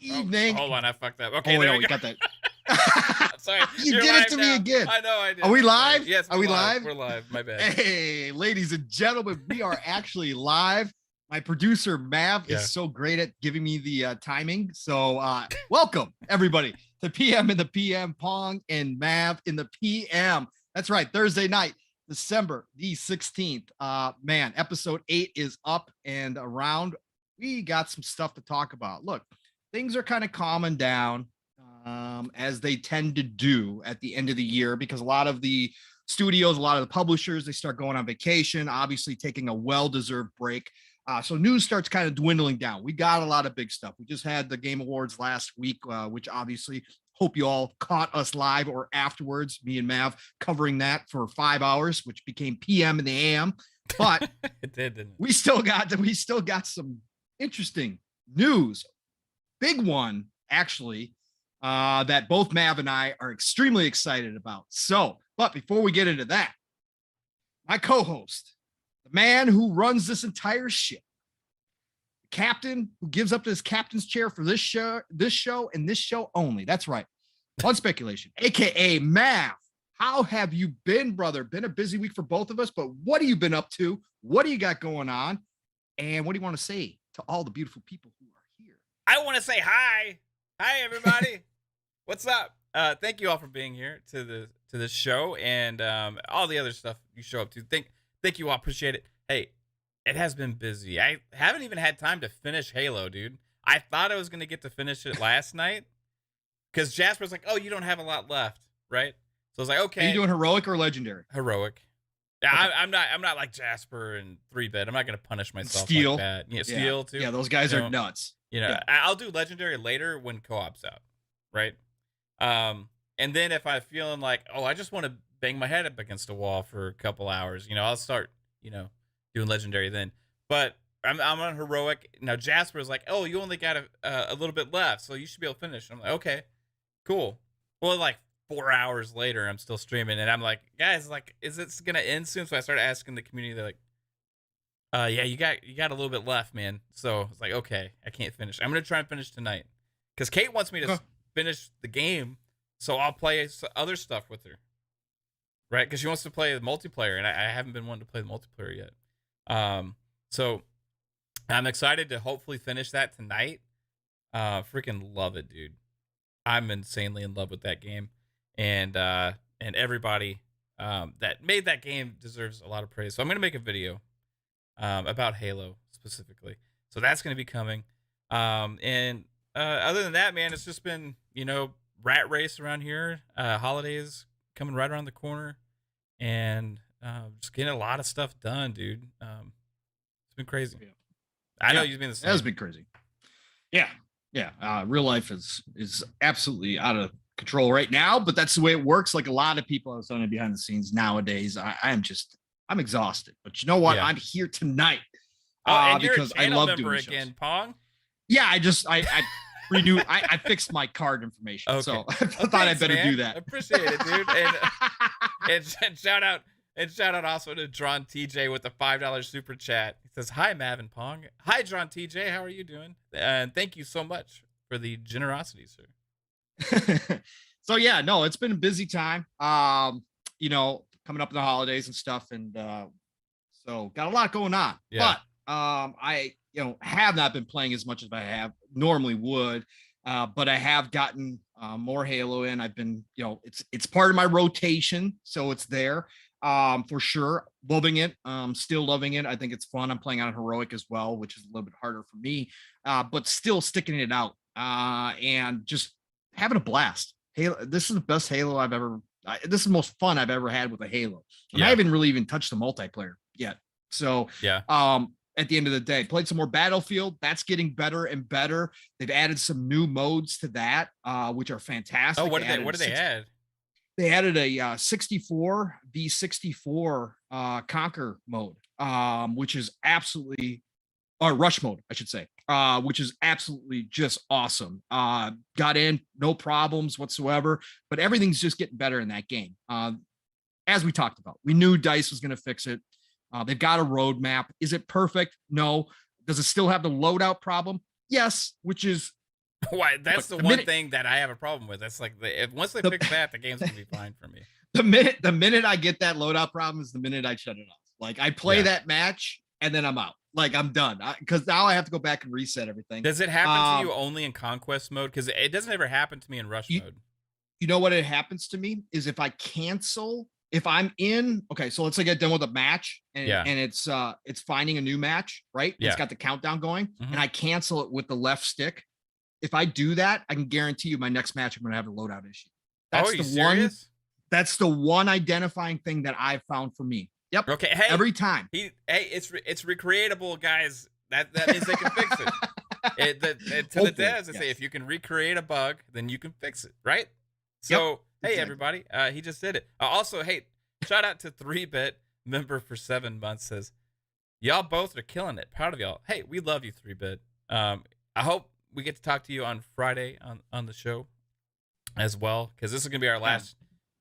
evening. Hold on, I fucked up. Okay, oh, there no, we we go. got that. Sorry, You you're did it live to now. me again. I know I did. Are we live? Yes, Are we live? We're live. My bad. Hey, ladies and gentlemen, we are actually live. My producer, Mav, is so great at giving me the timing. So welcome, everybody, to PM in the PM, Pong and Mav in the PM. That's right, Thursday night, December the 16th. Man, episode 8 is up and around. We got some stuff to talk about. Look, things are kind of calming down as they tend to do at the end of the year, because a lot of the studios, a lot of the publishers, they start going on vacation, obviously taking a well-deserved break. So news starts kind of dwindling down. We got a lot of big stuff. We just had the Game Awards last week, which obviously hope you all caught us live or afterwards. Me and Mav covering that for 5 hours, which became PM in the AM. But it did, didn't it? we still got some interesting news. Big one, actually, that both Mav and I are extremely excited about. So, but before we get into that, my co-host, the man who runs this entire ship, the captain who gives up his captain's chair for this show, and this show only. That's right. On Speculation, aka Mav. How have you been, brother? Been a busy week for both of us, but what have you been up to? What do you got going on? And what do you want to say to all the beautiful people who are here? I want to say hi. Hi, everybody. What's up? Thank you all for being here to this show and all the other stuff you show up to. Thank you all. Appreciate it. Hey, it has been busy. I haven't even had time to finish Halo, dude. I thought I was going to get to finish it last night because Jasper's like, oh, you don't have a lot left, right? So I was like, okay. Are you doing heroic or legendary? Heroic. Yeah, okay. I'm not like Jasper and 3-bit. I'm not going to punish myself Steel. like that. Yeah, Steel too. Yeah, those guys are nuts. You know, I'll do legendary later when co-op's out, right? And then if I'm feeling like, oh, I just want to bang my head up against a wall for a couple hours, I'll start, doing legendary then. But I'm on heroic now. Jasper's like, oh, you only got a little bit left, so you should be able to finish. I'm like, okay, cool. Well, like 4 hours later, I'm still streaming, and I'm like, guys, like, is this gonna end soon? So I started asking the community. They're like, yeah, you got a little bit left, man. So it's like, okay, I can't finish. I'm gonna try and finish tonight because Kate wants me to finish the game, so I'll play other stuff with her, right? Because she wants to play the multiplayer, and I haven't been wanting to play the multiplayer yet. So I'm excited to hopefully finish that tonight. Freaking love it, dude. I'm insanely in love with that game, and everybody that made that game deserves a lot of praise. So I'm gonna make a video about Halo specifically. So that's gonna be coming. And other than that, man, it's just been, rat race around here. Holidays coming right around the corner, and just getting a lot of stuff done, dude. It's been crazy. Yeah. I know you've been the same. It has been crazy. Yeah. Real life is absolutely out of control right now, but that's the way it works. Like a lot of people are saying behind the scenes nowadays. I'm exhausted, but you know what? Yeah. I'm here tonight because I love doing again, shows. Pong. Yeah, I renewed. I fixed my card information, so I thought I'd better do that. Appreciate it, dude. And shout out also to Drawn TJ with the $5 super chat. He says, "Hi, Mav and Pong. Hi, Drawn TJ. How are you doing? And thank you so much for the generosity, sir." So yeah, no, it's been a busy time. Coming up in the holidays and stuff, and so got a lot going on. Yeah. But I have not been playing as much as I normally would, but I have gotten more Halo in. I've been, it's part of my rotation, so it's there for sure. Loving it, still loving it. I think it's fun. I'm playing on heroic as well, which is a little bit harder for me, but still sticking it out and just having a blast. Halo, this is the best Halo I've ever. This is the most fun I've ever had with a Halo. And I haven't really even touched the multiplayer yet. So at the end of the day, played some more Battlefield. That's getting better and better. They've added some new modes to that, which are fantastic. Oh, what did they add? They added a 64 v 64 conquer mode, which is absolutely, or rush mode, I should say, which is absolutely just awesome. Got in, no problems whatsoever, but everything's just getting better in that game. As we talked about, we knew DICE was going to fix it. They've got a roadmap. Is it perfect? No. Does it still have the loadout problem? Yes, which is Why? That's But the one thing that I have a problem with. That's like once they fix that, the game's gonna be fine for me. The minute I get that loadout problem is the minute I shut it off. Like I play that match and then I'm out. Like I'm done because now I have to go back and reset everything. Does it happen to you only in conquest mode? Because it doesn't ever happen to me in rush mode. You know what it happens to me is if I cancel, if I'm in, okay, so let's say I get done with a match and it's finding a new match, right? Yeah. It's got the countdown going and I cancel it with the left stick. If I do that, I can guarantee you my next match I'm gonna have a loadout issue. That's are you serious? That's the one identifying thing that I've found for me. Yep. Okay. Hey, every time. It's recreatable, guys. That means they can fix it. To the devs, they say if you can recreate a bug, then you can fix it, right? So hey, everybody, he just did it. Also, hey, shout out to 3-Bit member for 7 months. Says y'all both are killing it. Proud of y'all. Hey, we love you, 3-Bit. I hope we get to talk to you on Friday on the show as well, because this is gonna be our last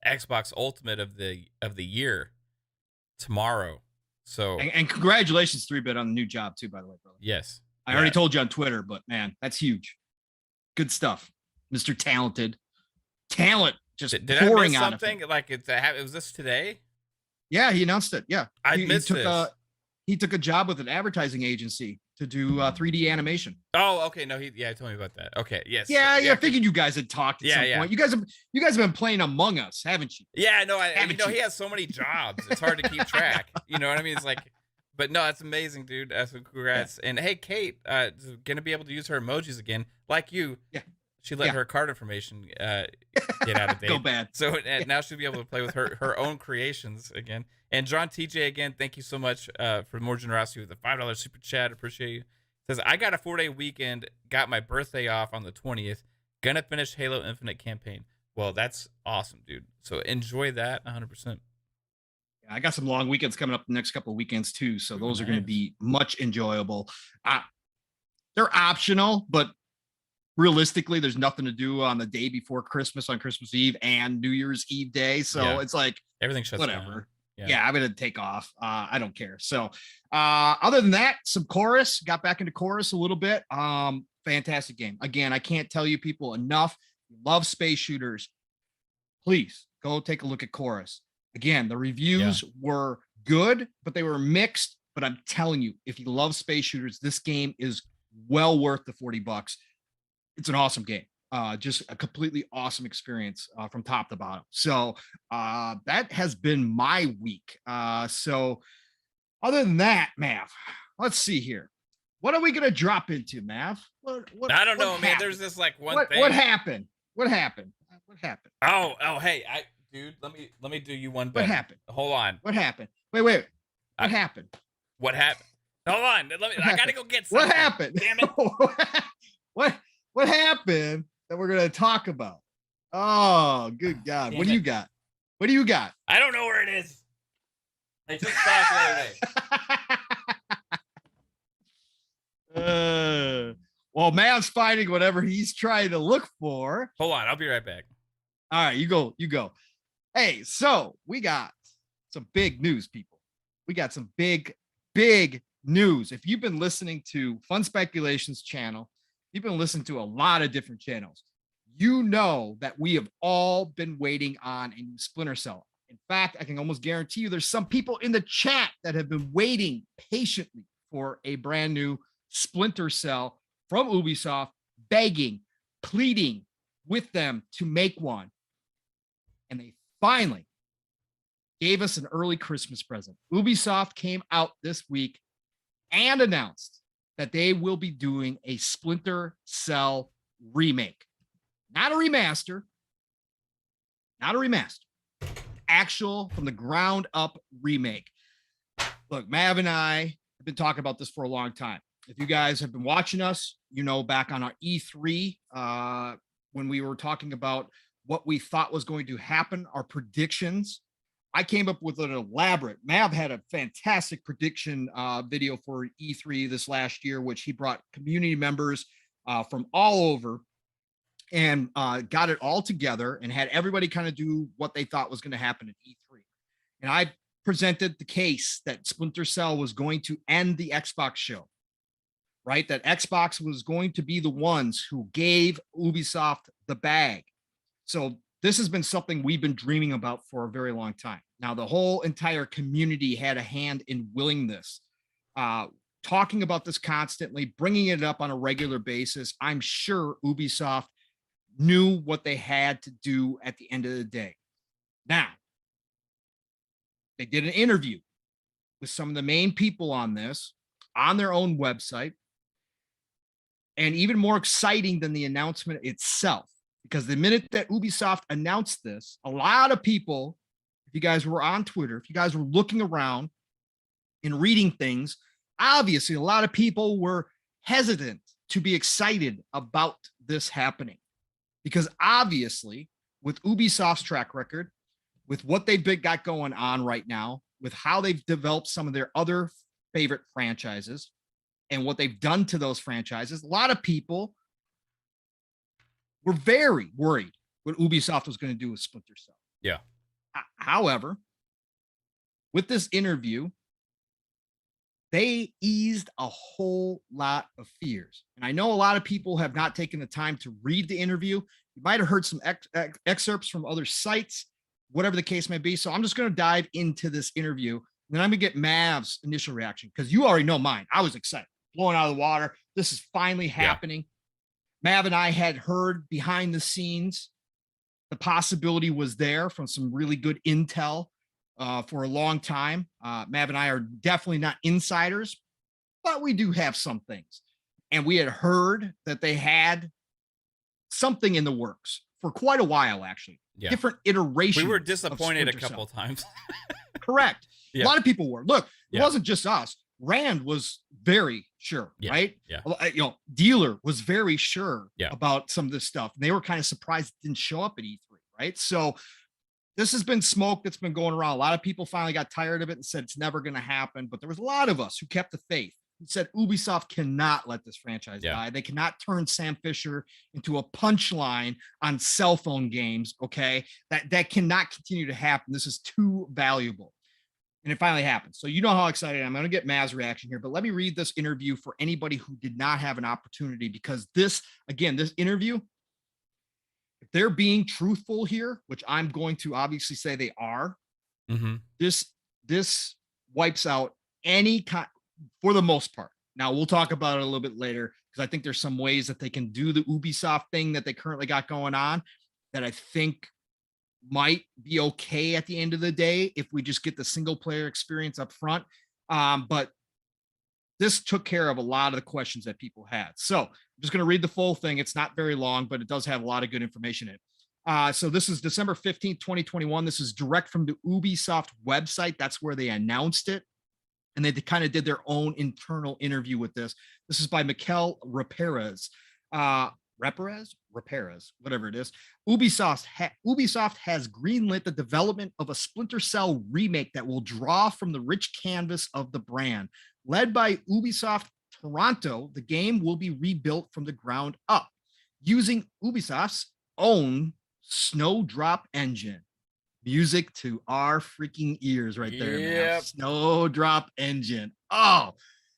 Xbox Ultimate of the year tomorrow. So and congratulations, 3-Bit, on the new job too, by the way, brother. Yes, I already told you on Twitter, but man, that's huge. Good stuff, Mr. Talented. Talent just did pouring I miss out something of like it was this today? Yeah, he announced it. Yeah, I missed this. He took a job with an advertising agency to do 3D animation. Oh, okay. No, he told me about that. Okay, yes. Yeah, I figured you guys had talked at some point. You guys have been playing Among Us, haven't you? Yeah, no, he has so many jobs. It's hard to keep track. You know what I mean? It's like, but no, that's amazing, dude. That's congrats. Yeah. And hey, Kate, gonna be able to use her emojis again, like you. Yeah. She let her card information get out of date. Go bad. So now she'll be able to play with her own creations again. And John TJ, again, thank you so much for more generosity with the $5 super chat. Appreciate you. Says, I got a 4-day weekend, got my birthday off on the 20th. Gonna finish Halo Infinite campaign. Well, that's awesome, dude. So enjoy that 100%. Yeah, I got some long weekends coming up the next couple of weekends too. So those are going to be much enjoyable. They're optional, but realistically, there's nothing to do on the day before Christmas, on Christmas Eve and New Year's Eve day. So it's like everything shuts whatever. Down. Yeah, I'm gonna take off. I don't care. So other than that, some Chorus. Got back into Chorus a little bit. Fantastic game. Again, I can't tell you people enough. You love space shooters. Please go take a look at Chorus. Again, the reviews were good, but they were mixed. But I'm telling you, if you love space shooters, this game is well worth the $40. It's an awesome game. Just a completely awesome experience from top to bottom. So that has been my week. So other than that, Mav, let's see here. What are we going to drop into, Mav? What I don't know, man. There's this like one thing. What happened? What happened? What happened? Oh, hey, dude, let me do you one better. What happened? Hold on. What happened? Wait. What happened? What happened? Hold on. I gotta go get something. What happened? Damn it. What happened that we're gonna talk about? Oh, good God. What do you got? What do you got? I don't know where it is. I just saw it the other day. Well, Mav's finding whatever he's trying to look for. Hold on, I'll be right back. All right, you go. Hey, so we got some big news, people. We got some big news. If you've been listening to Fun Speculations channel, you've been listening to a lot of different channels. You know that we have all been waiting on a new Splinter Cell. In fact, I can almost guarantee you there's some people in the chat that have been waiting patiently for a brand new Splinter Cell from Ubisoft, begging, pleading with them to make one. And they finally gave us an early Christmas present. Ubisoft came out this week and announced that they will be doing a Splinter Cell remake. Not a remaster. Actual from the ground up remake. Look, Mav and I have been talking about this for a long time. If you guys have been watching us, you know, back on our E3, when we were talking about what we thought was going to happen, our predictions, I came up with an elaborate. Mav had a fantastic prediction video for E3 this last year, which he brought community members from all over and got it all together and had everybody kind of do what they thought was going to happen at E3. And I presented the case that Splinter Cell was going to end the Xbox show. right? That Xbox was going to be the ones who gave Ubisoft the bag. So this has been something we've been dreaming about for a very long time. Now, the whole entire community had a hand in willing this, talking about this constantly, bringing it up on a regular basis. I'm sure Ubisoft knew what they had to do at the end of the day. Now, they did an interview with some of the main people on this on their own website. And even more exciting than the announcement itself, because the minute that Ubisoft announced this, a lot of people, if you guys were on Twitter, if you guys were looking around and reading things, obviously a lot of people were hesitant to be excited about this happening. Because obviously, with Ubisoft's track record, with what they've got going on right now, with how they've developed some of their other favorite franchises and what they've done to those franchises, a lot of people were very worried what Ubisoft was going to do with Splinter Cell. Yeah. However, with this interview, they eased a whole lot of fears. And I know a lot of people have not taken the time to read the interview. You might have heard some excerpts from other sites, whatever the case may be. So I'm just going to dive into this interview. And then I'm going to get Mav's initial reaction, because you already know mine. I was excited, blowing out of the water. This is finally happening. Mav and I had heard behind the scenes the possibility was there from some really good intel for a long time. Mav and I are definitely not insiders, but we do have some things. And we had heard that they had something in the works for quite a while, actually. Yeah. Different iterations. We were disappointed a couple times. Correct. Yeah. A lot of people were. Look, it wasn't just us. Rand was very sure, right? Yeah. You know, Dealer was very sure Yeah. about some of this stuff. And they were kind of surprised it didn't show up at E3, right? So this has been smoke that's been going around. A lot of people finally got tired of it and said it's never going to happen. But there was a lot of us who kept the faith and said Ubisoft cannot let this franchise die. They cannot turn Sam Fisher into a punchline on cell phone games, okay? That cannot continue to happen. This is too valuable. And it finally happened. So you know how excited I'm going to get Mav's reaction here, but let me read this interview for anybody who did not have an opportunity, because this, again, this interview, if they're being truthful here, which I'm going to obviously say they are, this wipes out any kind, for the most part. Now we'll talk about it a little bit later, because I think there's some ways that they can do the Ubisoft thing that they currently got going on that I think might be okay at the end of the day if we just get the single player experience up front. But this took care of a lot of the questions that people had. So I'm just going to read the full thing. It's not very long, but it does have a lot of good information in it. So this is December 15th, 2021. This is direct from the Ubisoft website. That's where they announced it. And they kind of did their own internal interview with this. This is by Michael Reprise. Reprise, whatever it is. Ubisoft has greenlit the development of a Splinter Cell remake that will draw from the rich canvas of the brand. Led by Ubisoft Toronto, the game will be rebuilt from the ground up using Ubisoft's own Snowdrop engine. Music to our freaking ears right there, man. Snowdrop engine. Oh,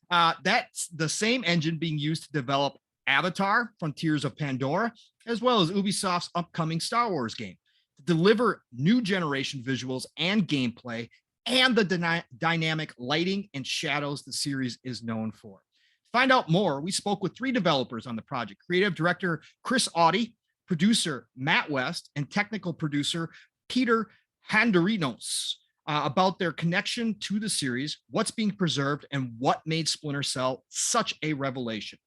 that's the same engine being used to develop Avatar, Frontiers of Pandora, as well as Ubisoft's upcoming Star Wars game, to deliver new generation visuals and gameplay and the dynamic lighting and shadows the series is known for. To find out more, we spoke with 3 developers on the project: creative director Chris Audi, producer Matt West, and technical producer Peter Handerinos, about their connection to the series, what's being preserved, and what made Splinter Cell such a revelation.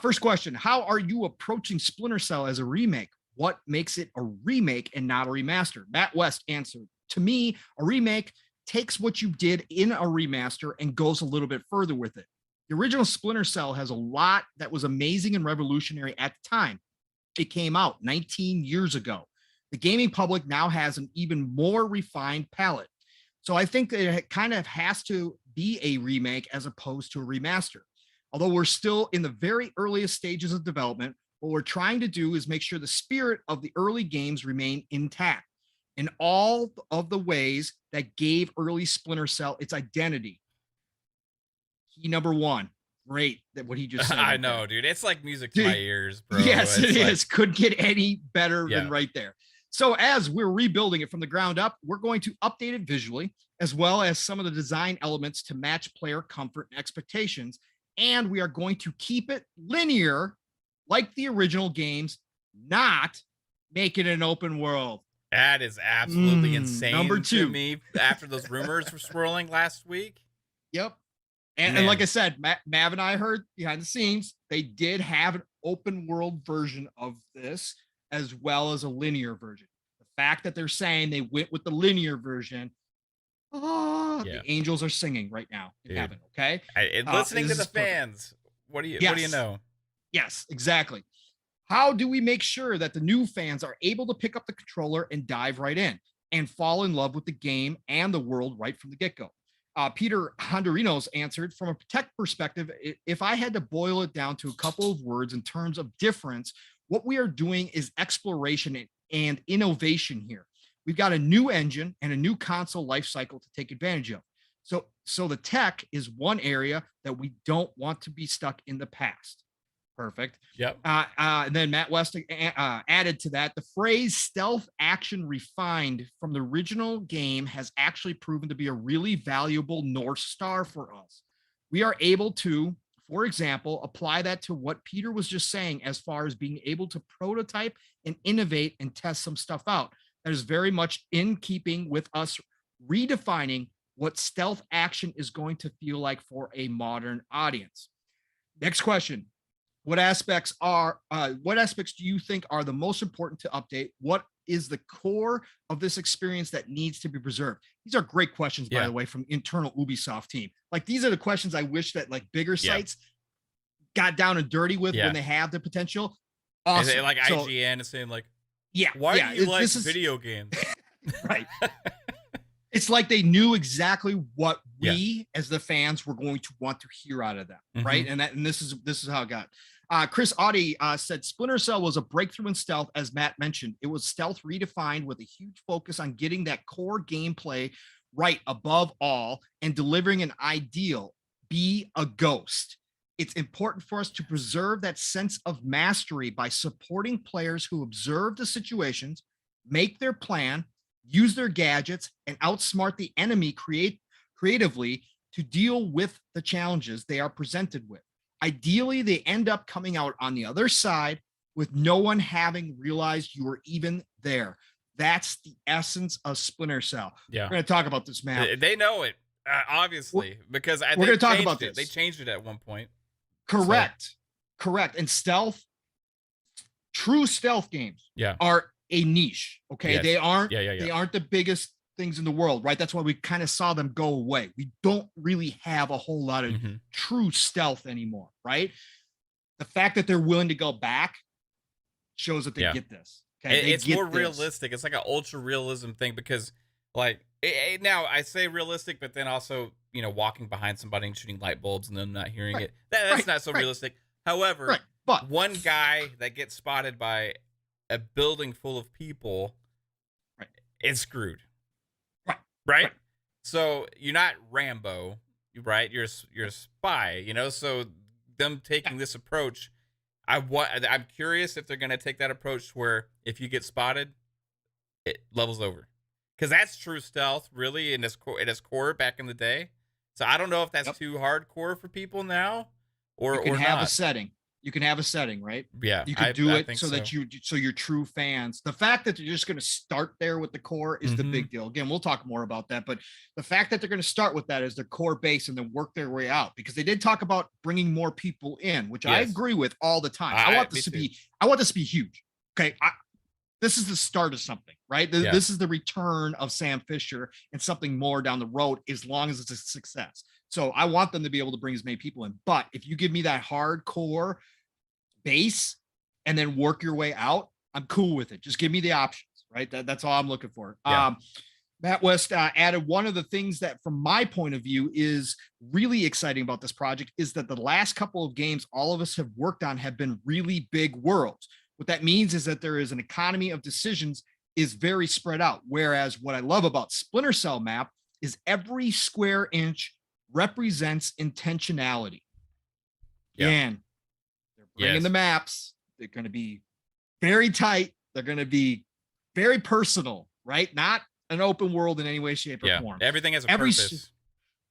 First question: how are you approaching Splinter Cell as a remake? What makes it a remake and not a remaster? Matt West answered, to me, a remake takes what you did in a remaster and goes a little bit further with it. The original Splinter Cell has a lot that was amazing and revolutionary at the time it came out 19 years ago. The gaming public now has an even more refined palette. So I think that it kind of has to be a remake as opposed to a remaster. Although we're still in the very earliest stages of development, what we're trying to do is make sure the spirit of the early games remain intact in all of the ways that gave early Splinter Cell its identity. Key number 1, great that what he just said. I know, dude. It's like music to my ears, bro. Yes, it's it like, is. Could get any better Yeah. than right there. So as we're rebuilding it from the ground up, we're going to update it visually, as well as some of the design elements to match player comfort and expectations. And we are going to keep it linear like the original games, not make it an open world. That is absolutely insane Number to two. me after those rumors were swirling last week. Yep. And like I said, Mav and I heard behind the scenes, they did have an open world version of this as well as a linear version. The fact that they're saying they went with the linear version, the angels are singing right now in heaven. Okay. Listening to the fans. What do you know? Yes, exactly. How do we make sure that the new fans are able to pick up the controller and dive right in and fall in love with the game and the world right from the get-go? Peter Hondurinos answered, from a tech perspective, if I had to boil it down to a couple of words in terms of difference, what we are doing is exploration and innovation here. We've got a new engine and a new console life cycle to take advantage of. So the tech is one area that we don't want to be stuck in the past. Perfect. Yep. And then Matt West added to that, the phrase stealth action refined from the original game has actually proven to be a really valuable North Star for us. We are able to, for example, apply that to what Peter was just saying as far as being able to prototype and innovate and test some stuff out. That is very much in keeping with us redefining what stealth action is going to feel like for a modern audience. Next question. What aspects do you think are the most important to update? What is the core of this experience that needs to be preserved? These are great questions, by the way, from internal Ubisoft team. Like, these are the questions I wish that like bigger sites got down and dirty with when they have the potential. Awesome. Like IGN is saying like, why do you like video games? Right. It's like they knew exactly what we as the fans were going to want to hear out of them, right? And this is how it got. Chris Audie said Splinter Cell was a breakthrough in stealth, as Matt mentioned. It was stealth redefined with a huge focus on getting that core gameplay right above all and delivering an ideal, be a ghost. It's important for us to preserve that sense of mastery by supporting players who observe the situations, make their plan, use their gadgets, and outsmart the enemy creatively to deal with the challenges they are presented with. Ideally, they end up coming out on the other side with no one having realized you were even there. That's the essence of Splinter Cell. Yeah. We're going to talk about this, man. They know it, obviously, because we're going to talk about this. They changed it at one point. Correct. And stealth, true stealth games are a niche. Okay. They aren't the biggest things in the world, right? That's why we kind of saw them go away. We don't really have a whole lot of true stealth anymore, right? The fact that they're willing to go back shows that they get this. Okay, it's more realistic. It's like an ultra realism thing because, like, now I say realistic, but then also, you know, walking behind somebody and shooting light bulbs and them not hearing it. That's not so realistic. However, but one guy that gets spotted by a building full of people is screwed. Right? So you're not Rambo, right? You're a spy, you know? So them taking this approach, I'm curious if they're going to take that approach where if you get spotted, it levels over. Because that's true stealth, really, in its core back in the day. So I don't know if that's too hardcore for people now or you can have not. a setting. You can have a setting, right? Yeah. You can do it so that your true fans, the fact that they're just going to start there with the core is the big deal. Again, we'll talk more about that, but the fact that they're going to start with that as their core base and then work their way out, because they did talk about bringing more people in, which I agree with all the time. I want this to be huge. Okay. This is the start of something, right? This is the return of Sam Fisher and something more down the road, as long as it's a success. So I want them to be able to bring as many people in, but if you give me that hardcore base and then work your way out, I'm cool with it. Just give me the options, right? That's all I'm looking for. Matt West added, one of the things that from my point of view is really exciting about this project is that the last couple of games all of us have worked on have been really big worlds. What that means is that there is an economy of decisions is very spread out. Whereas what I love about Splinter Cell map is every square inch represents intentionality. Again, they're bringing the maps. They're going to be very tight. They're going to be very personal, right? Not an open world in any way, shape, or form. Everything has a purpose.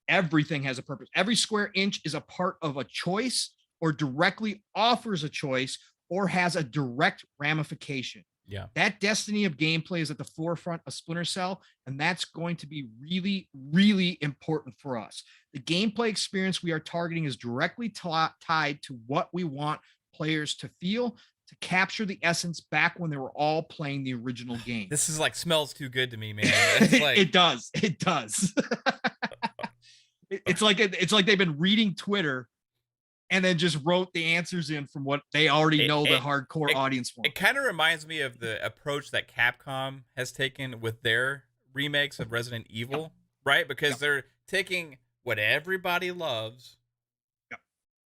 Everything has a purpose. Every square inch is a part of a choice, or directly offers a choice, or has a direct ramification. Yeah. That destiny of gameplay is at the forefront of Splinter Cell, and that's going to be really, really important for us. The gameplay experience we are targeting is directly tied to what we want players to feel, to capture the essence back when they were all playing the original game. This is like smells too good to me, man. It's like... It does. It's like they've been reading Twitter and then just wrote the answers in from what they already know the hardcore audience wants. It kind of reminds me of the approach that Capcom has taken with their remakes of Resident Evil, right? Because they're taking what everybody loves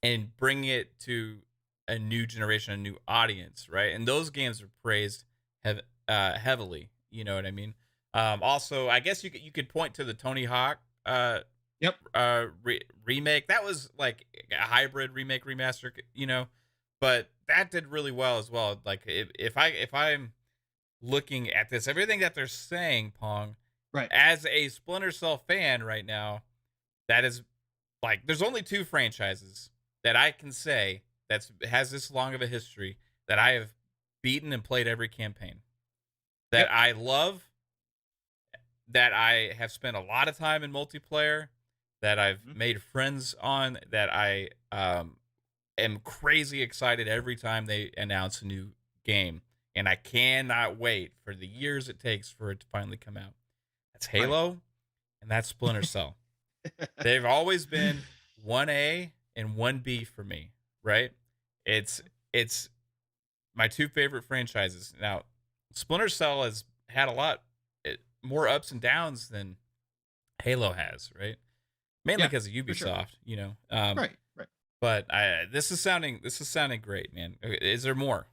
and bringing it to a new generation, a new audience, right? And those games are praised heavily. You know what I mean? Also, I guess you could point to the Tony Hawk remake. That was like a hybrid remake remaster, you know, but that did really well as well. Like if I'm looking at this, everything that they're saying, Pong, right, as a Splinter Cell fan right now, that is like, there's only 2 franchises that I can say that has this long of a history that I have beaten and played every campaign, that I love, that I have spent a lot of time in multiplayer, that I've made friends on, that I am crazy excited every time they announce a new game. And I cannot wait for the years it takes for it to finally come out. That's Halo, and that's Splinter Cell. They've always been 1A and 1B for me, right? It's my 2 favorite franchises. Now, Splinter Cell has had a lot more ups and downs than Halo has, right? Mainly because of Ubisoft, you know. Right. But this is sounding great, man. Is there more?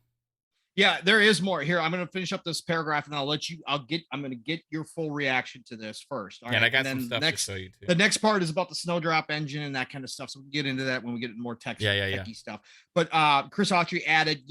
Yeah, there is more. Here, I'm going to finish up this paragraph, and I'm going to get your full reaction to this first. All right. And I got some stuff to show you too. The next part is about the Snowdrop engine and that kind of stuff. So we'll get into that when we get into more techy stuff. But Chris Autry added,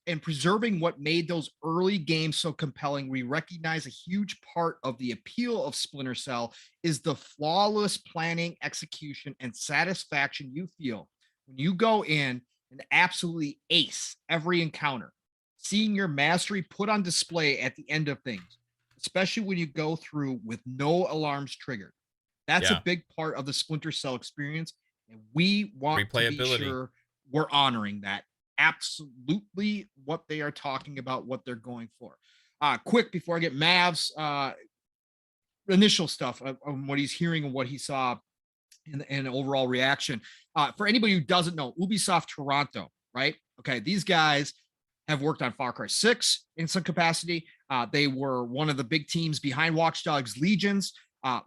and preserving what made those early games so compelling, we recognize a huge part of the appeal of Splinter Cell is the flawless planning, execution, and satisfaction you feel when you go in and absolutely ace every encounter, seeing your mastery put on display at the end of things, especially when you go through with no alarms triggered. That's a big part of the Splinter Cell experience, and we want to be sure we're honoring that. Absolutely what they are talking about, what they're going for. Quick, before I get Mav's initial stuff on what he's hearing and what he saw in overall reaction. For anybody who doesn't know, Ubisoft Toronto, right? Okay, these guys have worked on Far Cry 6 in some capacity. They were one of the big teams behind Watch Dogs Legions,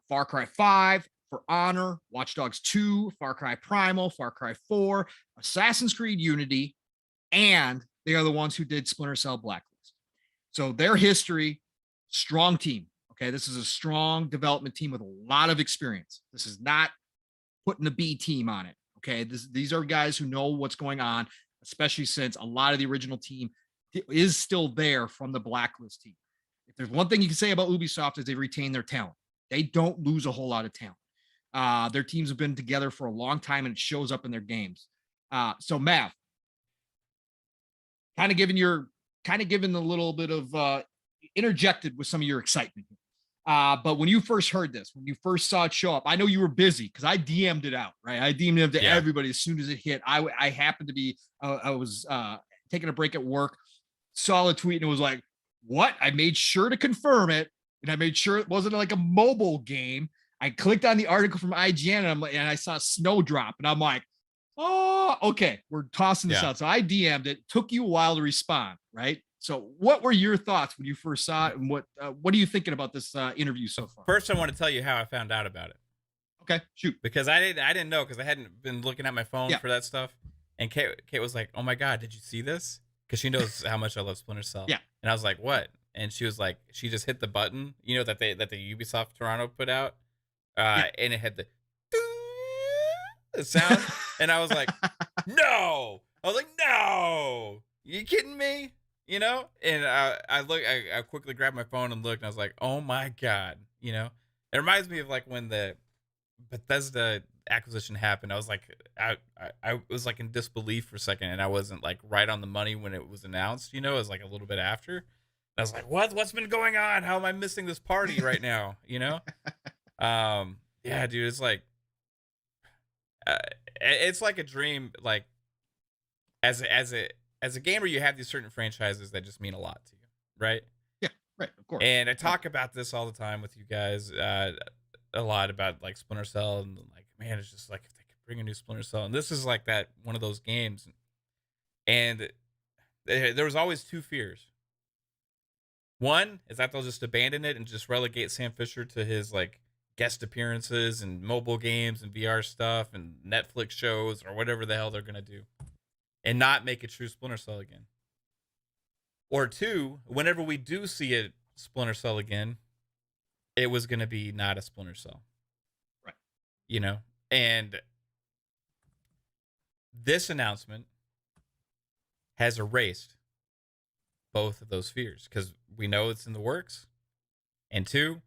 Far Cry 5, For Honor, Watch Dogs 2, Far Cry Primal, Far Cry 4, Assassin's Creed Unity, and they are the ones who did Splinter Cell Blacklist. So their history, strong team. Okay, this is a strong development team with a lot of experience. This is not putting a B team on it. Okay, these are guys who know what's going on, especially since a lot of the original team is still there from the Blacklist team. If there's one thing you can say about Ubisoft is they retain their talent. They don't lose a whole lot of talent. Their teams have been together for a long time, and it shows up in their games. So Mav, kind of giving a little bit of interjected with some of your excitement. But when you first heard this, when you first saw it show up, I know you were busy because I DM'd it out, right? I DM'd it to everybody as soon as it hit. I happened to be, I was taking a break at work, saw a tweet, and it was like, what? I made sure to confirm it, and I made sure it wasn't like a mobile game. I clicked on the article from IGN, and I saw Snowdrop, and I'm like, oh, okay, we're tossing this out. So I DM'd it. Took you a while to respond, right? So what were your thoughts when you first saw it, and what are you thinking about this interview so far? First, I want to tell you how I found out about it. Okay, shoot. Because I didn't know, because I hadn't been looking at my phone for that stuff. And Kate was like, "Oh my God, did you see this?" Because she knows how much I love Splinter Cell. Yeah. And I was like, "What?" And she was like, she just hit the button, you know, that the Ubisoft Toronto put out, and it had the sound, and I was like, no. I was like, no. You kidding me? You know? And I quickly grabbed my phone and looked, and I was like, oh my god. You know? It reminds me of like when the Bethesda acquisition happened. I was like, I was like in disbelief for a second, and I wasn't like right on the money when it was announced. You know, it was like a little bit after. And I was like, what's been going on? How am I missing this party right now? You know? Yeah, dude, it's like, it's like a dream. Like as a gamer, you have these certain franchises that just mean a lot to you, right? Yeah, right, of course. And I talk about this all the time with you guys, a lot about like Splinter Cell, and like, man, it's just like if they could bring a new Splinter Cell, and this is like that one of those games. And there was always two fears. One is that they'll just abandon it and just relegate Sam Fisher to his like guest appearances and mobile games and VR stuff and Netflix shows or whatever the hell they're gonna do, and not make a true Splinter Cell again. Or two, whenever we do see a Splinter Cell again, it was gonna be not a Splinter Cell, right? You know, and this announcement has erased both of those fears because we know it's in the works, and two,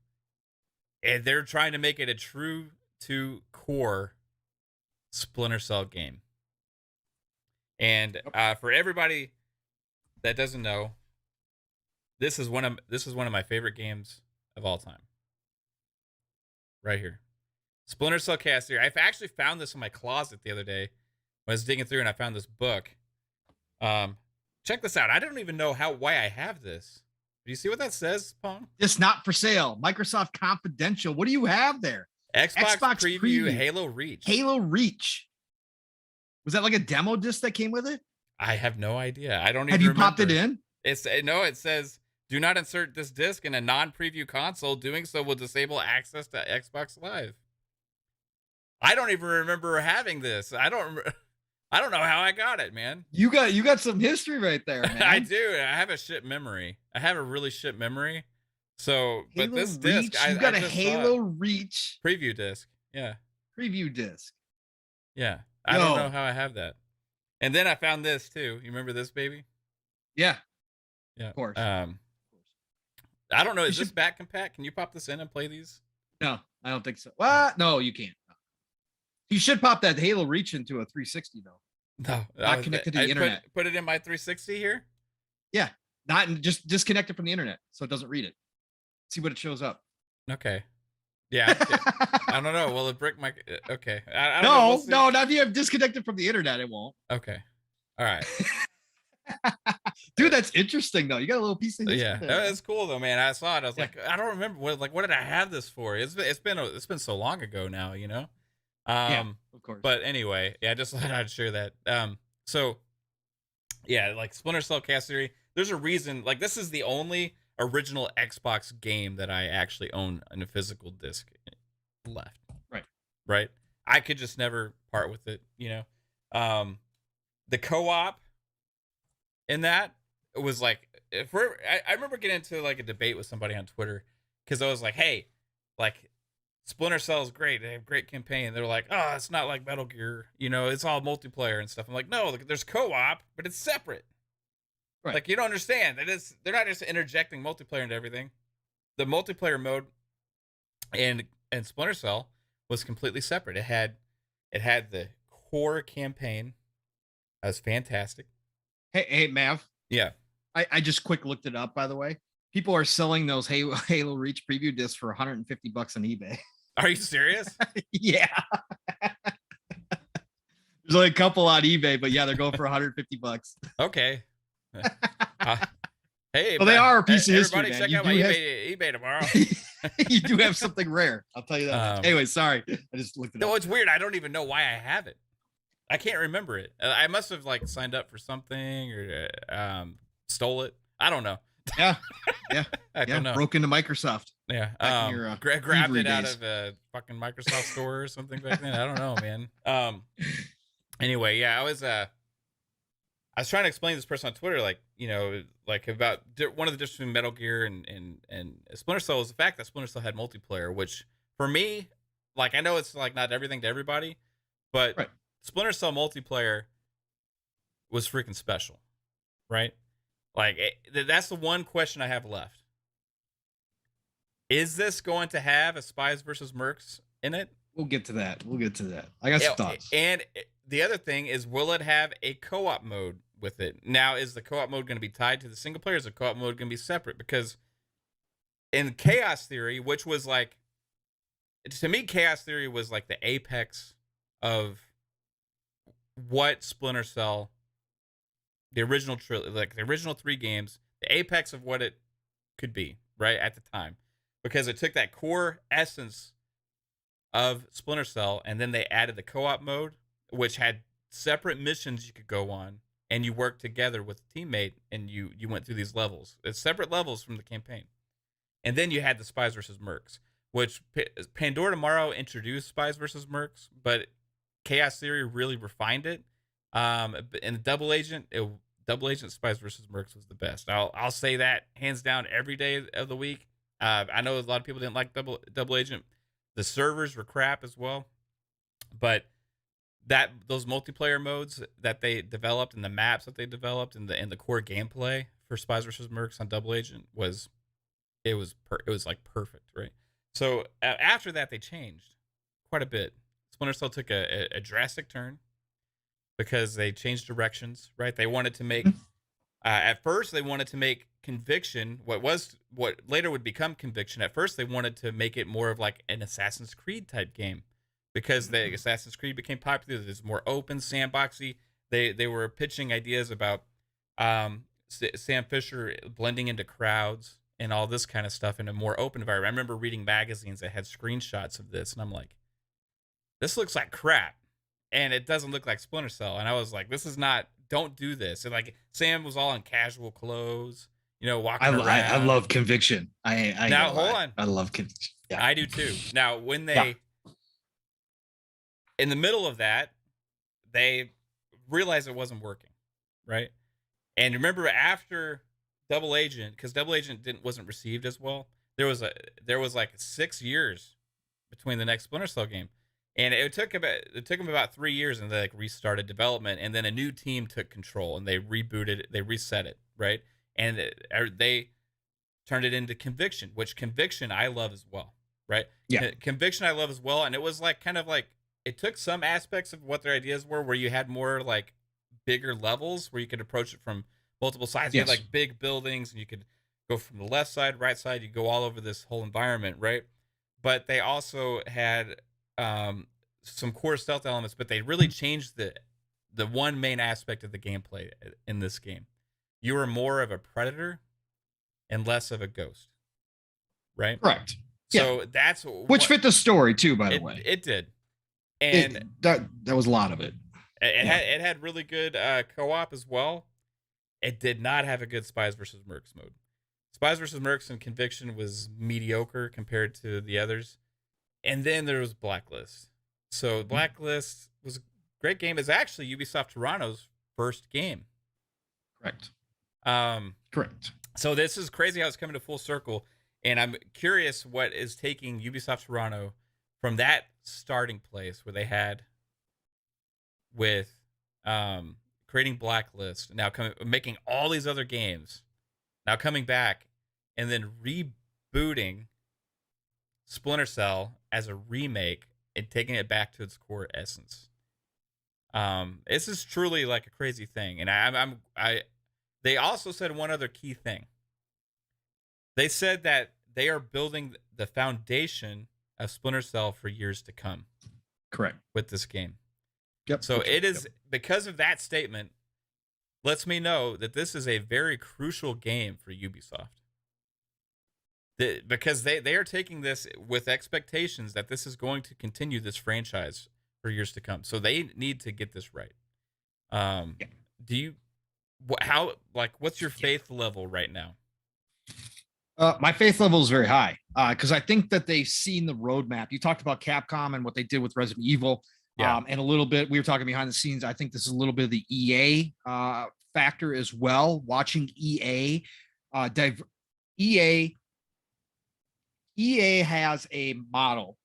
and they're trying to make it a true to core Splinter Cell game. And for everybody that doesn't know, this is one of my favorite games of all time. Right here, Splinter Cell Cast Theory. I've actually found this in my closet the other day when I was digging through, and I found this book. Check this out. I don't even know why I have this. Do you see what that says, Pong? It's not for sale. Microsoft Confidential. What do you have there? Xbox preview Halo Reach. Halo Reach. Was that like a demo disc that came with it? I have no idea. I don't even Have you remember. popped it in? It says, do not insert this disc in a non-preview console. Doing so will disable access to Xbox Live. I don't even remember having this. I don't know how I got it, man. You got some history right there, man. I do. I have a shit memory. I have a really shit memory. So, but this Reach, disc, you got a Halo Reach preview disc. Yeah. Preview disc. Yeah. I don't know how I have that. And then I found this too. You remember this, baby? Yeah. Yeah. Of course. I don't know. Is this back compact? Can you pop this in and play these? No, I don't think so. What? No, you can't. You should pop that Halo Reach into a 360 though. No, not connected to the internet. Put it in my 360 here. Yeah, not just disconnect it from the internet so it doesn't read it. See what it shows up. Okay. Yeah. I don't know. Will it brick my? Okay. I don't know. No. Not if you have disconnected from the internet, it won't. Okay. All right. Dude, that's interesting though. You got a little piece of history. Yeah, that's cool though, man. I saw it. I was like, I don't remember what did I have this for? It's been so long ago now, you know. Yeah, of course. But anyway, yeah, I just thought I'd share that. So yeah, like Splinter Cell Cast Theory, there's a reason, like this is the only original Xbox game that I actually own in a physical disc left. Right. I could just never part with it, you know. The co-op in that was like, I remember getting into like a debate with somebody on Twitter because I was like, hey, like Splinter Cell is great. They have great campaign. They're like, oh, it's not like Metal Gear. You know, it's all multiplayer and stuff. I'm like, no, there's co-op, but it's separate. Right. Like, you don't understand. They're not just interjecting multiplayer into everything. The multiplayer mode and Splinter Cell was completely separate. It had the core campaign. That was fantastic. Hey, Mav. Yeah. I just quick looked it up, by the way. People are selling those Halo Reach preview discs for $150 on eBay. Are you serious? Yeah. There's only a couple on eBay, but yeah, they're going for $150. Okay. Hey, well, they are a piece of history. Everybody, check out my eBay tomorrow. You do have something rare. I'll tell you that. Anyway, sorry. I just looked it up. No, it's weird. I don't even know why I have it. I can't remember it. I must have like signed up for something or stole it. I don't know. Yeah. I don't know. Broke into Microsoft. Yeah. Grabbed it out of a fucking Microsoft store or something back then. I don't know, man. Anyway, yeah, I was trying to explain to this person on Twitter, like, you know, like about one of the differences between Metal Gear and Splinter Cell is the fact that Splinter Cell had multiplayer, which for me, like, I know it's like not everything to everybody, but Right. Splinter Cell multiplayer was freaking special, right? Like that's the one question I have left. Is this going to have a Spies versus Mercs in it? We'll get to that. I got some thoughts. And the other thing is, will it have a co-op mode with it? Now, is the co-op mode going to be tied to the single player? Is the co-op mode going to be separate? Because in Chaos Theory, which was like, to me, Chaos Theory was like the apex of what Splinter Cell, the original like the original 3 games, the apex of what it could be, right, at the time. Because it took that core essence of Splinter Cell, and then they added the co-op mode, which had separate missions you could go on, and you worked together with a teammate, and you went through these levels. It's separate levels from the campaign. And then you had the Spies versus Mercs, which Pandora Tomorrow introduced Spies versus Mercs, but Chaos Theory really refined it. And Double Agent Spies versus Mercs was the best. I'll say that hands down every day of the week. I know a lot of people didn't like Double Agent. The servers were crap as well, but those multiplayer modes that they developed and the maps that they developed and the core gameplay for Spies versus Mercs on Double Agent was like perfect, right? So after that, they changed quite a bit. Splinter Cell took a drastic turn because they changed directions, right? They wanted to make at first they wanted to make Conviction what later would become Conviction. At first they wanted to make it more of like an Assassin's Creed type game because the Assassin's Creed became popular. It's more open, sandboxy. They were pitching ideas about Sam Fisher blending into crowds and all this kind of stuff in a more open environment. I remember reading magazines that had screenshots of this, and I'm like, this looks like crap, and it doesn't look like Splinter Cell. And I was like, this is not. Don't do this. And like Sam was all in casual clothes, walking around. I love Conviction. Now hold on. I love Conviction. Yeah. I do too. Now when they in the middle of that, they realized it wasn't working, right? And remember after Double Agent, because Double Agent wasn't received as well, there was like 6 years between the next Splinter Cell game. And it took them about 3 years, and they like restarted development, and then a new team took control, and they rebooted it, they reset it, right? And they turned it into Conviction, which Conviction I love as well, right? Yeah. Conviction I love as well, and it was like kind of like it took some aspects of what their ideas were, where you had more like bigger levels where you could approach it from multiple sides. You had like big buildings, and you could go from the left side, right side, you go all over this whole environment, right? But they also had some core stealth elements, but they really changed the one main aspect of the gameplay in this game. You were more of a predator and less of a ghost, right? Correct. So that's which fit the story too, by the way. It did, and that was a lot of it. It had really good co-op as well. It did not have a good Spies versus Mercs mode. Spies versus Mercs and Conviction was mediocre compared to the others. And then there was Blacklist. So Blacklist was a great game. It's actually Ubisoft Toronto's first game. Correct. Correct. So this is crazy how it's coming to full circle. And I'm curious what is taking Ubisoft Toronto from that starting place where they had with creating Blacklist, now making all these other games, now coming back and then rebooting Splinter Cell as a remake and taking it back to its core essence. This is truly like a crazy thing. And they also said one other key thing. They said that they are building the foundation of Splinter Cell for years to come. Correct. With this game. Yep. So it is because of that statement lets me know that this is a very crucial game for Ubisoft. Because they are taking this with expectations that this is going to continue this franchise for years to come. So they need to get this right. What's your faith level right now? My faith level is very high because I think that they've seen the roadmap. You talked about Capcom and what they did with Resident Evil. And a little bit, we were talking behind the scenes. I think this is a little bit of the EA factor as well. Watching EA has a model,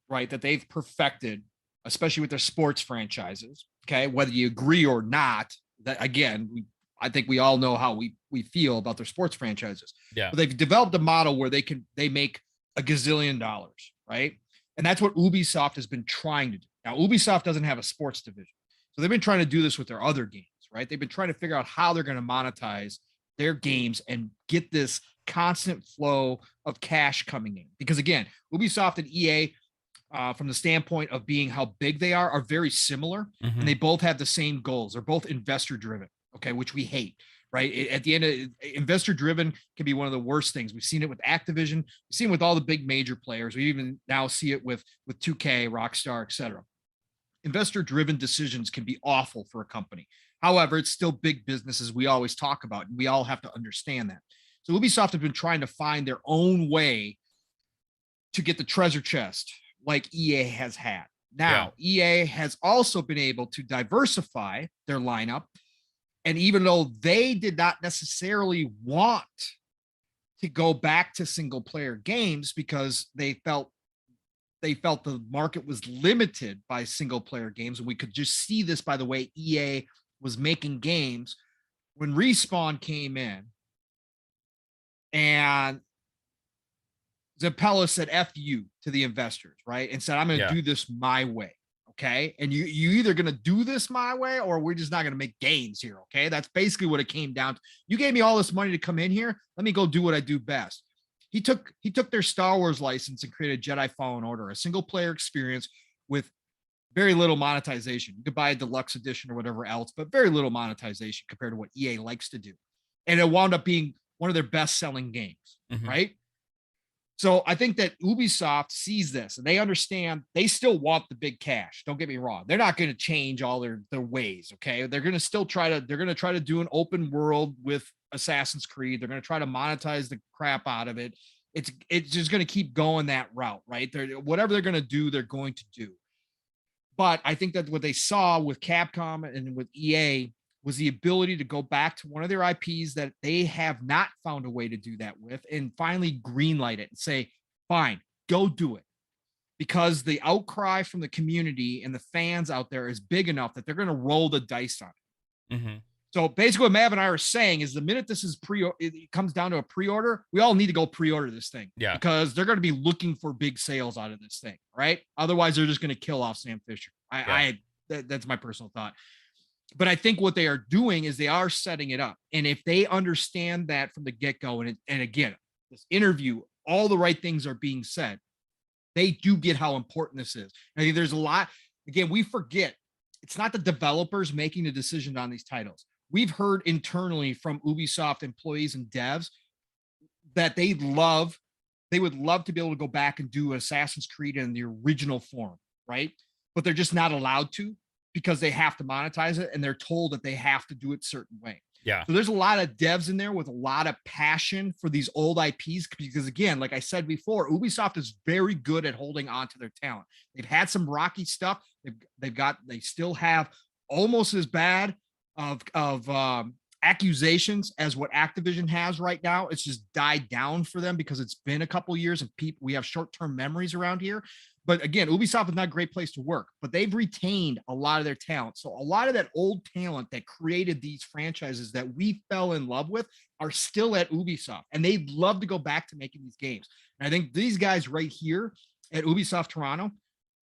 right, that they've perfected especially with their sports franchises. Okay, whether you agree or not, that again, I think we all know how we feel about their sports franchises. Yeah. But they've developed a model where they make a gazillion dollars, right? And that's what Ubisoft has been trying to do. Now, Ubisoft doesn't have a sports division. So they've been trying to do this with their other games, right? They've been trying to figure out how they're going to monetize their games and get this constant flow of cash coming in. Because again, Ubisoft and EA, from the standpoint of being how big they are very similar. And they both have the same goals. They're both investor driven, okay, which we hate, right? At the end of investor driven can be one of the worst things. We've seen it with Activision. We've seen it with all the big major players. We even now see it with 2K, Rockstar, etc. Investor driven decisions can be awful for a company. However, it's still big business, as we always talk about, and we all have to understand that. So Ubisoft have been trying to find their own way to get the treasure chest like EA has had. Now, EA has also been able to diversify their lineup. And even though they did not necessarily want to go back to single player games because they felt the market was limited by single player games. And we could just see this by the way EA was making games when Respawn came in and Zappella said, F you to the investors, right? And said, I'm going to do this my way. Okay. And you either going to do this my way or we're just not going to make games here. Okay. That's basically what it came down to. You gave me all this money to come in here. Let me go do what I do best. He took their Star Wars license and created Jedi Fallen Order, a single player experience with very little monetization. You could buy a deluxe edition or whatever else, but very little monetization compared to what EA likes to do. And it wound up being one of their best selling games, right? So I think that Ubisoft sees this and they understand they still want the big cash. Don't get me wrong. They're not going to change all their ways. Okay. They're going to still try to do an open world with Assassin's Creed. They're going to try to monetize the crap out of it. It's just going to keep going that route, right? Whatever they're going to do, they're going to do. But I think that what they saw with Capcom and with EA was the ability to go back to one of their IPs that they have not found a way to do that with and finally greenlight it and say, fine, go do it. Because the outcry from the community and the fans out there is big enough that they're going to roll the dice on it. So basically what Mav and I are saying is the minute this is it comes down to a pre-order, we all need to go pre-order this thing. Yeah. Because they're going to be looking for big sales out of this thing, right? Otherwise, they're just going to kill off Sam Fisher. That's my personal thought. But I think what they are doing is they are setting it up. And if they understand that from the get-go, and again, this interview, all the right things are being said, they do get how important this is. I think there's a lot, again, we forget, it's not the developers making the decision on these titles. We've heard internally from Ubisoft employees and devs that they would love to be able to go back and do Assassin's Creed in the original form, right? But they're just not allowed to because they have to monetize it and they're told that they have to do it a certain way. Yeah. So there's a lot of devs in there with a lot of passion for these old IPs because again, like I said before, Ubisoft is very good at holding on to their talent. They've had some rocky stuff. They still have almost as bad of accusations as what Activision has right now. It's just died down for them because it's been a couple years and we have short-term memories around here. But again, Ubisoft is not a great place to work, but they've retained a lot of their talent. So a lot of that old talent that created these franchises that we fell in love with are still at Ubisoft, and they'd love to go back to making these games. And I think these guys right here at Ubisoft Toronto,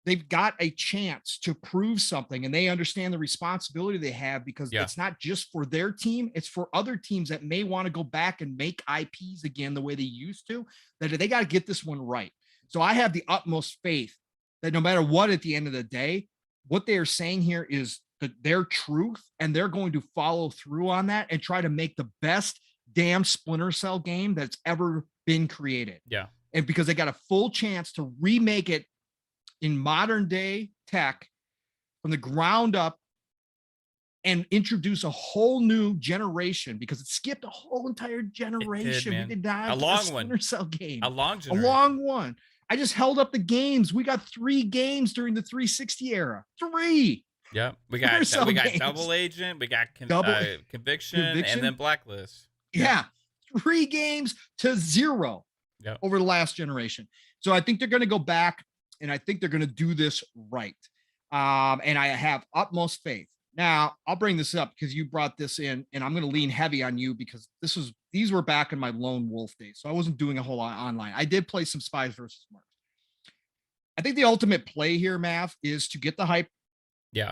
they've got a chance to prove something, and they understand the responsibility they have because it's not just for their team, it's for other teams that may want to go back and make IPs again the way they used to, that they got to get this one right. So I have the utmost faith that no matter what, at the end of the day, what they are saying here is their truth, and they're going to follow through on that and try to make the best damn Splinter Cell game that's ever been created. Yeah. And because they got a full chance to remake it in modern day tech from the ground up and introduce a whole new generation, because it skipped a whole entire generation. We did not a long Splinter Cell game. A long generation. A long one. I just held up the games. We got 3 games during the 360 era. 3. Yeah, we got Double Agent, we got Conviction, and then Blacklist. Yeah, 3 games to 0 over the last generation. So I think they're going to go back, and I think they're going to do this right. And I have utmost faith. Now, I'll bring this up because you brought this in, and I'm going to lean heavy on you because these were back in my lone wolf days. So I wasn't doing a whole lot online. I did play some Spies versus Mercs. I think the ultimate play here, Mav, is to get the hype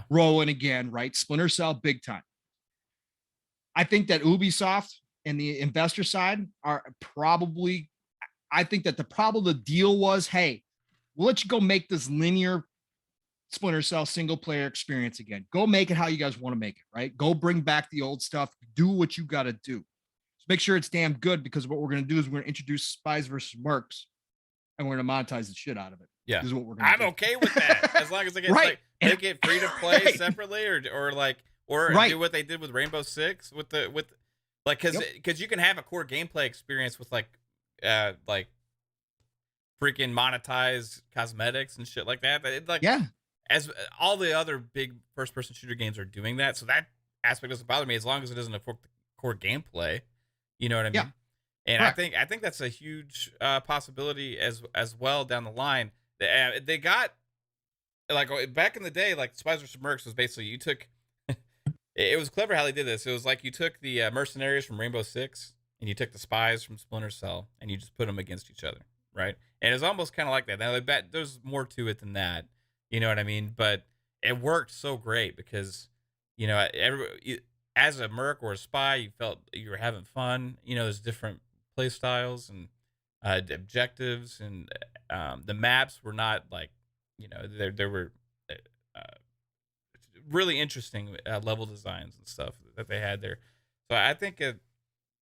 rolling again, right? Splinter Cell, big time. I think that Ubisoft and the investor side are probably, I think that the deal was, hey, we'll let you go make this linear Splinter Cell single player experience again. Go make it how you guys want to make it, right? Go bring back the old stuff. Do what you got to do. So make sure it's damn good, because what we're going to do is we're going to introduce Spies versus Mercs, and we're going to monetize the shit out of it. Yeah, this is what we're I'm okay with that, as long as they get right. Make it free to play separately, or do what they did with Rainbow Six because you can have a core gameplay experience with like freaking monetized cosmetics and shit like that. As all the other big first person shooter games are doing that, so that aspect doesn't bother me as long as it doesn't affect the core gameplay. You know what I mean? And correct. I think that's a huge possibility as well down the line. They got, like, back in the day, like Spies vs. Mercs was basically, you took it was clever how they did this. It was like you took the mercenaries from Rainbow Six and you took the spies from Splinter Cell and you just put them against each other, right? And it was almost kind of like that. Now, I bet there's more to it than that. You know what I mean? But it worked so great because, you know, as a merc or a spy, you felt you were having fun. You know, there's different play styles and objectives, and the maps were not like, you know, there were really interesting level designs and stuff that they had there. So I think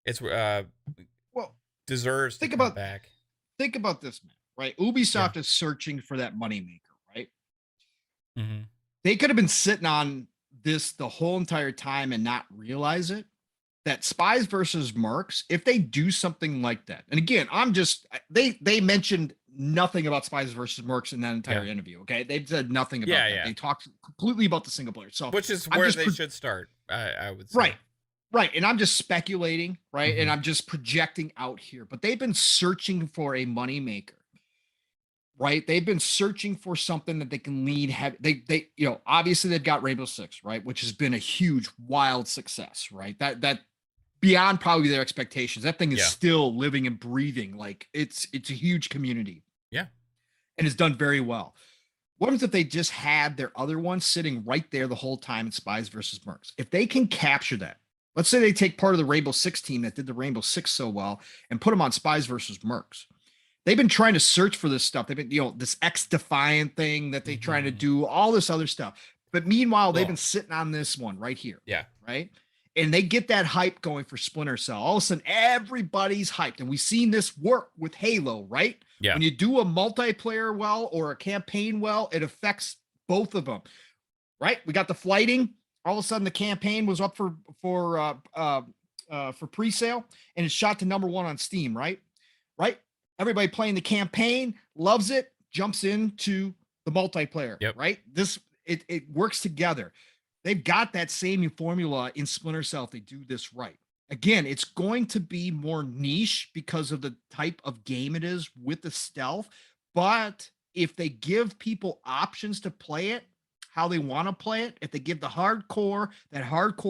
it's deserves to come back. Think about this, man. Right? Ubisoft is searching for that moneymaker, right? Mm-hmm. They could have been sitting on this the whole entire time and not realize it. That Spies versus Mercs, if they do something like that, and again, they mentioned nothing about Spies versus Mercs in that entire interview. Okay, they said nothing about that. They talked completely about the single player. So, which is where they should start, I would say. Right. And I'm just speculating, right? Mm-hmm. And I'm just projecting out here. But they've been searching for a moneymaker, right? They've been searching for something that they can lead heavy. They, you know, obviously they've got Rainbow Six, right? Which has been a huge, wild success, right? That beyond probably their expectations. That thing is still living and breathing. Like it's a huge community. Yeah. And it's done very well. What if they just had their other one sitting right there the whole time in Spies versus Mercs? If they can capture that, let's say they take part of the Rainbow Six team that did the Rainbow Six so well and put them on Spies versus Mercs. They've been trying to search for this stuff. They've been, you know, this X-Defiant thing that they're trying to do, all this other stuff. But meanwhile, they've been sitting on this one right here. Yeah. Right. And they get that hype going for Splinter Cell. All of a sudden, everybody's hyped. And we've seen this work with Halo, right? Yeah. When you do a multiplayer well or a campaign well, it affects both of them, right? We got the flighting. All of a sudden, the campaign was up for pre-sale, and it's shot to #1 on Steam, right? Right? Everybody playing the campaign loves it, jumps into the multiplayer, right? It works together. They've got that same formula in Splinter Cell if they do this right. Again, it's going to be more niche because of the type of game it is with the stealth. But if they give people options to play it how they want to play it, if they give that hardcore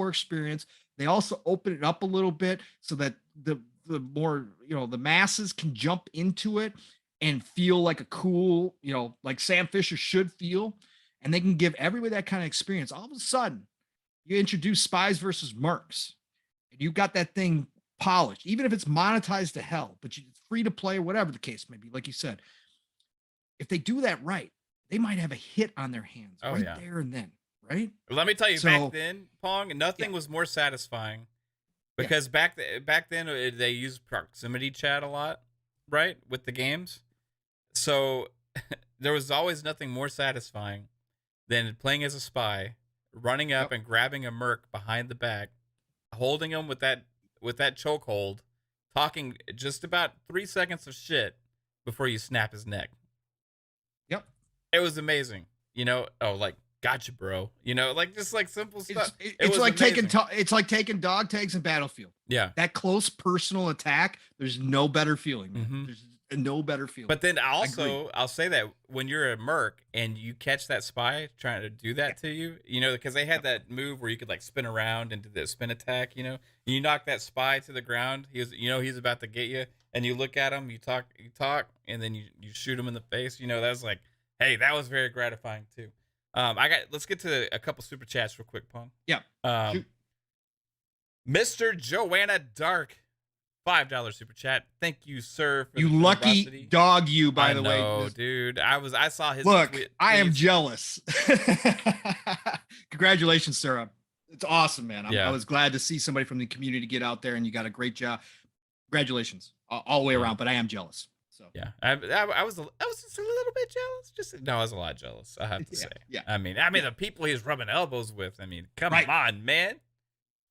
experience, they also open it up a little bit so that the more, you know, the masses can jump into it and feel like a cool, you know, like Sam Fisher should feel. And they can give everybody that kind of experience. All of a sudden, you introduce Spies versus Mercs, and you've got that thing polished, even if it's monetized to hell, but it's free to play, whatever the case may be. Like you said, if they do that right, they might have a hit on their hands there and then, right? Let me tell you, back then, Pong, nothing was more satisfying because back then they used proximity chat a lot, right, with the games. So there was always nothing more satisfying than playing as a spy, running up and grabbing a merc behind the back, holding him with that chokehold, talking just about 3 seconds of shit before you snap his neck. Yep. It was amazing. You know, like, gotcha, bro. You know, like just like simple stuff. It's like taking dog tags in Battlefield. Yeah. That close personal attack, there's no better feeling. Mm-hmm. no better feeling. But then also, I'll say that when you're a merc and you catch that spy trying to do that to you, you know, because they had that move where you could like spin around and do the spin attack, you know, you knock that spy to the ground. He's about to get you, and you look at him, you talk, and then you shoot him in the face. You know, that was like, hey, that was very gratifying too. Let's get to a couple super chats real quick, Pong. Yeah. Mr. Joanna Dark. $5 super chat. Thank you, sir. For you the lucky generosity. dog, you by the way. No, dude. I saw his. Look, tweet, I am jealous. Congratulations, Sarah. It's awesome, man. I was glad to see somebody from the community get out there, and you got a great job. Congratulations, all the way around. But I am jealous. So yeah, I was just a little bit jealous. I was a lot jealous. I have to say. Yeah. I mean, the people he's rubbing elbows with. I mean, come on, man.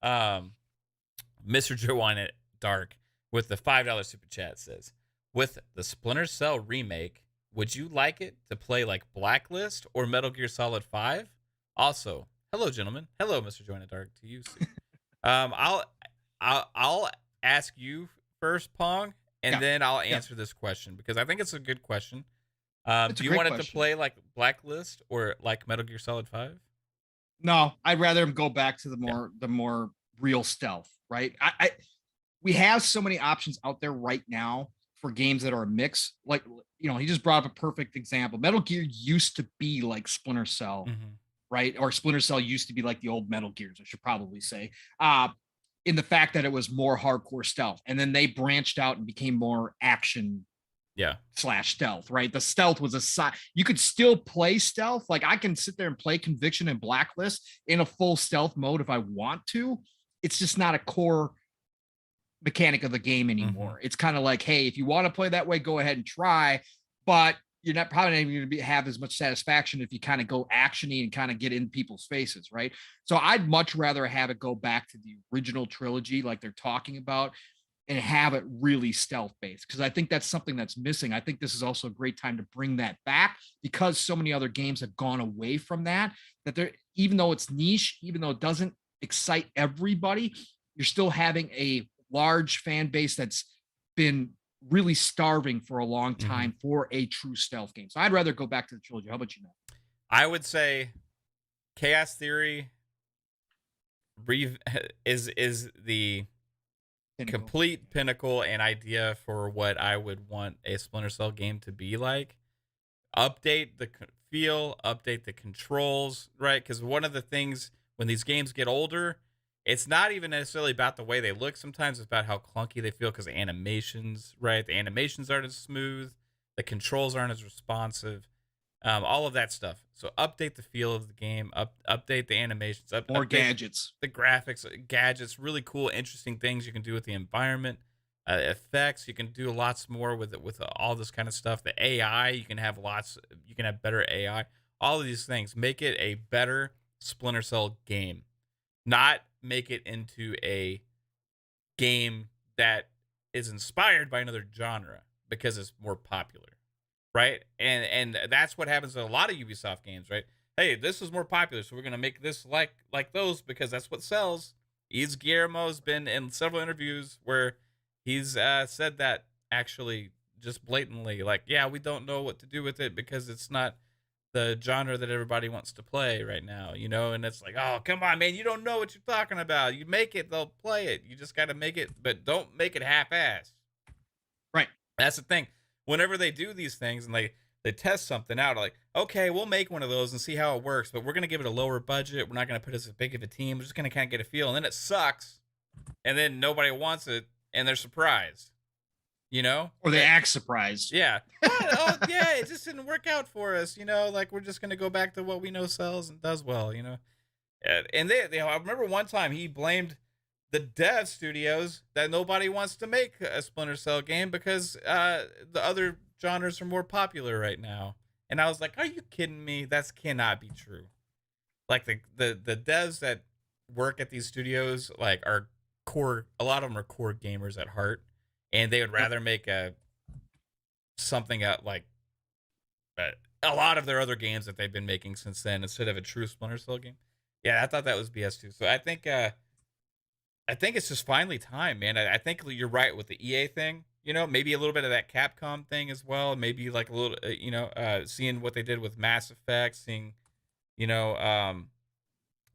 Mr. Joanna Dark with the $5 super chat says, with the Splinter Cell remake, would you like it to play like Blacklist or Metal Gear Solid 5? Also, hello, gentlemen. Hello, Mr. Joanna Dark, to you. I'll ask you first, Pong, and then I'll answer this question because I think it's a good question. Do you want it to play like Blacklist or like Metal Gear Solid 5? No, I'd rather go back to the more real stealth, right? We have so many options out there right now for games that are a mix. Like, you know, he just brought up a perfect example. Metal Gear used to be like Splinter Cell, right? Or Splinter Cell used to be like the old Metal Gears, I should probably say, in the fact that it was more hardcore stealth. And then they branched out and became more action / stealth, right? The stealth was a side. You could still play stealth. Like I can sit there and play Conviction and Blacklist in a full stealth mode if I want to. It's just not a core mechanic of the game anymore. It's kind of like, hey, if you want to play that way, go ahead and try, but you're not probably not even going to have as much satisfaction if you kind of go actiony and kind of get in people's faces, right? So I'd much rather have it go back to the original trilogy like they're talking about and have it really stealth based, because I think that's something that's missing. I think this is also a great time to bring that back because so many other games have gone away from that they're, even though it's niche, even though it doesn't excite everybody, you're still having a large fan base that's been really starving for a long time for a true stealth game. So I'd rather go back to the trilogy. How about you, Matt? I would say Chaos Theory is the complete pinnacle and idea for what I would want a Splinter Cell game to be like. Update the feel, update the controls, right? Because one of the things when these games get older, it's not even necessarily about the way they look. Sometimes it's about how clunky they feel because the animations, right? The animations aren't as smooth. The controls aren't as responsive. All of that stuff. So update the feel of the game. Update the animations. More gadgets. The graphics, gadgets, really cool, interesting things you can do with the environment. Effects, you can do lots more with it, with all this kind of stuff. The AI, you can have better AI. All of these things. Make it a better Splinter Cell game. Not make it into a game that is inspired by another genre because it's more popular, right? And that's what happens in a lot of Ubisoft games, right? Hey, this is more popular, so we're gonna make this like those because that's what sells. Guillermo's been in several interviews where he's said that actually just blatantly, like, yeah, we don't know what to do with it because it's not the genre that everybody wants to play right now, you know? And it's like, oh, come on, man, you don't know what you're talking about. You make it, they'll play it. You just got to make it, but don't make it half-assed. Right. That's the thing. Whenever they do these things and they test something out, like, okay, we'll make one of those and see how it works, but we're going to give it a lower budget. We're not going to put as big of a team. We're just going to kind of get a feel. And then it sucks. And then nobody wants it and they're surprised. You know, or they act surprised. Yeah. Oh, yeah. It just didn't work out for us. You know, like we're just going to go back to what we know sells and does well, you know? And I remember one time he blamed the dev studios that nobody wants to make a Splinter Cell game because the other genres are more popular right now. And I was like, are you kidding me? That cannot be true. Like the devs that work at these studios, like are core, a lot of them are core gamers at heart. And they would rather make something out like a lot of their other games that they've been making since then instead of a true Splinter Cell game. Yeah, I thought that was BS too. So I think it's just finally time, man. I think you're right with the EA thing. You know, maybe a little bit of that Capcom thing as well. Maybe like a little, seeing what they did with Mass Effect, seeing, you know,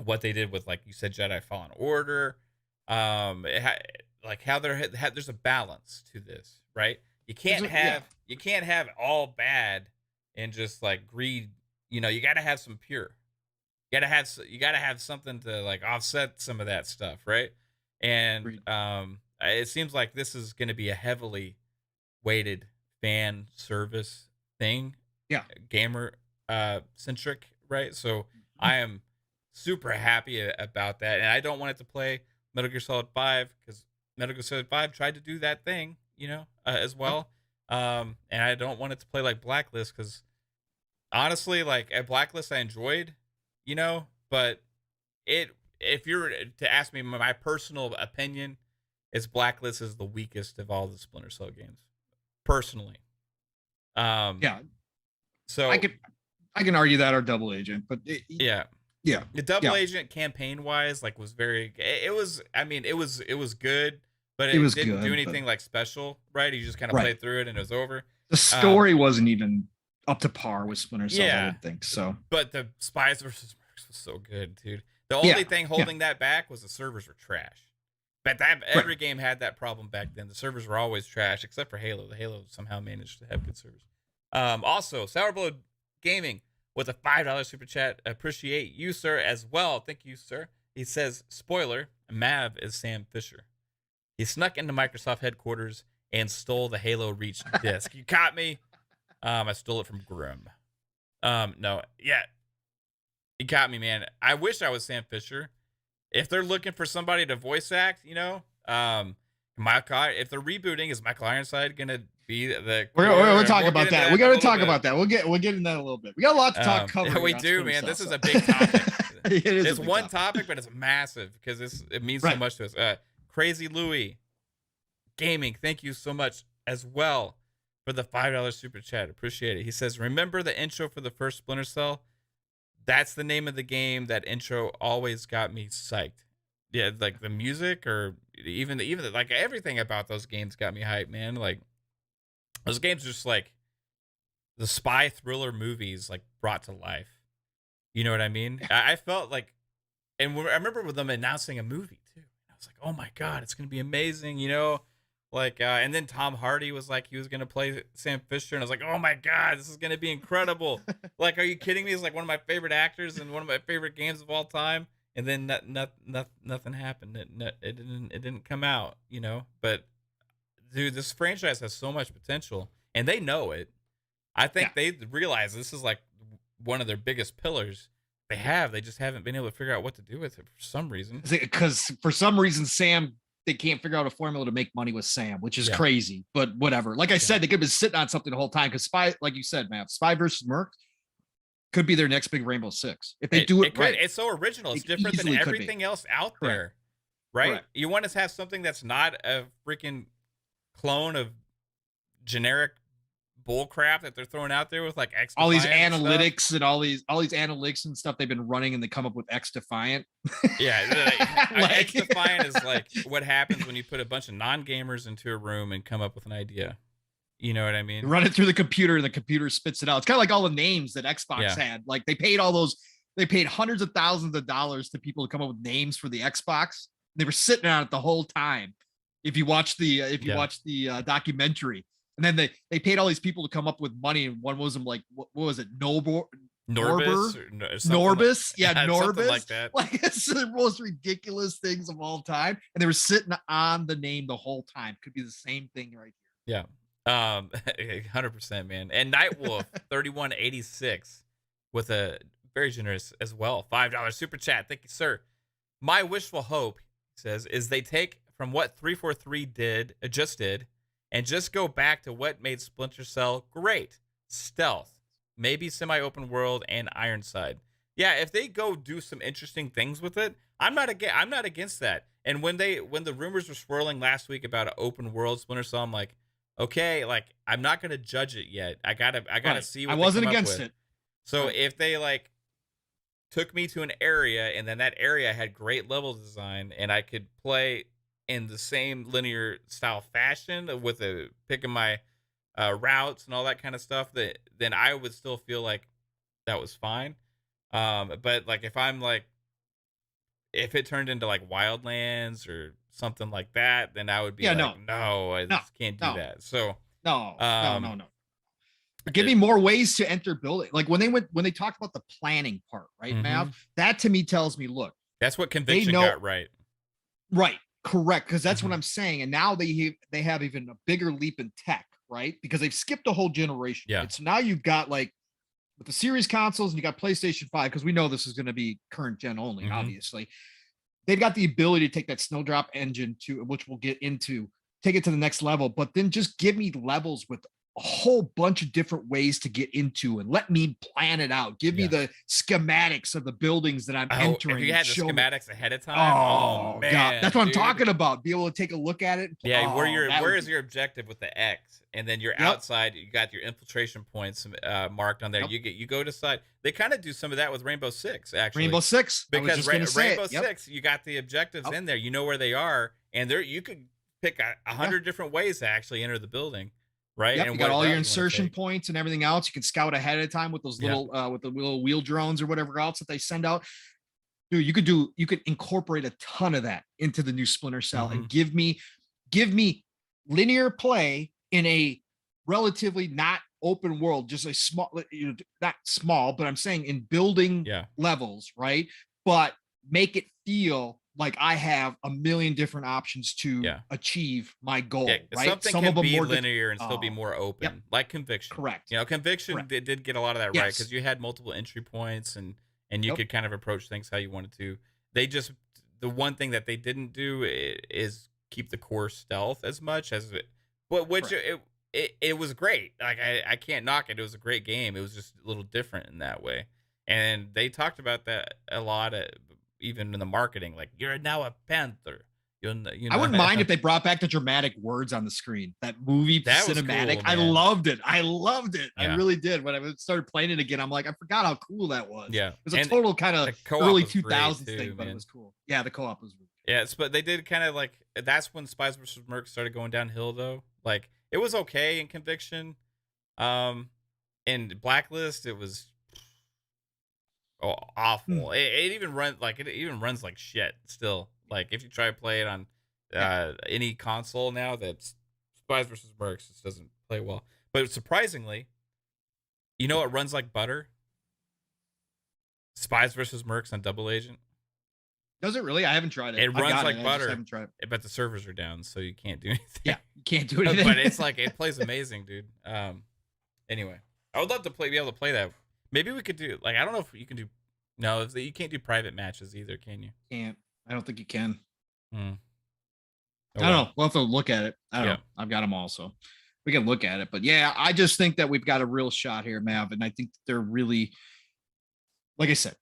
what they did with, like you said, Jedi Fallen Order. Like how there's a balance to this, right? You can't have all bad and just like greed. You know, you got to have some pure. You gotta have something to like offset some of that stuff, right? And it seems like this is going to be a heavily weighted fan service thing, gamer centric, right? So I am super happy about that, and I don't want it to play Metal Gear Solid 5 because Metal Gear Solid 5 tried to do that thing, as well. And I don't want it to play like Blacklist because honestly, like at Blacklist, I enjoyed. But if you're to ask me my personal opinion, it's Blacklist is the weakest of all the Splinter Cell games, personally. So I can argue that, or Double Agent, but the Double Agent campaign wise, like, was very. It was good, but it didn't do anything like special, right? You just kind of played through it and it was over. The story wasn't even up to par with Splinter Cell, I would think so. But the Spies versus Mercs was so good, dude. The only thing holding that back was the servers were trash. But every game had that problem back then. The servers were always trash, except for Halo. The Halo somehow managed to have good servers. Also, Sourblood Gaming with a $5 super chat. Appreciate you, sir, as well. Thank you, sir. He says, spoiler, Mav is Sam Fisher. He snuck into Microsoft headquarters and stole the Halo Reach disc. You caught me. I stole it from Grim. You got me, man. I wish I was Sam Fisher. If they're looking for somebody to voice act, if they're rebooting, is Michael Ironside gonna be the? We're talking about that. We got to talk about that. We'll get into that a little bit. We got a lot to talk cover. We do, man. This is a big topic. It's one topic, but it's massive because it means so much to us. Crazy Louie Gaming, thank you so much as well for the $5 super chat. Appreciate it. He says, remember the intro for the first Splinter Cell? That's the name of the game. That intro always got me psyched. Yeah, like the music, or even like everything about those games got me hyped, man. Like those games are just like the spy thriller movies, like brought to life. You know what I mean? I felt like, and I remember with them announcing a movie too. I was like, oh my God, it's going to be amazing. Like, and then Tom Hardy was like, he was going to play Sam Fisher. And I was like, oh my God, this is going to be incredible. Like, are you kidding me? He's like one of my favorite actors and one of my favorite games of all time. And then nothing happened. It didn't come out, but dude, this franchise has so much potential and they know it. I think they realize this is like one of their biggest pillars. They just haven't been able to figure out what to do with it for some reason. Because for some reason, they can't figure out a formula to make money with Sam, which is crazy, but whatever. Like I said, they could have been sitting on something the whole time because Spy, like you said, man, Spy versus Merc could be their next big Rainbow Six. If they do it right. It's so original. It's different than everything else out there, right? Correct. You want to have something that's not a freaking clone of generic bull crap that they're throwing out there with like X all these analytics and all these analytics and stuff they've been running, and they come up with X Defiant. X Defiant is like what happens when you put a bunch of non-gamers into a room and come up with an idea. You know what I mean? You run it through the computer and the computer spits it out. It's kind of like all the names that Xbox had. Like they paid hundreds of thousands of dollars to people to come up with names for the Xbox. They were sitting on it the whole time. If you watch the documentary. And then they paid all these people to come up with money, and one was like, what was it? Norbis? Yeah, Norbis. Like that. Like it's the most ridiculous things of all time. And they were sitting on the name the whole time. Could be the same thing right here. Yeah. 100%, man. And Nightwolf 3186 with a very generous as well $5 super chat. Thank you, sir. My wishful hope, he says, is they take from what 343 just did and just go back to what made Splinter Cell great. Stealth, maybe semi-open world, and Ironside. Yeah, if they go do some interesting things with it, I'm not against that. And when the rumors were swirling last week about an open world Splinter Cell, I'm like, okay, like I'm not gonna judge it yet. I gotta see what I wasn't against it. So if they like took me to an area and then that area had great level design and I could play in the same linear style fashion with a picking my routes and all that kind of stuff, that then I would still feel like that was fine. But like if it turned into like Wildlands or something like that, then I would be Yeah, like, no, I no, just can't do no, that. So no, no, no, um no. Give me more ways to enter building. Like when they talked about the planning part, right, Mav? mhm. That to me tells me, look, That's what they Conviction know got right. right, correct, because that's what Mhm. I'm saying. And now they have even a bigger leap in tech, right? Because they've skipped a whole generation. Yeah. Right? So now you've got like with the series consoles and you got PlayStation 5, because we know this is going to be current gen only, Mhm. obviously. They've got the ability to take that Snowdrop engine to which we'll get into, take it to the next level, but then just give me levels with a whole bunch of different ways to get into and let me plan it out. Give me Yeah. the schematics of the buildings that I'm Oh, if entering you and had the show me. schematics ahead of time, oh Oh God, that's man, what I'm dude. talking about. Be able to take a look at it. Yeah, Oh, that where would is be. your objective with the X? And then you're Yep. outside, you got your infiltration points marked on there. Yep. You go to side. They kind of do some of that with Rainbow Six, actually. Rainbow Six. I was Because just gonna say it. Rainbow Yep. Six, you got the objectives Yep. in there. You know where they are, and there you could pick a Yeah. 100 different ways to actually enter the building, right? Yep, And you what got all route your you want to insertion take. points and everything else. You can scout ahead of time with those Yeah. little with the little wheel drones or whatever else that they send out. Dude, you could incorporate a ton of that into the new Splinter Cell Hmm. and give me linear play in a relatively not open world, just a small, not small, but I'm saying in building Yeah. levels, right? But make it feel like I have a million different options to Yeah. achieve my goal, Yeah, right? something Some of can them be more linear and still be oh, more yep, open, like Conviction. correct, You know, Conviction correct. did get a lot of that right because Yes. you had multiple entry points and you Yep. could kind of approach things how you wanted to. They just the one thing that they didn't do is keep the core stealth as much as it, but which Correct. it was great. Like I can't knock it. It was a great game. It was just a little different in that way, and they talked about that a lot, even in the marketing. Like you're now a panther. You I know. wouldn't mind if they brought back the dramatic words on the screen. That movie That was cinematic. cool, I man. loved it. I loved it. I Yeah. really did. When I started playing it again, I'm like, I forgot how cool that was. Yeah, It was a and total kind of the co-op early was great 2000s too, thing, but it man. was cool. Yeah, the co-op was really Yeah, but they did kind of like that's when Spies versus Mercs started going downhill though. Like it was okay in Conviction, um, in Blacklist it was cool. awful. It even runs like shit still. Like if you try to play it on Yeah. any console now, that's Spies versus Mercs just doesn't play well. But surprisingly, you know it runs like butter. Spies versus Mercs on Double Agent. Does it really? I haven't tried it. It I runs got like it. I just butter, haven't tried it. but the servers are down, so you can't do anything. Yeah, you can't do anything. But it's like it plays amazing, dude. Anyway, I would love to be able to play that. Maybe we could do like I don't know if you can do. No, you can't do private matches either, can you? Can't. I don't think you can. Hmm. I don't know. We'll have to look at it. I don't Yeah. know. I've got them all, so we can look at it. But yeah, I just think that we've got a real shot here, Mav, and I think they're really, like I said,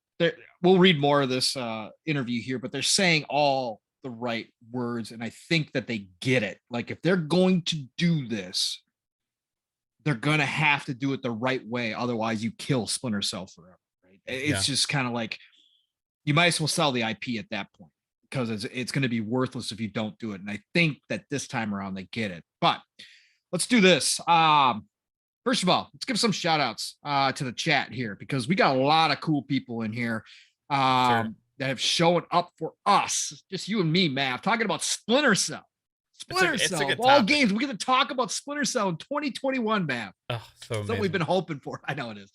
we'll read more of this interview here, but they're saying all the right words, and I think that they get it. Like if they're going to do this, they're gonna have to do it the right way. Otherwise, you kill Splinter Cell forever. Right? It's just kind of like you might as well sell the IP at that point because it's going to be worthless if you don't do it. And I think that this time around they get it. But let's do this. First of all, let's give some shout outs to the chat here because we got a lot of cool people in here that have shown up for us. Just you and me, Mav, talking about Splinter Cell. Splinter Cell, of all games, we get to talk about Splinter Cell in 2021, Mav. Oh, so That's what we've been hoping for. I know it is.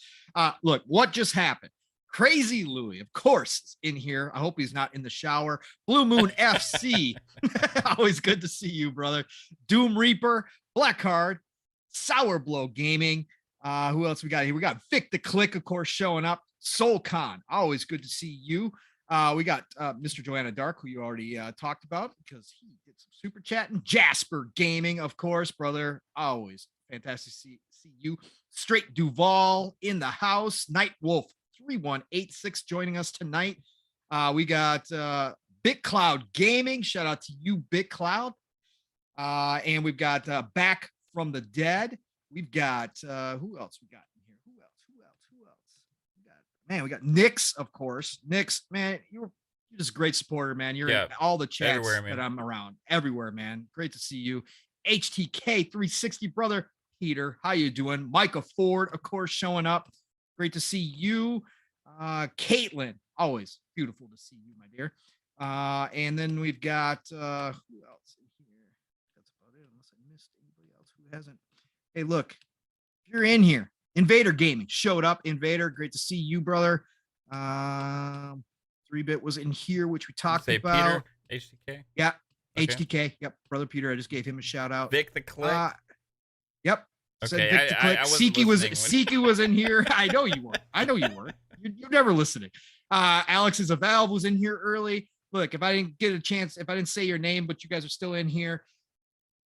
Look, what just happened? Crazy Louie, of course, is in here. I hope he's not in the shower. Blue Moon FC. Always good to see you, brother. Doom Reaper, Blackheart, Sour Blow Gaming. Who else we got here? We got Vic the Click, of course, showing up. SoulCon, always good to see you. We got Mr. Joanna Dark, who you already talked about because he did some super chatting. Jasper Gaming, of course, brother. Always fantastic to see you. Straight Duval in the house. Night Wolf 3186 joining us tonight. We got Big Cloud Gaming. Shout out to you, Big Cloud. And we've got Back from the Dead. We've got who else we got in here? Who else? We got Nix, of course. Nix, man, You're just a great supporter, man. You're in all the chats that I'm around. Everywhere, man. Great to see you. HTK 360 brother. Peter, how you doing? Micah Ford, of course, showing up. Great to see you. Caitlin, always beautiful to see you, my dear. And then we've got who else in here? That's about it, unless I missed anybody else who hasn't. Hey, look, if you're in here, Invader Gaming showed up. Invader, great to see you, brother. 3-bit was in here, which we talked about. Peter, HTK. Yeah, okay. HTK. Yep, brother Peter. I just gave him a shout out. Vic the Click. Yep. Okay, Vic the Click. Siki was in here. I know you were. You're never listening. Alex is a Valve was in here early. Look, if I didn't get a chance, if I didn't say your name, but you guys are still in here,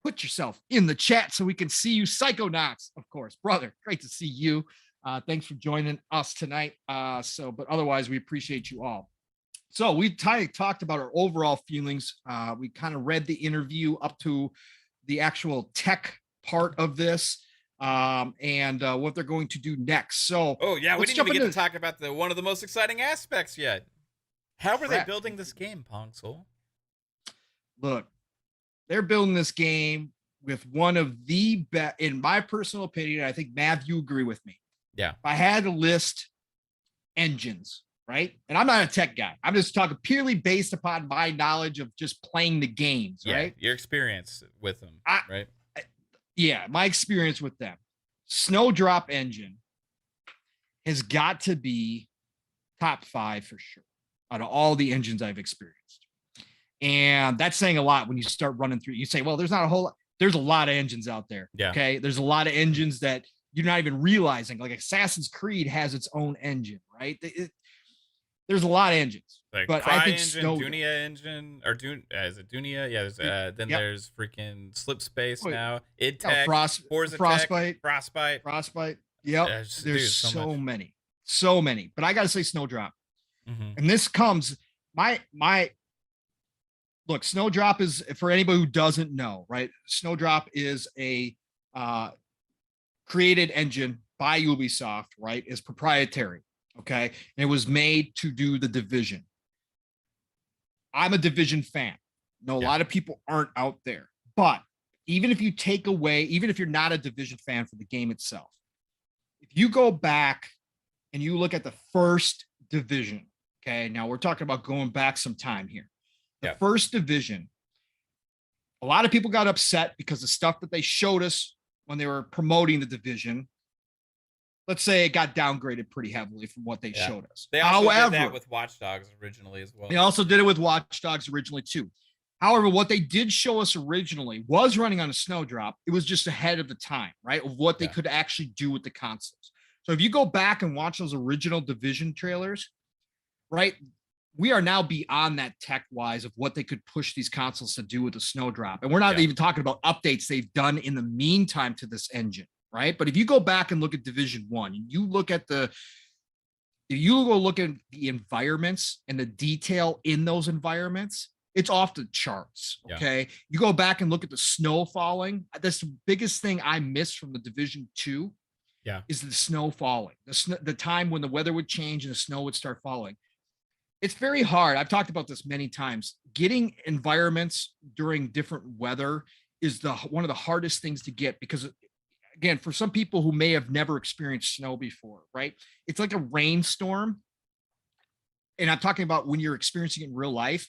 put yourself in the chat so we can see you. Psychonauts, of course, brother. Great to see you. Thanks for joining us tonight. But otherwise, we appreciate you all. So we talked about our overall feelings. We kind of read the interview up to the actual tech part of this, and what they're going to do next. So, we didn't even get to talk about one of the most exciting aspects yet. How were they building this game, Pong Soul? Look, they're building this game with one of the best, in my personal opinion. I think Mav, you agree with me. Yeah. If I had to list engines, right? And I'm not a tech guy. I'm just talking purely based upon my knowledge of just playing the games, right? Your experience with them, right? Yeah, my experience with them. Snowdrop engine has got to be top 5 for sure out of all the engines I've experienced. And that's saying a lot when you start running through. You say, well, there's not a whole lot. There's a lot of engines out there. Yeah. Okay. There's a lot of engines that you're not even realizing. Like Assassin's Creed has its own engine, right? There's a lot of engines. Like but Cry I think engine, Dunia engine, or is it Dunia? Yeah. There's there's freaking Slip Space now. IdTech, Frostbite. Yep. There's so many. But I gotta say Snowdrop. Mm-hmm. And this comes look, Snowdrop is, for anybody who doesn't know, right? Snowdrop is a created engine by Ubisoft, right? Is proprietary. Okay. And it was made to do the Division. I'm a Division fan. A lot of people aren't out there. But even if you take away, even if you're not a Division fan for the game itself, if you go back and you look at the first Division, okay, now we're talking about going back some time here. The first Division, a lot of people got upset because the stuff that they showed us when they were promoting the Division, let's say it got downgraded pretty heavily from what they showed us. They also did that with Watch Dogs originally as well. They also did it with Watch Dogs originally too. However, what they did show us originally was running on a Snowdrop. It was just ahead of the time, right? Of what they could actually do with the consoles. So if you go back and watch those original Division trailers, right? We are now beyond that tech-wise of what they could push these consoles to do with the Snowdrop. And we're not even talking about updates they've done in the meantime to this engine, right? But if you go back and look at Division 1, and you look at the environments and the detail in those environments, it's off the charts, okay? You go back and look at the snow falling. That's the biggest thing I missed from the Division 2 is the snow falling. The time when the weather would change and the snow would start falling. It's very hard. I've talked about this many times. Getting environments during different weather is one of the hardest things to get because, again, for some people who may have never experienced snow before, right? It's like a rainstorm. And I'm talking about when you're experiencing it in real life,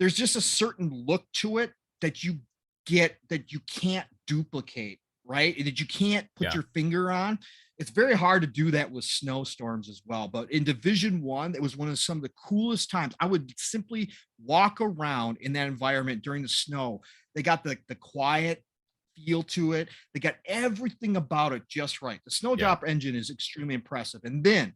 there's just a certain look to it that you get that you can't duplicate, right? That you can't put your finger on. It's very hard to do that with snowstorms as well. But in Division 1, it was one of some of the coolest times. I would simply walk around in that environment during the snow. They got the quiet feel to it. They got everything about it just right. The Snowdrop engine is extremely impressive. And then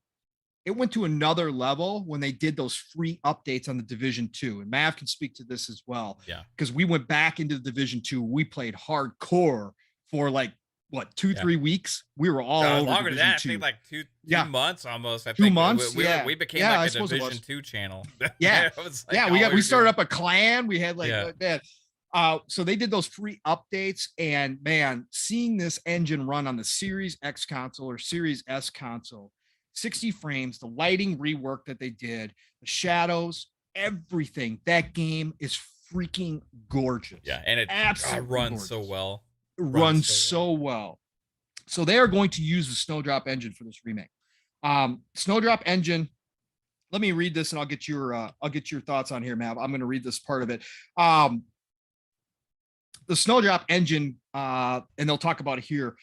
it went to another level when they did those free updates on the Division 2. And Mav can speak to this as well. Yeah. Because we went back into the Division 2. We played hardcore for like, 2-3 weeks. We were all over longer than that. I think like two months almost. I think 2 months. We became like a Division 2 channel. We started up a clan. We had that. So they did those free updates, and man, seeing this engine run on the Series X console or Series S console, 60 frames, the lighting rework that they did, the shadows, everything, that game is freaking gorgeous. Yeah, and it absolutely runs gorgeous. so well. Runs so well. So they are going to use the Snowdrop engine for this remake. Snowdrop engine. Let me read this, and I'll get your thoughts on here, Mav. I'm going to read this part of it. The Snowdrop engine, and they'll talk about it here,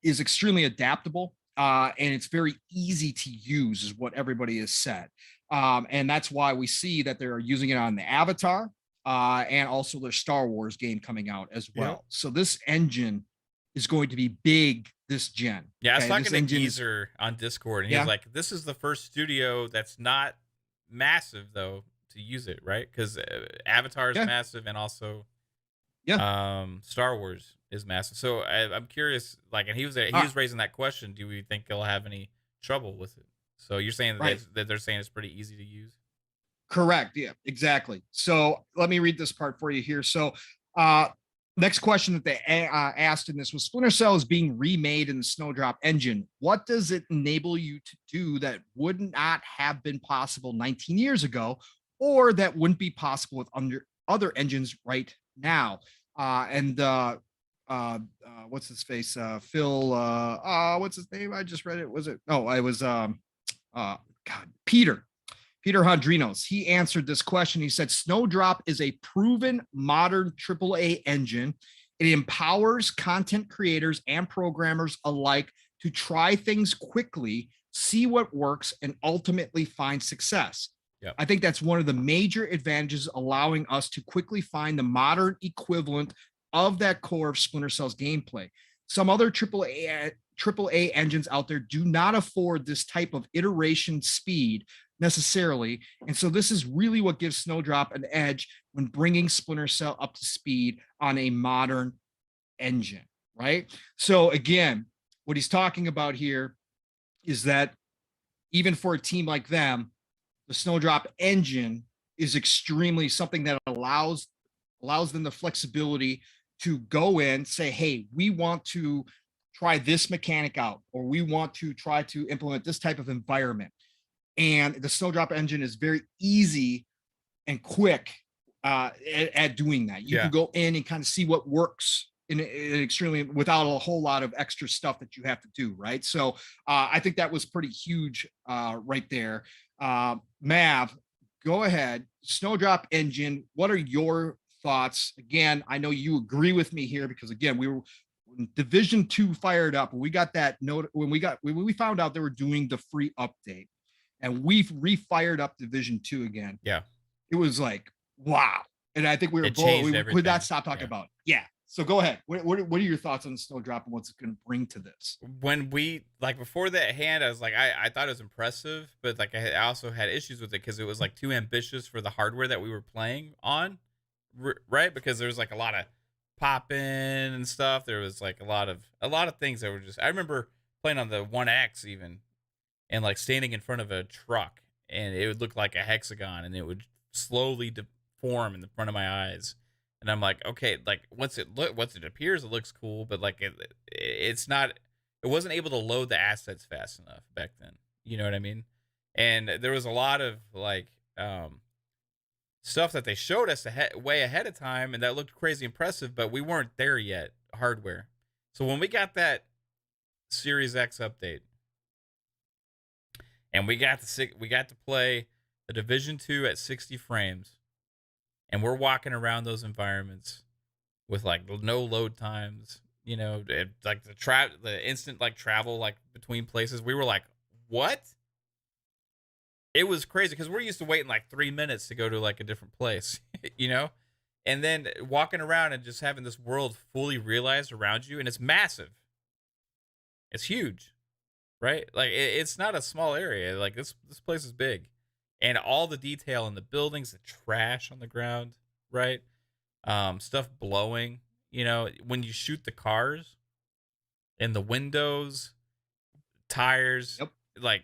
is extremely adaptable, and it's very easy to use, is what everybody has said. And that's why we see that they're using it on the Avatar, and also their Star Wars game coming out as well. Yep. So this engine is going to be big this gen. Yeah, I was talking to Geezer on Discord, and he was like, this is the first studio that's not massive, though, to use it, right? Because Avatar is massive, and also Star Wars is massive. So I'm curious, like, and he was raising that question, do we think they'll have any trouble with it? So you're saying that they're saying it's pretty easy to use? Correct. Yeah, exactly. So let me read this part for you here. So next question that they asked in this was, Splinter Cell is being remade in the Snowdrop engine. What does it enable you to do that would not have been possible 19 years ago, or that wouldn't be possible with other engines right now? What's his face? Phil, what's his name? I just read it. Was it? Oh, I was, Peter Hondrinos. He answered this question. He said, Snowdrop is a proven modern AAA engine. It empowers content creators and programmers alike to try things quickly, see what works, and ultimately find success. Yep. I think that's one of the major advantages, allowing us to quickly find the modern equivalent of that core of Splinter Cell's gameplay. Some other AAA engines out there do not afford this type of iteration speed necessarily. And so this is really what gives Snowdrop an edge when bringing Splinter Cell up to speed on a modern engine, right? So again, what he's talking about here is that even for a team like them, the Snowdrop engine is extremely something that allows them the flexibility to go in, say, hey, we want to try this mechanic out, or we want to try to implement this type of environment. And the Snowdrop engine is very easy and quick at doing that. You can go in and kind of see what works in extremely without a whole lot of extra stuff that you have to do, right? So I think that was pretty huge right there. Mav, go ahead. Snowdrop engine, what are your thoughts? Again, I know you agree with me here, because again, we were Division 2 fired up, and we got that note when we found out they were doing the free update, and we've refired up Division 2 again. Yeah, it was like, wow. And I think we could not stop talking about it. Yeah. So go ahead. What are your thoughts on the Snowdrop and what's it going to bring to this? When we, like, before that hand, I was like, I thought it was impressive, but like I also had issues with it because it was like too ambitious for the hardware that we were playing on, right? Because there was like a lot of popping and stuff. There was like a lot of things that were just, I remember playing on the 1X even, and like standing in front of a truck, and it would look like a hexagon, and it would slowly deform in the front of my eyes. And I'm like, okay, like once it appears, it looks cool, but like it wasn't able to load the assets fast enough back then. You know what I mean? And there was a lot of like stuff that they showed us way ahead of time, and that looked crazy impressive, but we weren't there yet, hardware. So when we got that Series X update, and we got to play the Division 2 at 60 frames. And we're walking around those environments with like no load times, you know, like the instant like travel like between places. We were like, what? It was crazy because we're used to waiting like 3 minutes to go to like a different place, you know, and then walking around and just having this world fully realized around you, and it's massive. It's huge, right? Like it's not a small area. Like this place is big. And all the detail in the buildings, the trash on the ground, right? Stuff blowing, you know, when you shoot the cars in the windows, tires, like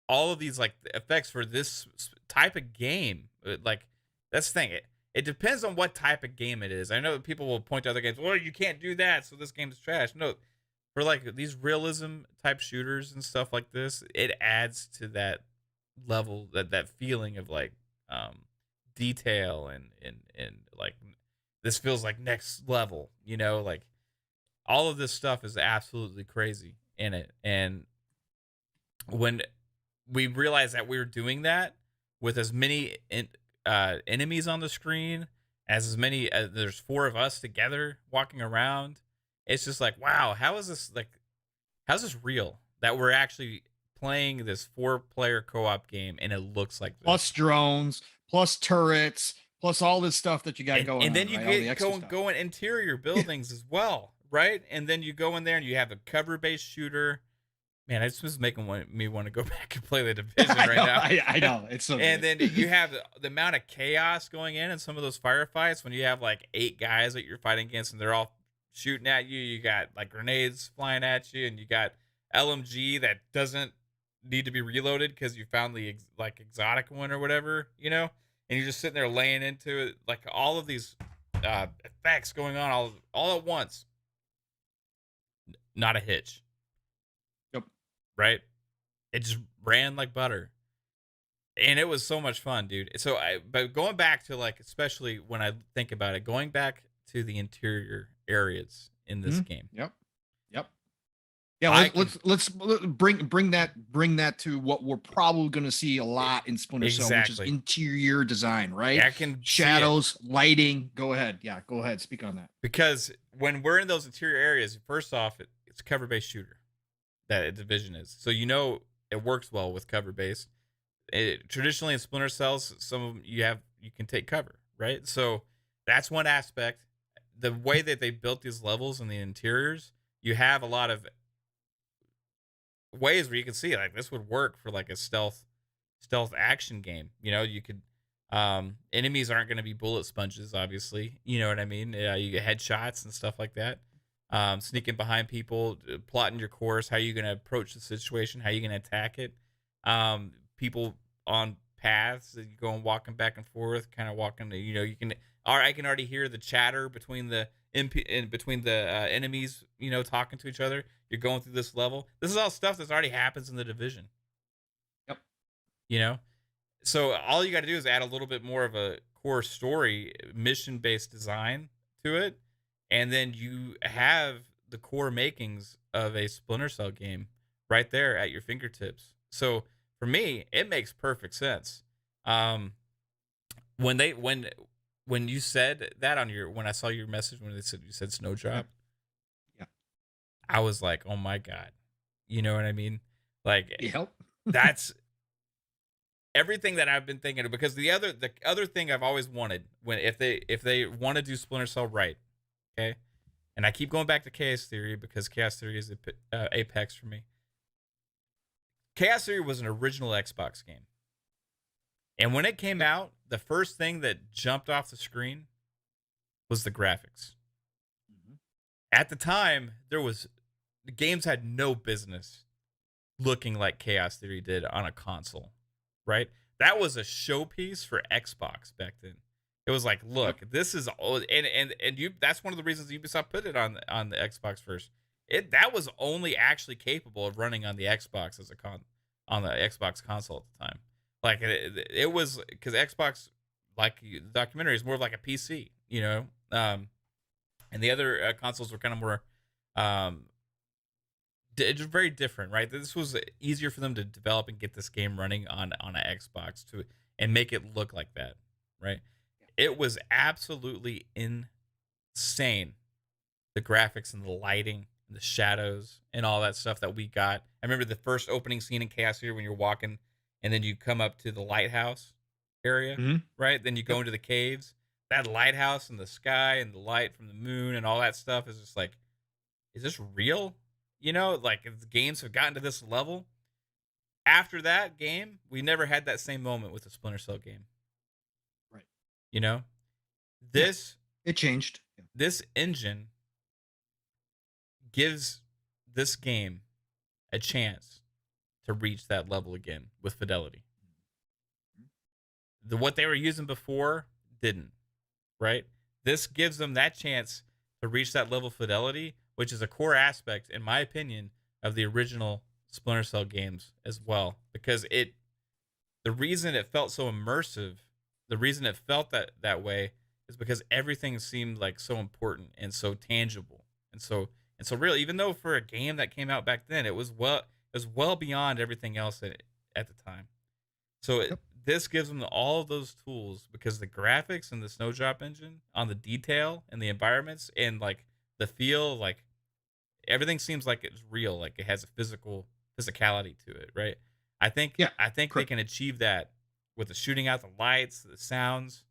all of these like effects for this type of game. Like that's the thing. It depends on what type of game it is. I know that people will point to other games. Well, you can't do that, so this game is trash. No, for like these realism type shooters and stuff like this, it adds to that level, that feeling of like detail and like this feels like next level, you know, like all of this stuff is absolutely crazy in it. And when we realized that we were doing that with as many enemies on the screen as many there's four of us together walking around, it's just like, wow, how's this real that we're actually playing this 4-player co-op game and it looks like this? Plus drones, plus turrets, plus all this stuff that you got and, going and then on, you right? All the get extra stuff. going interior buildings as well, right? And then you go in there and you have a cover-based shooter. Man, this was making me want to go back and play the Division right now. I know. It's so And good. then you have the amount of chaos going in some of those firefights when you have like 8 guys that you're fighting against and they're all shooting at you. You got like grenades flying at you, and you got LMG that doesn't need to be reloaded because you found the exotic one or whatever, you know? And you're just sitting there laying into it, like all of these effects going on all at once. Not a hitch. Yep. Right? It just ran like butter. And it was so much fun, dude. So but going back to like, especially when I think about it, going back to the interior areas in this game. Yep. Yeah, let's bring that to what we're probably going to see a lot in Splinter Cell, which is interior design, right? I can shadows, lighting. Go ahead. Yeah, go ahead. Speak on that. Because when we're in those interior areas, first off, it's a cover-based shooter that Division is. So you know it works well with cover-based. Traditionally in Splinter Cells, some of them you can take cover, right? So that's one aspect. The way that they built these levels in the interiors, you have a lot of ways where you can see like this would work for like a stealth action game. You know, you could enemies aren't going to be bullet sponges, obviously. You know what I mean? You get headshots and stuff like that. Sneaking behind people, plotting your course, how you going to approach the situation, how you going to attack it. People on paths that you go and walking back and forth, kind of walking. You know, you can. I can already hear the chatter between the enemies. You know, talking to each other. You're going through this level. This is all stuff that's already happens in the Division. Yep. You know, so all you got to do is add a little bit more of a core story, mission-based design to it, and then you have the core makings of a Splinter Cell game right there at your fingertips. So for me, it makes perfect sense. When you said that when I saw your message when you said Snowdrop, yeah, I was like, oh my god, you know what I mean? Like, yep. That's everything that I've been thinking of. Because the other thing I've always wanted if they want to do Splinter Cell right, okay, and I keep going back to Chaos Theory because Chaos Theory is the apex for me. Chaos Theory was an original Xbox game. And when it came out, the first thing that jumped off the screen was the graphics. Mm-hmm. At the time, the games had no business looking like Chaos Theory did on a console, right? That was a showpiece for Xbox back then. It was like, look, this is old, and that's one of the reasons Ubisoft put it on the Xbox first. That was only actually capable of running on the Xbox on the Xbox console at the time. Like it was because Xbox, like the documentary, is more of like a PC, you know, and the other consoles were kind of more, it's very different, right? This was easier for them to develop and get this game running on an Xbox and make it look like that, right? It was absolutely insane, the graphics and the lighting and the shadows and all that stuff that we got. I remember the first opening scene in Chaos Theory when you're walking. And then you come up to the lighthouse area, right? Then you go into the caves. That lighthouse and the sky and the light from the moon and all that stuff is just like, is this real? You know, like the games have gotten to this level. After that game, we never had that same moment with the Splinter Cell game. Right. You know, it changed. This engine gives this game a chance to reach that level again with fidelity. What they were using before didn't, right? This gives them that chance to reach that level of fidelity, which is a core aspect, in my opinion, of the original Splinter Cell games as well, because it the reason it felt so immersive, the reason it felt that way is because everything seemed like so important and so tangible. And so really, even though for a game that came out back then, it was well beyond everything else at the time. So Yep. this gives them all of those tools because the graphics and the Snowdrop engine on the detail and the environments and like the feel, like everything seems like it's real, like it has a physicality to it, right? Yeah. I think they Correct. can achieve that with the shooting out, the lights, the sounds,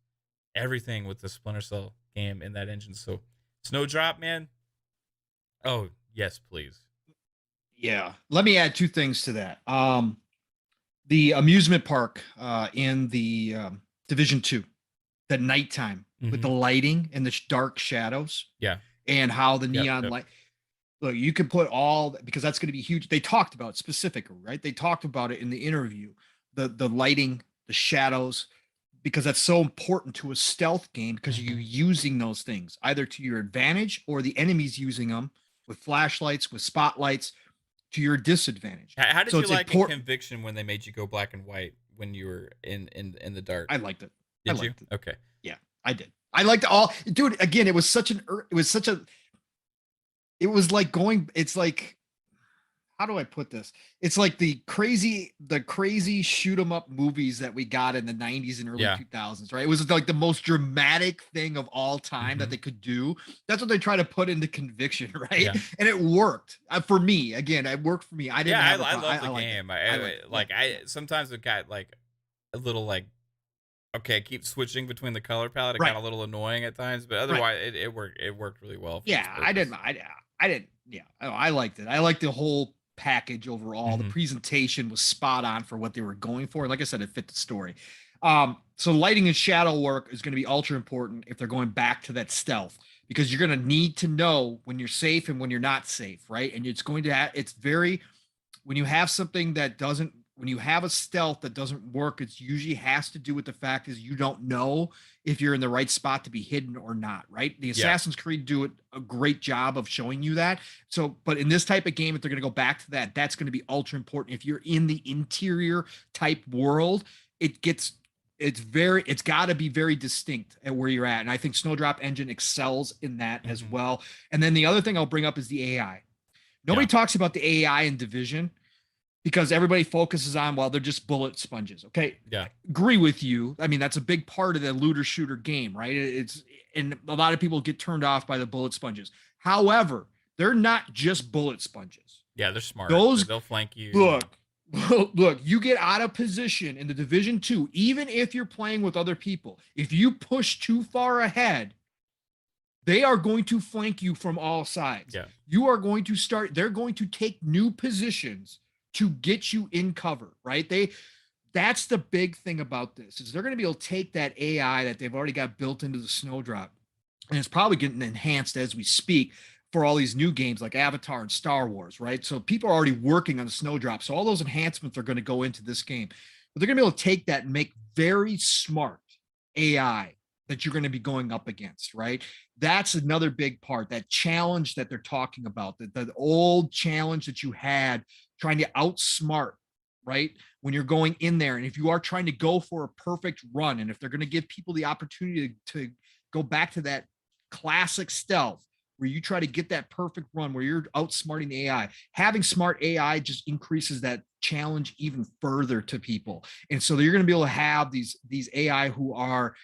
everything with the Splinter Cell game in that engine. So Snowdrop, man. Oh yes, please. Yeah. Let me add two things to that. The amusement park in the Division 2, the nighttime with Hmm. the lighting and the dark shadows Yeah. and how the Yep. neon Yep. light. Look, you could put all because that's going to be huge. They talked about it specifically, right? They talked about it in the interview, the lighting, the shadows, because that's so important to a stealth game because you're Hmm. using those things either to your advantage or the enemy's using them with flashlights, with spotlights to your disadvantage. How did So you it's like in important. Conviction when they made you go black and white when you were in the dark? I liked it. I Did you? liked it. Okay. Yeah, I did. I liked all, dude. Again, it was such a, it was like going, it's like, how do I put this? It's like the crazy shoot 'em up movies that we got in the 90s and early Yeah. 2000s, right? It was like the most dramatic thing of all time that Hmm. they could do. That's what they try to put into Conviction, right? Yeah. And it worked for me. Again, it worked for me. I didn't Yeah, have a I problem. love I the liked it. game. I liked it. Yeah, I yeah, sometimes it got like a little like okay, keep switching between the color palette. It got right, a little annoying at times, but right. otherwise it worked really well for its Yeah, I didn't. purpose. I didn't. Yeah, I liked it. I liked the whole package overall. The Hmm. presentation was spot on for what they were going for. Like I said, it fit the story. So lighting and shadow work is going to be ultra important if they're going back to that stealth because you're going to need to know when you're safe and when you're not safe, right? And it's going to it's very when you have something that doesn't when you have a stealth that doesn't work, it usually has to do with the fact is you don't know if you're in the right spot to be hidden or not, right? The Yeah. Assassin's Creed do a great job of showing you that. So, but in this type of game, if they're going to go back to that, that's going to be ultra important. If you're in the interior type world, it gets it's got to be very distinct at where you're at. And I think Snowdrop Engine excels in that as Hmm. well. And then the other thing I'll bring up is the AI. Nobody Yeah. talks about the AI in Division because everybody focuses on, well, they're just bullet sponges. Okay. Yeah. Agree with you. I mean, that's a big part of the looter shooter game, right? It's, and a lot of people get turned off by the bullet sponges. However, they're not just bullet sponges. Yeah, they're smart. Those, They'll flank you. look, look, you get out of position in the Division 2, even if you're playing with other people, if you push too far ahead, they are going to flank you from all sides. Yeah. You are going to start, they're going to take new positions to get you in cover, right? That's the big thing about this is they're going to be able to take that AI that they've already got built into the Snowdrop, and it's probably getting enhanced as we speak for all these new games like Avatar and Star Wars, right? So people are already working on the Snowdrop. So all those enhancements are going to go into this game. But they're going to be able to take that and make very smart AI that you're going to be going up against, right? That's another big part, that challenge that they're talking about, the old challenge that you had trying to outsmart, right? When you're going in there, and if you are trying to go for a perfect run, and if they're going to give people the opportunity to go back to that classic stealth where you try to get that perfect run where you're outsmarting the AI, having smart AI just increases that challenge even further to people. And so you're going to be able to have these AI who are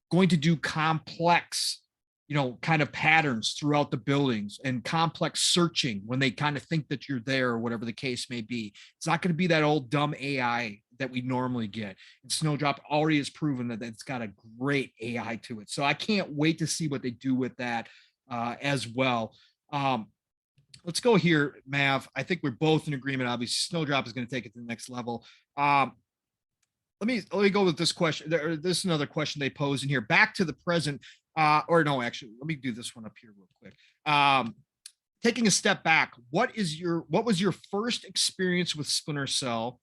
going to do complex, kind of patterns throughout the buildings and complex searching when they kind of think that you're there or whatever the case may be. It's not going to be that old dumb AI that we normally get. And Snowdrop already has proven that it's got a great AI to it. So I can't wait to see what they do with that as well. Let's go here, Mav. I think we're both in agreement. Obviously, Snowdrop is going to take it to the next level. Let me go with this question. This is another question they pose in here. Back to the present, or no, actually, let me do this one up here real quick. Taking a step back, what was your first experience with Splinter Cell,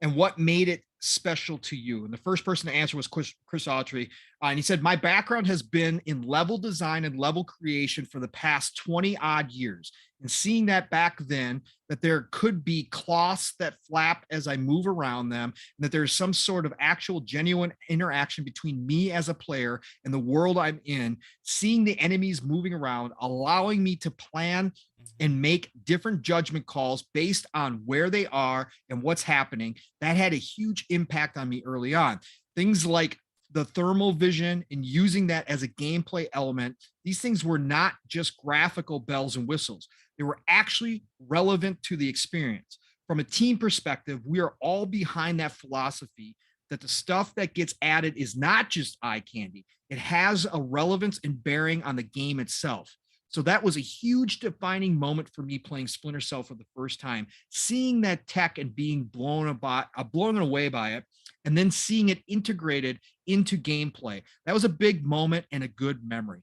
and what made it special to you? And the first person to answer was Chris Autry. And he said, my background has been in level design and level creation for the past 20 odd years. And seeing that back then, that there could be cloths that flap as I move around them, and that there's some sort of actual genuine interaction between me as a player and the world I'm in, seeing the enemies moving around, allowing me to plan and make different judgment calls based on where they are and what's happening. That had a huge impact on me early on. Things like the thermal vision and using that as a gameplay element. These things were not just graphical bells and whistles. They were actually relevant to the experience. From a team perspective, we are all behind that philosophy that the stuff that gets added is not just eye candy. It has a relevance and bearing on the game itself. So that was a huge defining moment for me playing Splinter Cell for the first time, seeing that tech and being blown away by it, and then seeing it integrated into gameplay. That was a big moment and a good memory.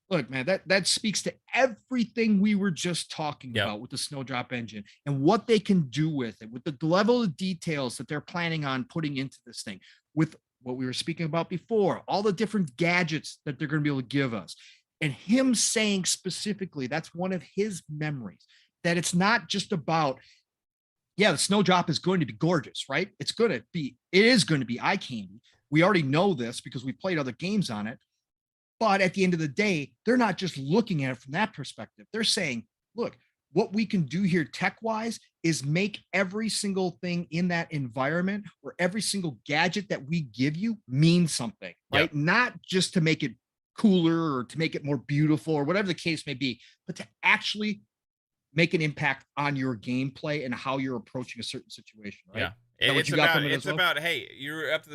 Look, man, that speaks to everything we were just talking about with the Snowdrop engine and what they can do with it, with the level of details that they're planning on putting into this thing, with what we were speaking about before, all the different gadgets that they're going to be able to give us. And him saying specifically, that's one of his memories, that it's not just about, the Snowdrop is going to be gorgeous, right? It is going to be eye candy. We already know this because we played other games on it. But at the end of the day, they're not just looking at it from that perspective. They're saying, look, what we can do here tech-wise is make every single thing in that environment or every single gadget that we give you mean something, right? Not just to make it cooler or to make it more beautiful or whatever the case may be, but to actually make an impact on your gameplay and how you're approaching a certain situation, right? Yeah. It's about, hey, you're up to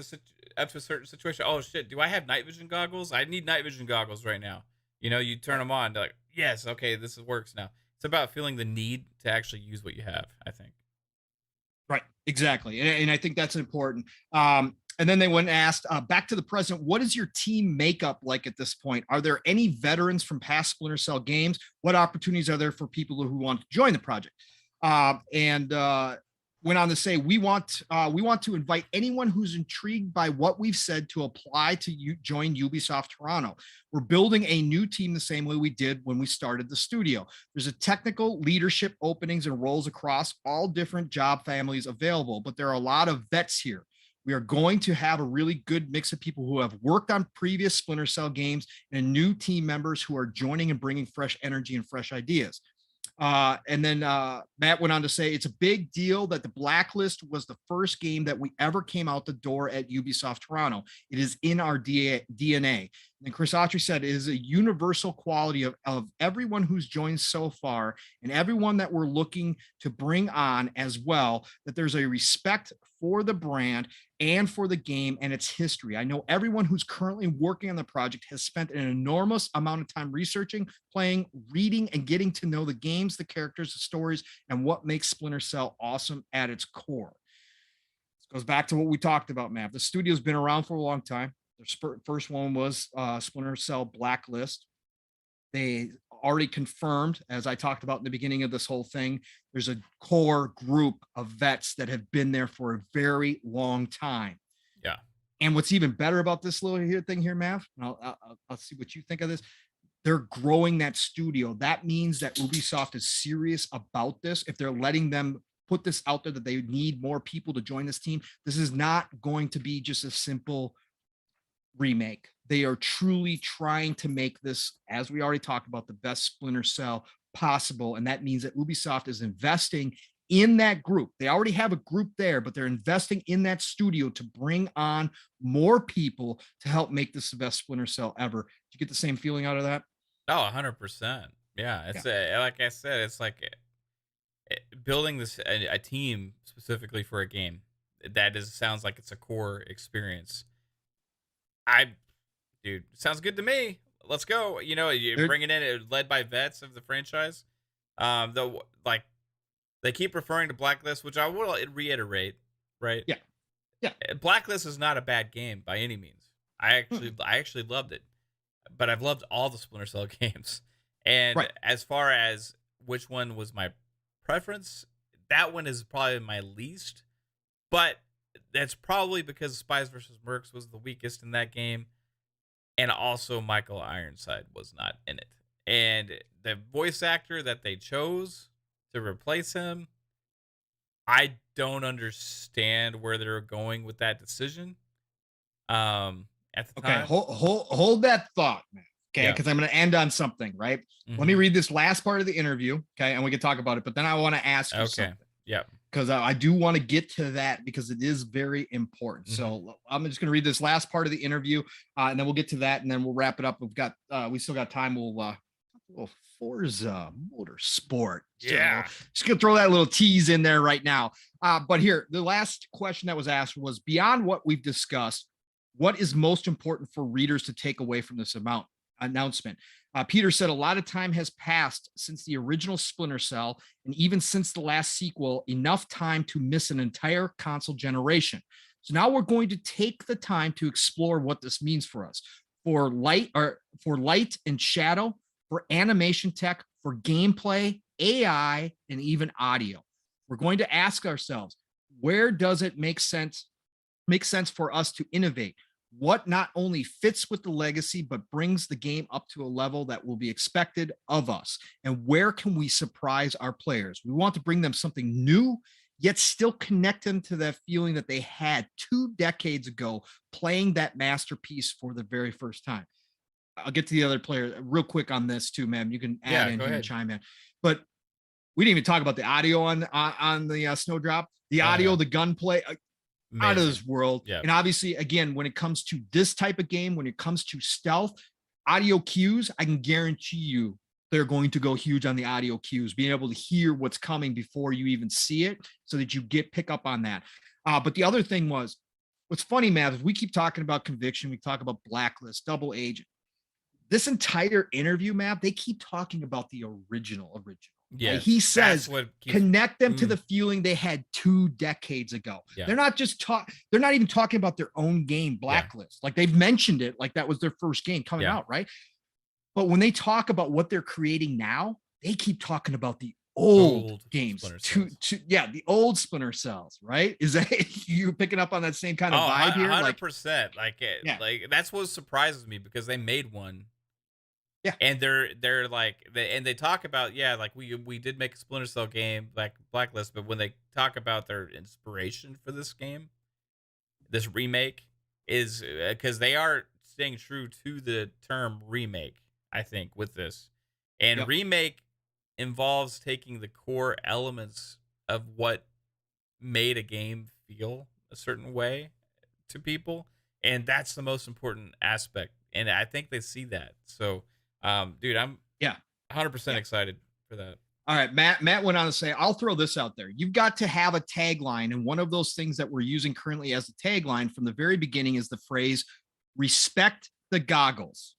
a certain situation. Oh shit, do I have night vision goggles? I need night vision goggles right now. You turn them on, like, yes, okay, this works now. It's about feeling the need to actually use what you have, I think. Right, exactly. And I think that's important. And then they went and asked, back to the present, what is your team makeup like at this point? Are there any veterans from past Splinter Cell games? What opportunities are there for people who want to join the project? And went on to say, we want to invite anyone who's intrigued by what we've said to apply to join Ubisoft Toronto. We're building a new team the same way we did when we started the studio. There's a technical leadership openings and roles across all different job families available, but there are a lot of vets here. We are going to have a really good mix of people who have worked on previous Splinter Cell games and new team members who are joining and bringing fresh energy and fresh ideas. And then Matt went on to say, it's a big deal that the Blacklist was the first game that we ever came out the door at Ubisoft Toronto. It is in our DNA. And Chris Autry said, it is a universal quality of everyone who's joined so far and everyone that we're looking to bring on as well, that there's a respect for the brand and for the game and its history. I know everyone who's currently working on the project has spent an enormous amount of time researching, playing, reading, and getting to know the games, the characters, the stories, and what makes Splinter Cell awesome at its core. This goes back to what we talked about, Mav. The studio's been around for a long time. Their first one was Splinter Cell Blacklist. They already confirmed, as I talked about in the beginning of this whole thing, there's a core group of vets that have been there for a very long time. Yeah. And what's even better about this little thing here, Mav, and I'll see what you think of this. They're growing that studio. That means that Ubisoft is serious about this. If they're letting them put this out there that they need more people to join this team, this is not going to be just a simple remake. They are truly trying to make this, as we already talked about, the best Splinter Cell possible. And that means that Ubisoft is investing in that group. They already have a group there, but they're investing in that studio to bring on more people to help make this the best Splinter Cell ever. Did you get the same feeling out of that? Oh, 100%. Yeah. It's like I said, it's like building a team specifically for a game. Sounds like it's a core experience. Dude, sounds good to me. Let's go. You're bringing in led by vets of the franchise. Though, like, they keep referring to Blacklist, which I will reiterate, right? Yeah. Blacklist is not a bad game by any means. I actually loved it, but I've loved all the Splinter Cell games. And as far as which one was my preference, that one is probably my least. but that's probably because Spies versus Mercs was the weakest in that game, and also Michael Ironside was not in it. And the voice actor that they chose to replace him, I don't understand where they're going with that decision. At the time. Hold that thought, man. Okay, Yeah. because I'm going to end on something, right? Let me read this last part of the interview, okay, and we can talk about it. But then I want to ask you something. Yeah. Because I do want to get to that because it is very important. So I'm just going to read this last part of the interview, and then we'll get to that, and then we'll wrap it up. We still got time. We'll Forza Motorsport. Yeah. So just gonna throw that little tease in there right now. But here, the last question that was asked was, beyond what we've discussed, what is most important for readers to take away from this announcement? Peter said a lot of time has passed since the original Splinter Cell, and even since the last sequel, enough time to miss an entire console generation. So now we're going to take the time to explore what this means for us, for light and shadow, for animation tech, for gameplay, AI, and even audio. We're going to ask ourselves, where does it make sense for us to innovate? What not only fits with the legacy, but brings the game up to a level that will be expected of us? And where can we surprise our players? We want to bring them something new, yet still connect them to that feeling that they had 2 decades ago playing that masterpiece for the very first time. I'll get to the other player real quick on this too, man. You can add in and chime in. But we didn't even talk about the audio on the Snowdrop. The audio, the gunplay, out of this world. Yeah. And obviously, again, when it comes to this type of game, when it comes to stealth, audio cues, I can guarantee you they're going to go huge on the audio cues, being able to hear what's coming before you even see it, so that you pick up on that. But the other thing was, what's funny, Mav, is we keep talking about Conviction, we talk about Blacklist, Double Agent. This entire interview, Mav, they keep talking about the original. Yeah, he says connect them to the feeling they had 2 decades ago. Yeah. They're not even talking about their own game, Blacklist. Like, they've mentioned it, like that was their first game coming out, right? But when they talk about what they're creating now, they keep talking about the old games. The old Splinter Cells, right? Is that you picking up on that same kind of vibe here? 100%. Like that's what surprises me, because they made one. Yeah, and they're like, and they talk about, like we did make a Splinter Cell game, like Blacklist, but when they talk about their inspiration for this game, this remake is because they are staying true to the term remake, I think, with this. And remake involves taking the core elements of what made a game feel a certain way to people, and that's the most important aspect. And I think they see that. So dude, I'm 100% excited for that. All right, Matt went on to say, I'll throw this out there. You've got to have a tagline, and one of those things that we're using currently as a tagline from the very beginning is the phrase, respect the goggles.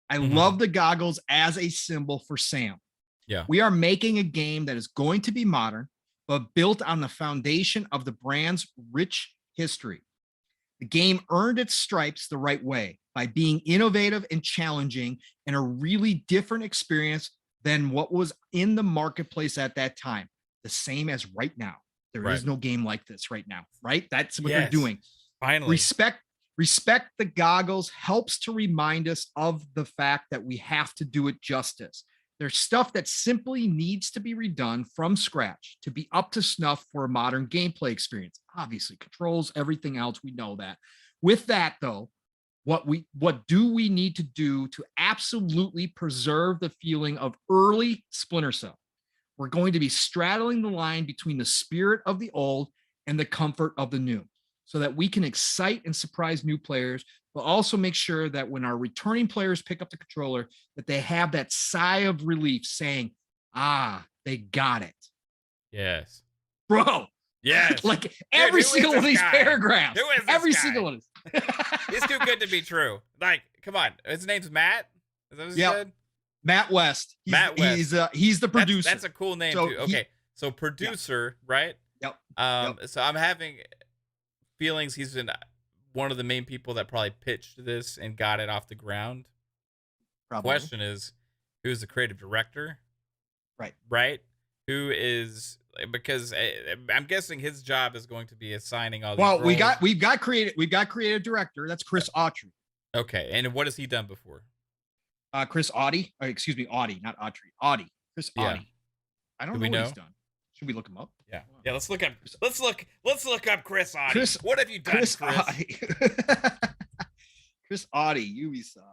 I love the goggles as a symbol for Sam. Yeah. We are making a game that is going to be modern, but built on the foundation of the brand's rich history. The game earned its stripes the right way by being innovative and challenging, and a really different experience than what was in the marketplace at that time. The same as right now. There is no game like this right now, right? That's what they're doing. Finally. Respect the goggles helps to remind us of the fact that we have to do it justice. There's stuff that simply needs to be redone from scratch to be up to snuff for a modern gameplay experience. Obviously, controls, everything else, we know that. With that, though, what do we need to do to absolutely preserve the feeling of early Splinter Cell? We're going to be straddling the line between the spirit of the old and the comfort of the new, so that we can excite and surprise new players, but also make sure that when our returning players pick up the controller, that they have that sigh of relief saying, they got it. Yes. Bro. Yes. Like every single one of these paragraphs. Who is this every guy? single one. It's too good to be true. Like, come on. His name's Matt? Is that what you said? Matt West. Matt West. He's the producer. That's a cool name, too. Okay. So producer, right? Yep. So I'm having feelings he's been one of the main people that probably pitched this and got it off the ground. Probably. Question is, who's the creative director? Right. Right? Who is because I'm guessing his job is going to be assigning all these Well, roles. we've got creative director. That's Chris Autry. Okay, and what has he done before? Chris Audie, excuse me, Audie, not Autry. Audie, Chris Yeah. Audie. I don't Do know we what know? he's done. Should we look him up? Yeah. Yeah, let's look up let's look up Chris Audie. Chris, what have you done, Chris? Audie. Chris Audie, Ubisoft.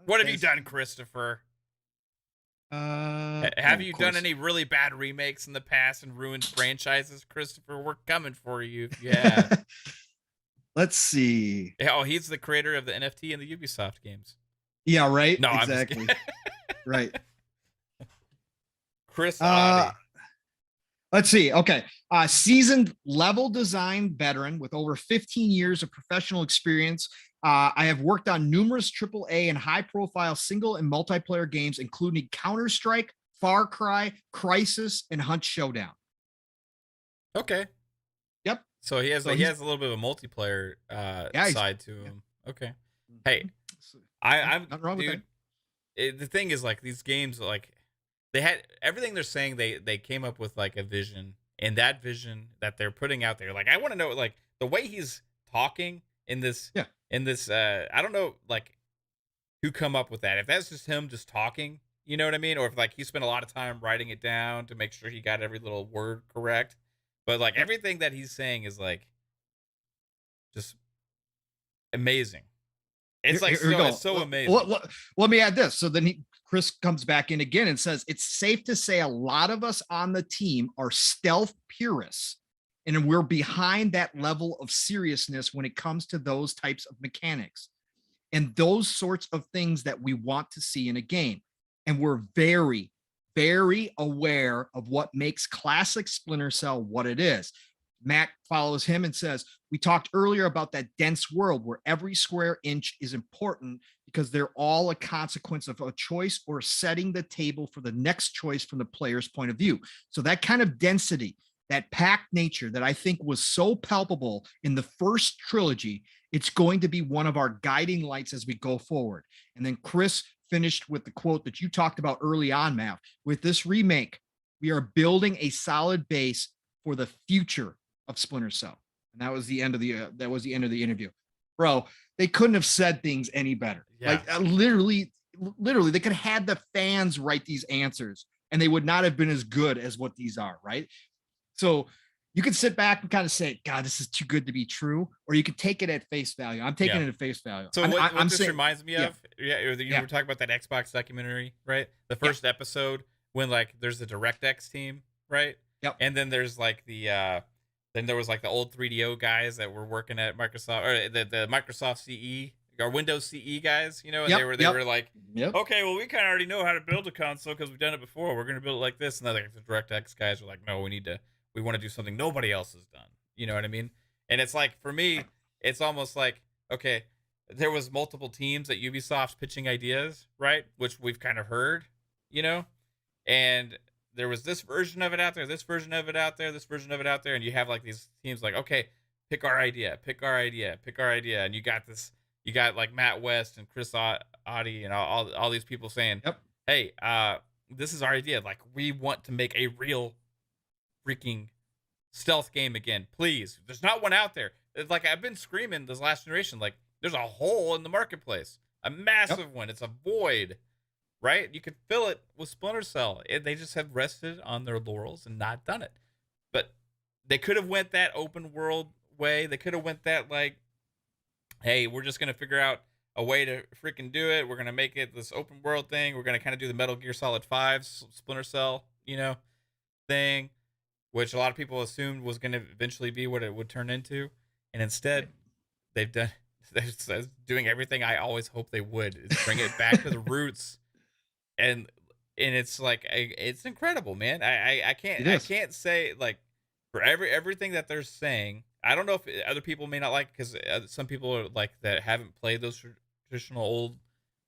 What have you done, Christopher? Have you done any really bad remakes in the past and ruined franchises, Christopher? We're coming for you if you have. Let's see. Oh, he's the creator of the NFT and the Ubisoft games. Yeah, right. No, exactly. Right. Chris Audie. Let's see. Okay. Seasoned level design veteran with over 15 years of professional experience. I have worked on numerous AAA and high-profile single and multiplayer games, including Counter-Strike, Far Cry, Crisis, and Hunt Showdown. Okay. Yep. So he has a little bit of a multiplayer side to him. Yeah. Okay. Hey, I'm not wrong with that. The thing is, like, these games, like, they had everything they're saying. They came up with like a vision, and that vision that they're putting out there, like, I want to know, like, the way he's talking in this. Yeah. In this, I don't know, like, who come up with that. If that's just him just talking, you know what I mean? Or if, like, he spent a lot of time writing it down to make sure he got every little word correct. But, like, everything that he's saying is, like, just amazing. It's it's so amazing. Let me add this. So then Chris comes back in again and says, it's safe to say a lot of us on the team are stealth purists. And we're behind that level of seriousness when it comes to those types of mechanics and those sorts of things that we want to see in a game. And we're very, very aware of what makes classic Splinter Cell what it is. Matt follows him and says, we talked earlier about that dense world where every square inch is important because they're all a consequence of a choice or setting the table for the next choice from the player's point of view. So that kind of density, that packed nature that I think was so palpable in the first trilogy, it's going to be one of our guiding lights as we go forward. And then Chris finished with the quote that you talked about early on, Mav. With this remake, we are building a solid base for the future of Splinter Cell. And that was the end of the interview. Bro, they couldn't have said things any better. Yeah. Like literally, they could have had the fans write these answers and they would not have been as good as what these are, right? So you can sit back and kind of say, God, this is too good to be true. Or you can take it at face value. I'm taking it at face value. So what this reminds me of, you were talking about that Xbox documentary, right? The first episode when, like, there's the DirectX team, right? Yep. And then there's like then there was like the old 3DO guys that were working at Microsoft, or the Microsoft CE or Windows CE guys, you know, and they were like, okay, well, we kind of already know how to build a console because we've done it before. We're going to build it like this. And then like the DirectX guys were like, no, we want to do something nobody else has done. You know what I mean? And it's like, for me, it's almost like, okay, there was multiple teams at Ubisoft pitching ideas, right? Which we've kind of heard, you know, and there was this version of it out there, this version of it out there, this version of it out there. And you have like these teams like, okay, pick our idea. And you got like Matt West and Chris Audie and all these people saying, hey, this is our idea. Like, we want to make a real freaking stealth game again, please. There's not one out there. It's like, I've been screaming this last generation, like, there's a hole in the marketplace, a massive one. It's a void, right? You could fill it with Splinter Cell. They just have rested on their laurels and not done it. But they could have went that open world way. They could have went that, like, hey, we're just gonna figure out a way to freaking do it. We're gonna make it this open world thing. We're gonna kind of do the Metal Gear Solid 5 Splinter Cell, you know, thing, which a lot of people assumed was going to eventually be what it would turn into. And instead, they're doing everything I always hoped they would, is bring it back to the roots. And it's like, it's incredible, man. I can't say, like, for everything that they're saying, I don't know if other people may not like, because some people are like, that haven't played those traditional old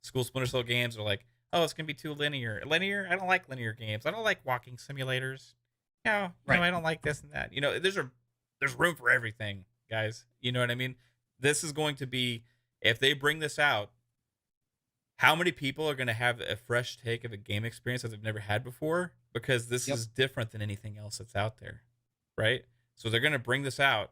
school Splinter Cell games, are like, oh, it's going to be too linear. Linear? I don't like linear games. I don't like walking simulators. No, I don't like this and that. You know, there's room for everything, guys. You know what I mean? This is going to be, if they bring this out, how many people are going to have a fresh take of a game experience that they've never had before? because this is different than anything else that's out there, right? So they're going to bring this out,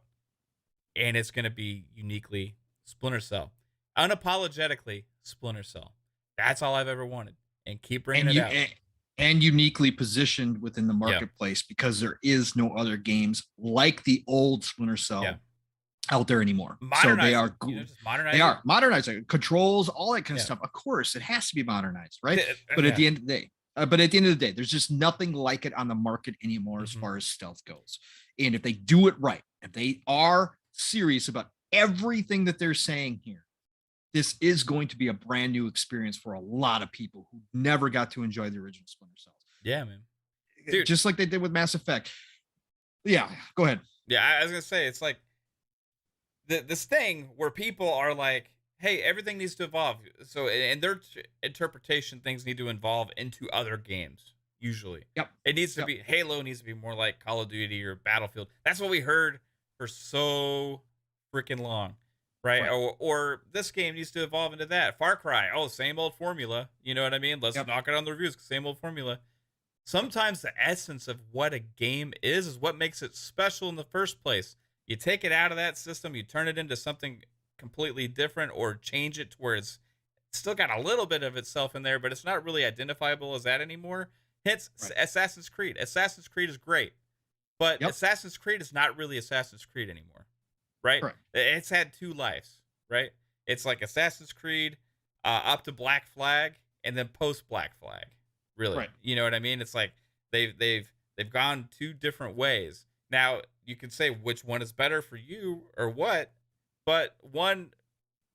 and it's going to be uniquely Splinter Cell. Unapologetically Splinter Cell. That's all I've ever wanted. And keep bringing it out. And uniquely positioned within the marketplace because there is no other games like the old Splinter Cell out there anymore. So they are good. They are modernizing controls, all that kind of stuff. Of course, it has to be modernized, right? But at the end of the day, there's just nothing like it on the market anymore as far as stealth goes. And if they do it right, if they are serious about everything that they're saying here, this is going to be a brand new experience for a lot of people who never got to enjoy the original Splinter Cells. Yeah, man. Dude. Just like they did with Mass Effect. Yeah, go ahead. Yeah, I was going to say, it's like this thing where people are like, hey, everything needs to evolve. So in their interpretation, things need to evolve into other games, usually. Yep. It needs to be, Halo needs to be more like Call of Duty or Battlefield. That's what we heard for so freaking long. Right. Or this game needs to evolve into that. Far Cry. Oh, same old formula. You know what I mean? Let's knock it on the reviews. Same old formula. Sometimes the essence of what a game is what makes it special in the first place. You take it out of that system, you turn it into something completely different, or change it to where it's still got a little bit of itself in there, but it's not really identifiable as that anymore. Hence, Assassin's Creed. Assassin's Creed is great, but Assassin's Creed is not really Assassin's Creed anymore. Right? It's had two lives, right? It's like Assassin's Creed up to Black Flag and then post Black Flag. Really. You know what I mean? It's like they've gone two different ways. Now, you can say which one is better for you or what, but one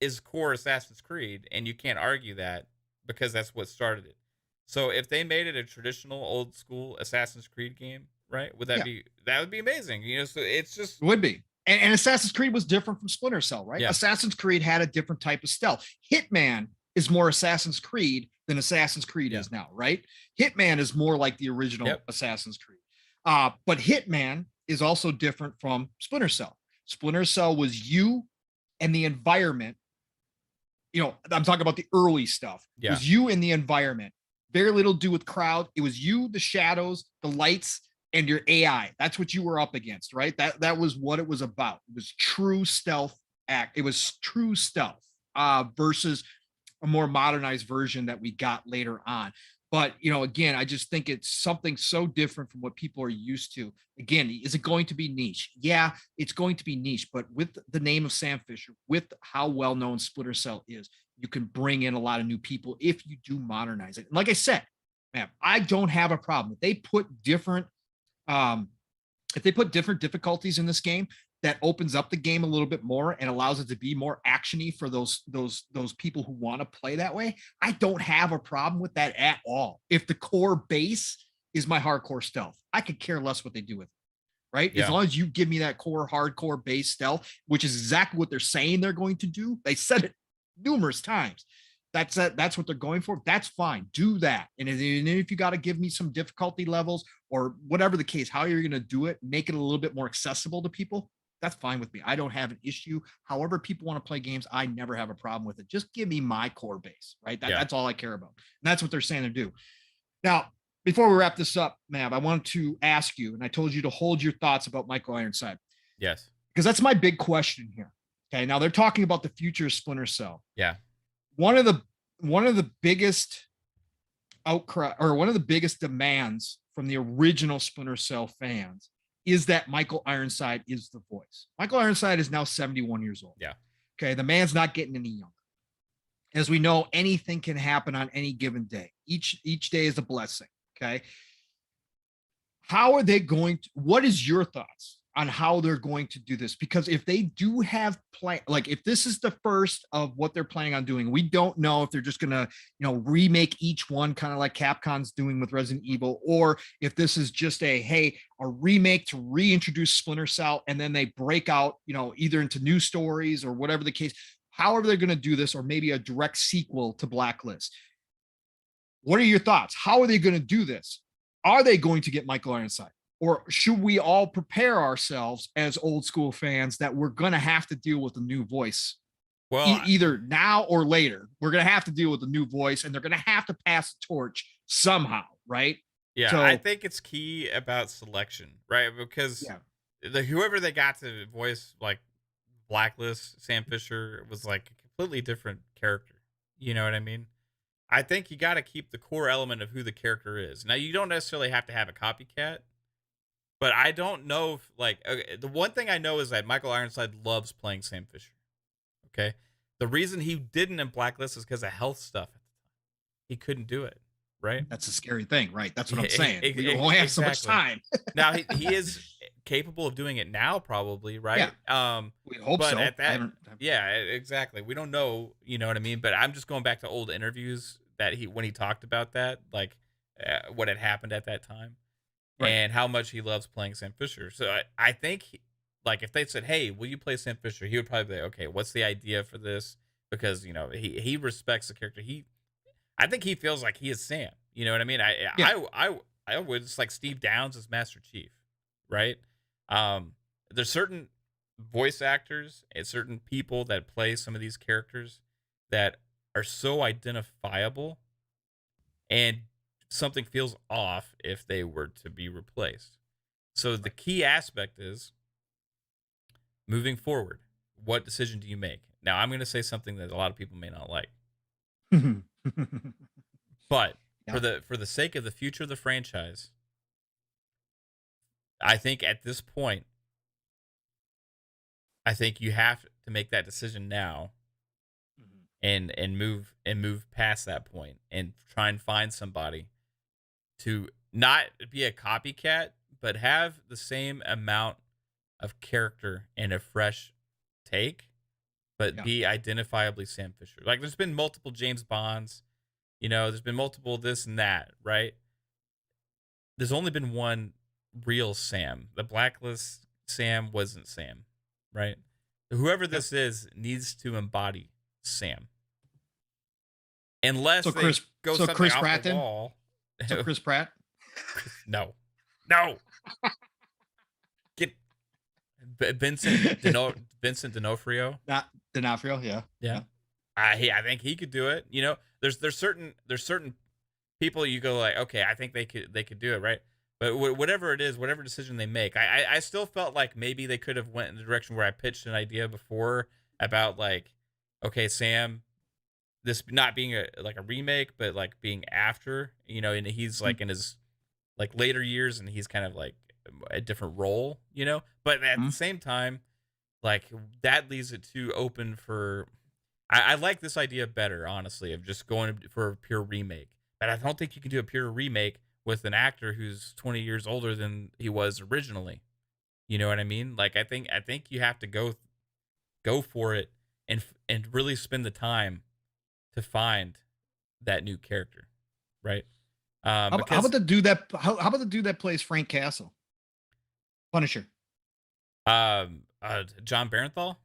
is core Assassin's Creed, and you can't argue that because that's what started it. So if they made it a traditional old school Assassin's Creed game, right? Would that would be amazing. You know, so it's just it would be. And Assassin's Creed was different from Splinter Cell, right? Assassin's Creed had a different type of stealth. Hitman is more Assassin's Creed than Assassin's Creed is now, right? Hitman is more like the original Assassin's Creed. But Hitman is also different from Splinter Cell. Splinter Cell was you and the environment. You know, I'm talking about the early stuff. It was you and the environment. Very little to do with crowd. It was you, the shadows, the lights, and your AI. That's what you were up against, right? That was what it was about. It was true stealth act. It was true stealth versus a more modernized version that we got later on. But, you know, again, I just think it's something so different from what people are used to. Again, is it going to be niche? Yeah, it's going to be niche. But with the name of Sam Fisher, with how well-known Splinter Cell is, you can bring in a lot of new people if you do modernize it. And like I said, man, I don't have a problem. If they put different difficulties in this game, that opens up the game a little bit more and allows it to be more actiony for those people who want to play that way. I don't have a problem with that at all. If the core base is my hardcore stealth, I could care less what they do with it, right? As long as you give me that core hardcore base stealth, which is exactly what they're saying they're going to do. They said it numerous times. That's what they're going for. That's fine. Do that. And if you got to give me some difficulty levels or whatever the case, how you're going to do it, make it a little bit more accessible to people, that's fine with me. I don't have an issue. However people want to play games, I never have a problem with it. Just give me my core base, right? That's all I care about. And that's what they're saying to do. Now, before we wrap this up, Mav, I wanted to ask you, and I told you to hold your thoughts about Michael Ironside. Yes. Because that's my big question here. Okay. Now they're talking about the future of Splinter Cell. Yeah. One of the biggest outcry, or one of the biggest demands from the original Splinter Cell fans, is that Michael Ironside is the voice. Michael Ironside is now 71 years old. Yeah. Okay. The man's not getting any younger. As we know, anything can happen on any given day. Each day is a blessing. Okay. How are they going to, what is your thoughts on how they're going to do this? Because if they do have like if this is the first of what they're planning on doing, we don't know if they're just going to, remake each one kind of like Capcom's doing with Resident Evil, or if this is just a remake to reintroduce Splinter Cell and then they break out, either into new stories or whatever the case, however they're going to do this, or maybe a direct sequel to Blacklist. What are your thoughts? How are they going to do this? Are they going to get Michael Ironside? Or should we all prepare ourselves as old school fans that we're going to have to deal with a new voice? Well, either now or later, we're going to have to deal with a new voice, and they're going to have to pass the torch somehow, right? Yeah, So I think it's key about selection, right? Because yeah, whoever they got to voice like Blacklist, Sam Fisher was like a completely different character. You know what I mean? I think you got to keep the core element of who the character is. Now, you don't necessarily have to have a copycat, but I don't know if like okay, the one thing I know is that Michael Ironside loves playing Sam Fisher. Okay, the reason he didn't in Blacklist is because of health stuff. He couldn't do it, right? that's a scary thing, right? That's what I'm saying. We only have so much Exactly. time. Now he is capable of doing it now, probably, right? We hope But so. at that, yeah, exactly. We don't know, you know what I mean? But I'm just going back to old interviews that when he talked about that, like what had happened at that time, Right. and how much he loves playing Sam Fisher. So I think, like, if they said, "Hey, will you play Sam Fisher?" He would probably be like, "Okay, what's the idea for this?" Because you know he respects the character. I think he feels like he is Sam. You know what I mean? I would just like Steve Downes as Master Chief, right? There's certain voice actors and certain people that play some of these characters that are so identifiable, and something feels off if they were to be replaced. So the key aspect is moving forward. What decision do you make? Now, I'm going to say something that a lot of people may not like, but for the sake of the future of the franchise, I think at this point, I think you have to make that decision now, and move past that point and try and find somebody to not be a copycat, but have the same amount of character and a fresh take, but be identifiably Sam Fisher. Like there's been multiple James Bonds, you know, there's been multiple this and that, right? There's only been one real Sam. The Blacklist Sam wasn't Sam, right? Whoever this is needs to embody Sam. Unless so Chris, they go so something Chris off Pratt the then? wall. So Chris Pratt? No. Get Vincent D'Onofrio. Not D'Onofrio, Yeah. I think he could do it. You know, there's certain people you go like, okay, I think they could do it, right? But whatever it is, whatever decision they make, I still felt like maybe they could have went in the direction where I pitched an idea before about like, okay, Sam, this not being a remake, but like being after, you know, and he's like in his like later years, and he's kind of like a different role, you know. But at the same time, like that leaves it too open for. I like this idea better, honestly, of just going for a pure remake. But I don't think you can do a pure remake with an actor who's 20 years older than he was originally. You know what I mean? Like I think you have to go for it and really spend the time to find that new character, right? How about the dude that about the dude that plays Frank Castle, Punisher? John Barenthal.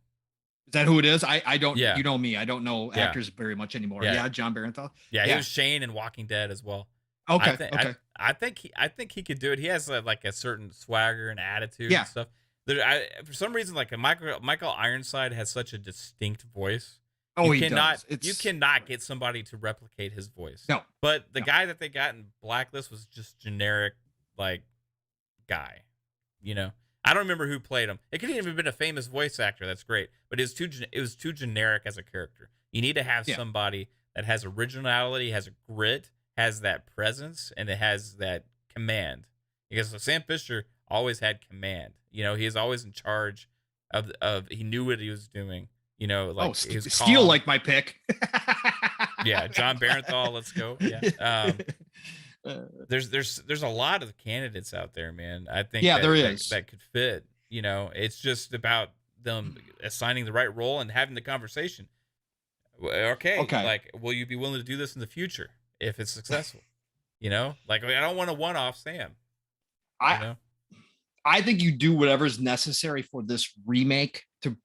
Is that who it is? I don't. Yeah. You know me. I don't know actors very much anymore. Yeah, John Barenthal. Yeah, he was Shane in Walking Dead as well. Okay. I think he could do it. He has like a certain swagger and attitude and stuff. For some reason, like Michael Ironside has such a distinct voice. Oh, you cannot get somebody to replicate his voice. No. But the guy that they got in Blacklist was just generic, like guy. You know, I don't remember who played him. It could even have been a famous voice actor. That's great, but it was too generic as a character. You need to have somebody that has originality, has a grit, has that presence, and it has that command. Because Sam Fisher always had command. You know, he is always in charge of. He knew what he was doing. You know, like Steel like my pick. Yeah, John Barenthal, let's go. Yeah. There's a lot of candidates out there, man. I think there is that could fit. You know, it's just about them assigning the right role and having the conversation. Okay. Like, will you be willing to do this in the future if it's successful? You know, like I don't want a one-off Sam. I think you do whatever's necessary for this remake to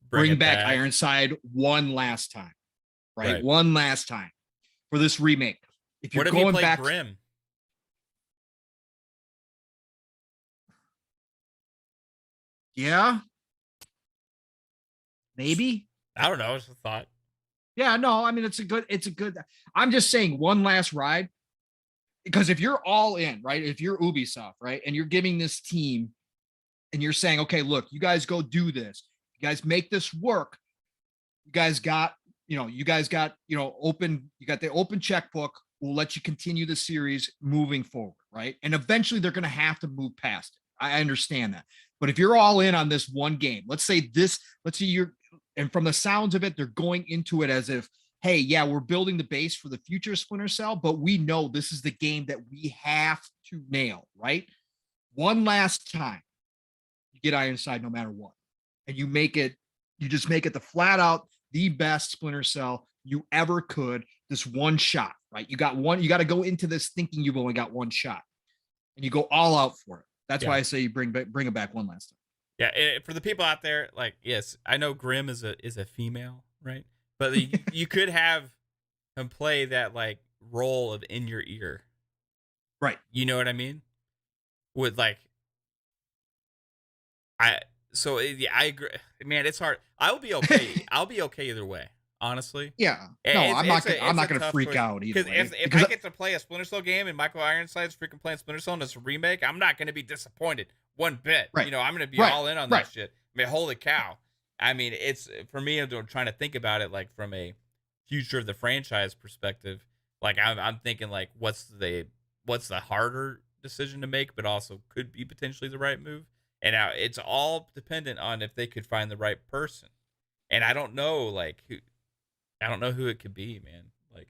bring back Ironside one last time, right? One last time for this remake. If you're going back, Grim? Yeah, maybe. I don't know. It's a thought. Yeah, no, I mean it's a good. I'm just saying one last ride. because if you're all in, right? If you're Ubisoft, right, and you're giving this team, and you're saying, okay, look, you guys go do this, you guys make this work. You guys got, open. You got the open checkbook. We'll let you continue the series moving forward, right? And eventually, they're going to have to move past it. I understand that, but if you're all in on this one game, let's say you're, and from the sounds of it, they're going into it as if, hey, yeah, we're building the base for the future Splinter Cell, but we know this is the game that we have to nail, right? One last time, you get Ironside no matter what. And you just make it the flat out, the best Splinter Cell you ever could, this one shot, right? You got to go into this thinking you've only got one shot. And you go all out for it. That's why I say you bring it back one last time. Yeah, for the people out there, like, yes, I know Grim is a female, right? But you could have him play that like role of in your ear, right? You know what I mean? With like, I agree, man. It's hard. I'll be okay. I'll be okay either way, honestly. Yeah. No, I'm not gonna freak out either. Because if I get to play a Splinter Cell game and Michael Ironside's freaking playing Splinter Cell and it's a remake, I'm not gonna be disappointed one bit. Right. You know, I'm gonna be all in on that shit. I mean, holy cow. I mean, it's for me. I'm trying to think about it like from a future of the franchise perspective. Like I'm thinking like, what's the harder decision to make, but also could be potentially the right move. And now it's all dependent on if they could find the right person. And I don't know who it could be, man. Like,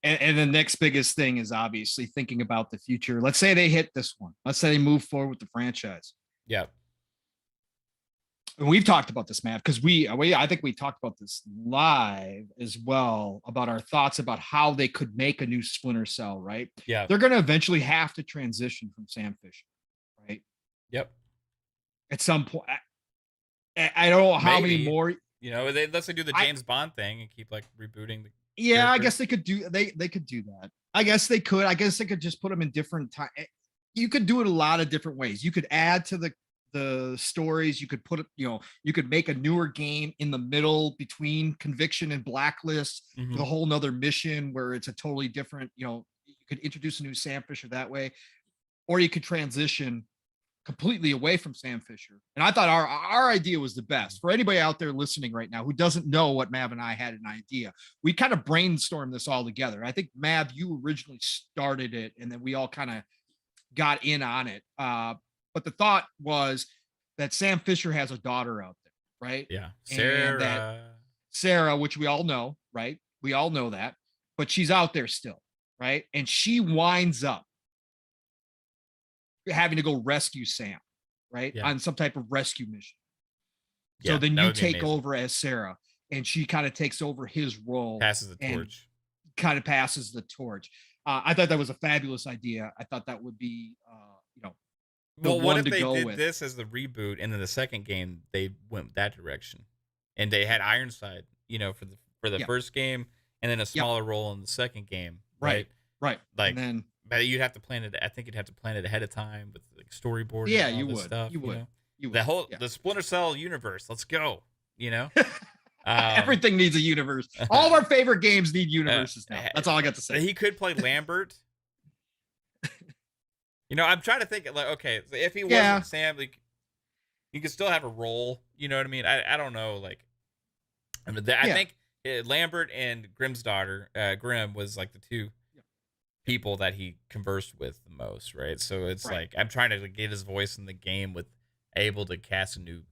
and the next biggest thing is obviously thinking about the future. Let's say they hit this one. Let's say they move forward with the franchise. Yeah. And we've talked about this, Matt, because I think we talked about this live as well, about our thoughts about how they could make a new Splinter Cell, right? Yeah. They're going to eventually have to transition from Sam Fisher, right? Yep. At some point, I don't know how many more. You know, unless they do the James Bond thing and keep like rebooting the. Yeah, characters. I guess they could do. They could do that. I guess they could. I guess they could just put them in different time. You could do it a lot of different ways. You could add to the stories. You could put it. You could make a newer game in the middle between Conviction and Blacklist with a whole nother mission where it's a totally different. You could introduce a new Sam Fisher that way, or you could transition completely away from Sam Fisher. And I thought our idea was the best. For anybody out there listening right now who doesn't know what Mav and I had an idea, we kind of brainstormed this all together. I think, Mav, you originally started it, and then we all kind of got in on it. But the thought was that Sam Fisher has a daughter out there, right? Yeah. Sarah, which we all know, right? We all know that. But she's out there still, right? And she winds up having to go rescue Sam, right? Yeah. On some type of rescue mission. So then you take over as Sarah, and she kind of takes over his role. Passes the torch. Kind of passes the torch. I thought that was a fabulous idea. I thought that would be, well, what if they did this as the reboot, and then the second game they went that direction, and they had Ironside, for the first game, and then a smaller role in the second game, right? Right. Like, and then, but you'd have to plan it. I think you'd have to plan it ahead of time with like storyboard. Yeah, and all you this would. Stuff, you would. You would. The whole the Splinter Cell universe. Let's go. Everything needs a universe. All of our favorite games need universes now. That's all I got to say. He could play Lambert. I'm trying to think like, okay, if he wasn't Sam, like, you could still have a role. You know what I mean? I don't know. Like, I think Lambert and Grim's daughter, Grim, was like the two people that he conversed with the most, right? So it's like I'm trying to get his voice in the game with able to cast a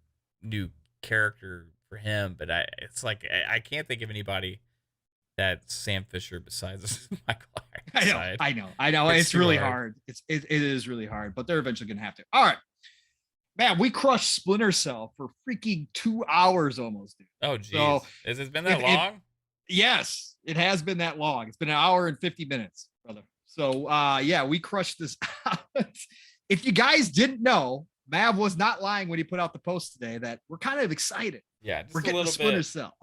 new character for him, but it's like I can't think of anybody that's Sam Fisher besides Michael Ironside. I know. It's really hard. It is really hard, but they're eventually gonna have to. All right, man, we crushed Splinter Cell for freaking 2 hours almost, dude. Oh geez, so has it been that long? Yes, it has been that long. It's been 1 hour and 50 minutes, brother. So we crushed this out. If you guys didn't know, Mav was not lying when he put out the post today that we're kind of excited. Yeah, just we're getting the Splinter Cell.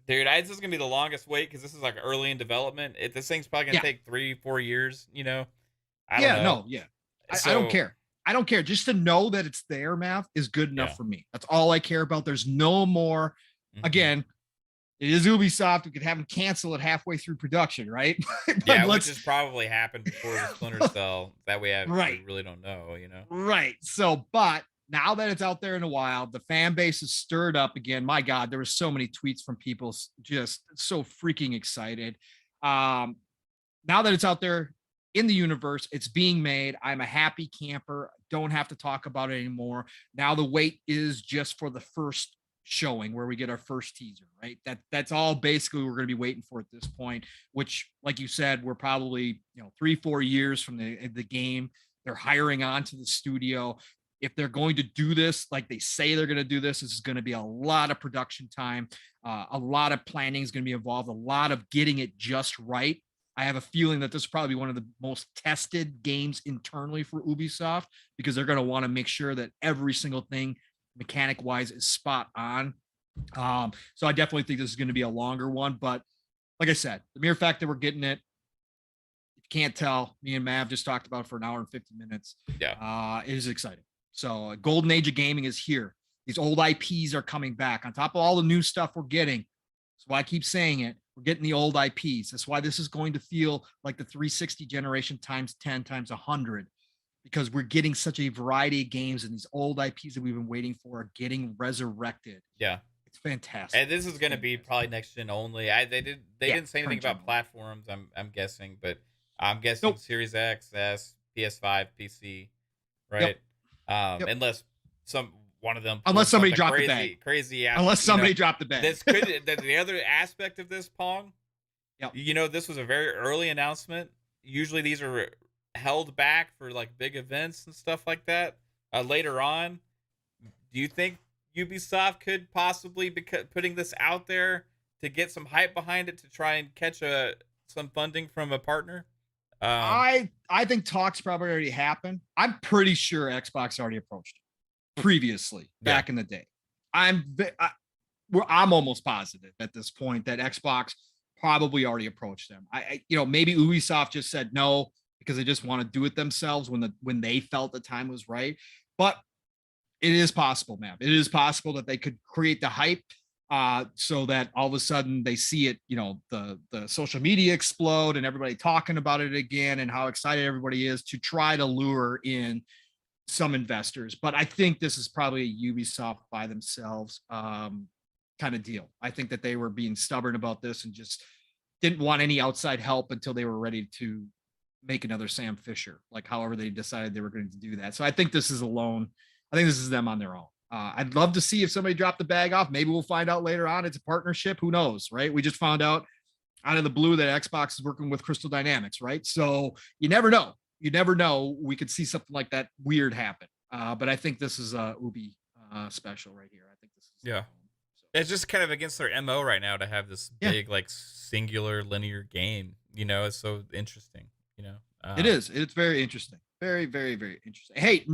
Dude, this is gonna be the longest wait because this is like early in development. This thing's probably gonna take 3-4 years. I don't know. I don't care. I don't care. Just to know that it's there, Mav, is good enough for me. That's all I care about. There's no more. Again, It is Ubisoft. We could have them cancel it halfway through production, right? Yeah, which has probably happened before the Splinter Cell that we right. really don't know, you know? Right. So, but now that it's out there in the wild, the fan base is stirred up again. My God, there were so many tweets from people just so freaking excited. Now that it's out there in the universe, it's being made. I'm a happy camper. Don't have to talk about it anymore. Now the wait is just for the first showing where we get our first teaser, right? That's all basically we're going to be waiting for at this point, which, like you said, we're probably 3-4 years from the game. They're hiring on to the studio. If they're going to do this like they say they're going to do this is going to be a lot of production time. A lot of planning is going to be involved, a lot of getting it just right. I have a feeling that this is probably one of the most tested games internally for Ubisoft because they're going to want to make sure that every single thing mechanic wise is spot on. So I definitely think this is going to be a longer one, but like I said, the mere fact that we're getting it, if you can't tell, me and Mav just talked about it for an hour and 50 minutes. Yeah. It is exciting. So golden age of gaming is here. These old IPs are coming back on top of all the new stuff we're getting. That's why I keep saying it. We're getting the old IPs. That's why this is going to feel like the 360 generation times 10 times 100, because we're getting such a variety of games and these old IPs that we've been waiting for are getting resurrected. Yeah. It's fantastic. And this is going to be probably next gen only. They didn't say anything about platforms, I'm guessing, but I'm guessing Series X, S, PS5, PC, right? Unless somebody dropped the bag. Unless somebody dropped the bag. The other aspect of this, Pong, this was a very early announcement. Usually these are held back for like big events and stuff like that later on. Do you think Ubisoft could possibly be putting this out there to get some hype behind it to try and catch some funding from a partner? I think talks probably already happened. I'm pretty sure Xbox already approached it previously back in the day. I'm almost positive at this point that Xbox probably already approached them. Maybe Ubisoft just said no because they just want to do it themselves when they felt the time was right. But it is possible, man. It is possible that they could create the hype so that all of a sudden they see it, the social media explode and everybody talking about it again and how excited everybody is to try to lure in some investors. But I think this is probably a Ubisoft by themselves kind of deal. I think that they were being stubborn about this and just didn't want any outside help until they were ready to make another Sam Fisher, like however they decided they were going to do that. So I think this is alone. I think this is them on their own. I'd love to see if somebody dropped the bag off. Maybe we'll find out later on. It's a partnership. Who knows, right? We just found out of the blue that Xbox is working with Crystal Dynamics, right? So you never know. We could see something like that weird happen. But I think this is a Ubi special right here. I think this is It's just kind of against their MO right now to have this big like singular linear game. It's so interesting. It is. It's very interesting. Very, very, very interesting. Hey,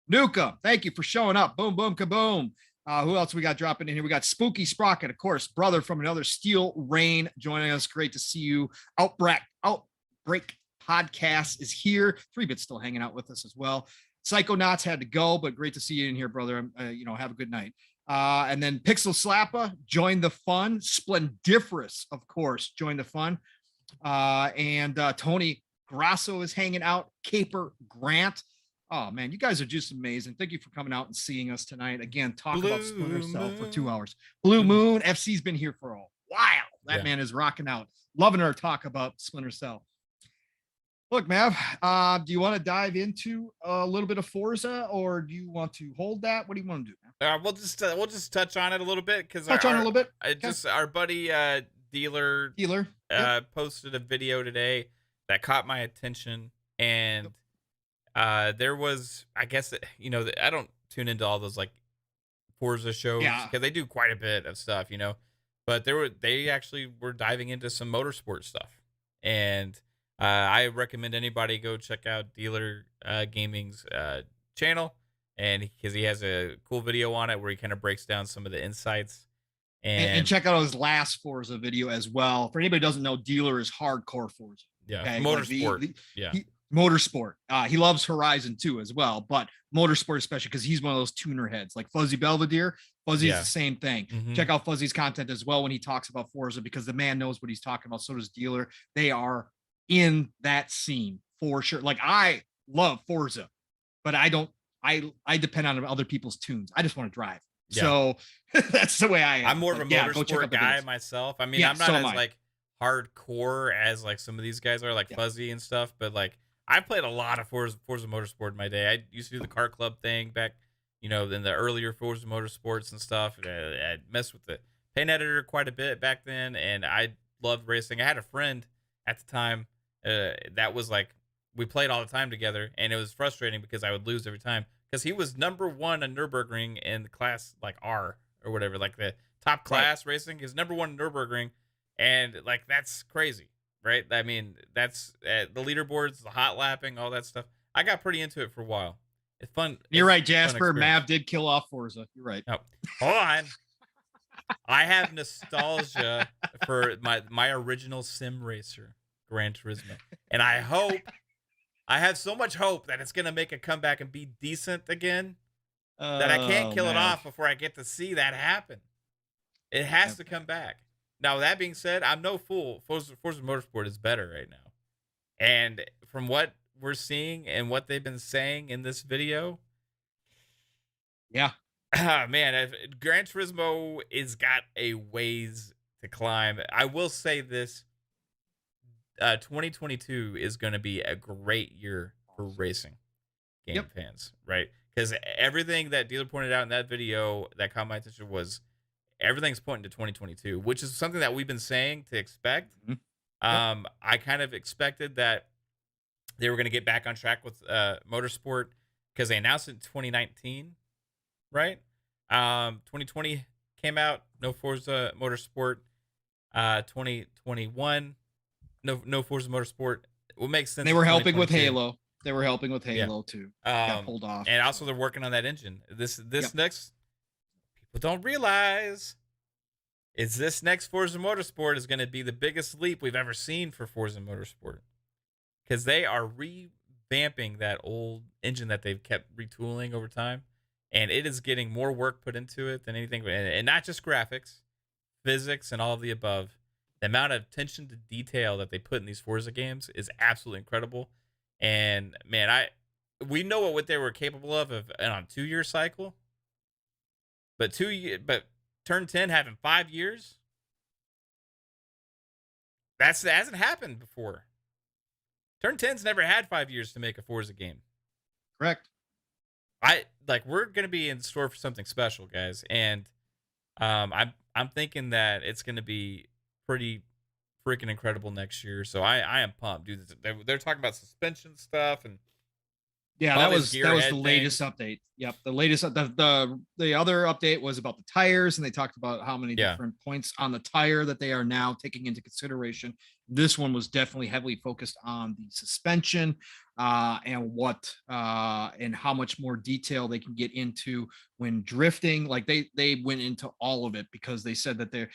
Nuka, thank you for showing up. Boom, boom, kaboom. Who else we got dropping in here? We got Spooky Sprocket, of course, brother from another Steel Rain joining us. Great to see you. Outbreak Podcast is here. 3-Bit's still hanging out with us as well. Psychonauts had to go, but great to see you in here, brother. Have a good night. And then Pixel Slappa joined the fun. Splendiferous, of course, joined the fun. And Tony Grasso is hanging out. Caper Grant. Oh man, you guys are just amazing. Thank you for coming out and seeing us tonight. Again, talk about Splinter Cell for 2 hours. Blue Moon FC's been here for a while. That man is rocking out. Loving our talk about Splinter Cell. Look, Mav, do you want to dive into a little bit of Forza, or do you want to hold that? What do you want to do, man? We'll just touch on it a little bit because our buddy Dealer posted a video today that caught my attention, and there was, I guess, I don't tune into all those like Forza shows because they do quite a bit of stuff, but they actually were diving into some motorsport stuff, and I recommend anybody go check out Dealer Gaming's channel, and because he has a cool video on it where he kind of breaks down some of the insights. And check out his last Forza video as well. For anybody who doesn't know, Dealer is hardcore Forza. Motorsport. Motorsport. He loves Horizon too as well, but motorsport especially because he's one of those tuner heads like Fuzzy Belvedere. Fuzzy's the same thing. Mm-hmm. Check out Fuzzy's content as well when he talks about Forza, because the man knows what he's talking about. So does Dealer. They are in that scene for sure. Like, I love Forza, but I depend on other people's tunes. I just want to drive. Yeah. So that's the way I am. I'm more of a motorsport guy myself. I mean, I'm not as like hardcore as like some of these guys are, like Fuzzy and stuff, but like I played a lot of Forza Motorsport in my day. I used to do the car club thing back, you know, in the earlier Forza Motorsports and stuff. I messed with the paint editor quite a bit back then, and I loved racing. I had a friend at the time that was like, we played all the time together, and it was frustrating because I would lose every time because he was #1 on Nürburgring in the class like R or whatever, like the top class racing is #1 in Nürburgring, and like that's crazy, right? I mean, that's the leaderboards, the hot lapping, all that stuff. I got pretty into it for a while. It's fun. You're right, Jasper. Mav did kill off Forza. You're right. Oh, hold on. I have nostalgia for my original sim racer, Gran Turismo, and I have so much hope that it's gonna make a comeback and be decent again that I can't kill it off before I get to see that happen. It has to come back. Now, that being said, I'm no fool. Forza Motorsport is better right now, and from what we're seeing and what they've been saying in this video, man, Gran Turismo is got a ways to climb. I will say this: 2022 is going to be a great year for racing game fans, right? Because everything that Dealer pointed out in that video that caught my attention was everything's pointing to 2022, which is something that we've been saying to expect. I kind of expected that they were going to get back on track with motorsport because they announced it in 2019, right? 2020 came out, no Forza Motorsport. 2021, no Forza Motorsport. What makes sense? They were helping with Halo. They were helping with Halo too. Got pulled off. And also they're working on that engine. This next, people don't realize, is this next Forza Motorsport is going to be the biggest leap we've ever seen for Forza Motorsport, because they are revamping that old engine that they've kept retooling over time, and it is getting more work put into it than anything, and not just graphics, physics, and all of the above. The amount of attention to detail that they put in these Forza games is absolutely incredible. And man, we know what they were capable of on a 2-year cycle, but Turn 10 having 5 years, that hasn't happened before. Turn 10's never had 5 years to make a Forza game. Correct. We're gonna be in store for something special, guys, and I'm thinking that it's gonna be pretty freaking incredible next year. So I am pumped, dude. They're talking about suspension stuff and that was the latest update. Yep, the latest the other update was about the tires, and they talked about how many different points on the tire that they are now taking into consideration. This one was definitely heavily focused on the suspension and how much more detail they can get into when drifting. Like they went into all of it because they said that they're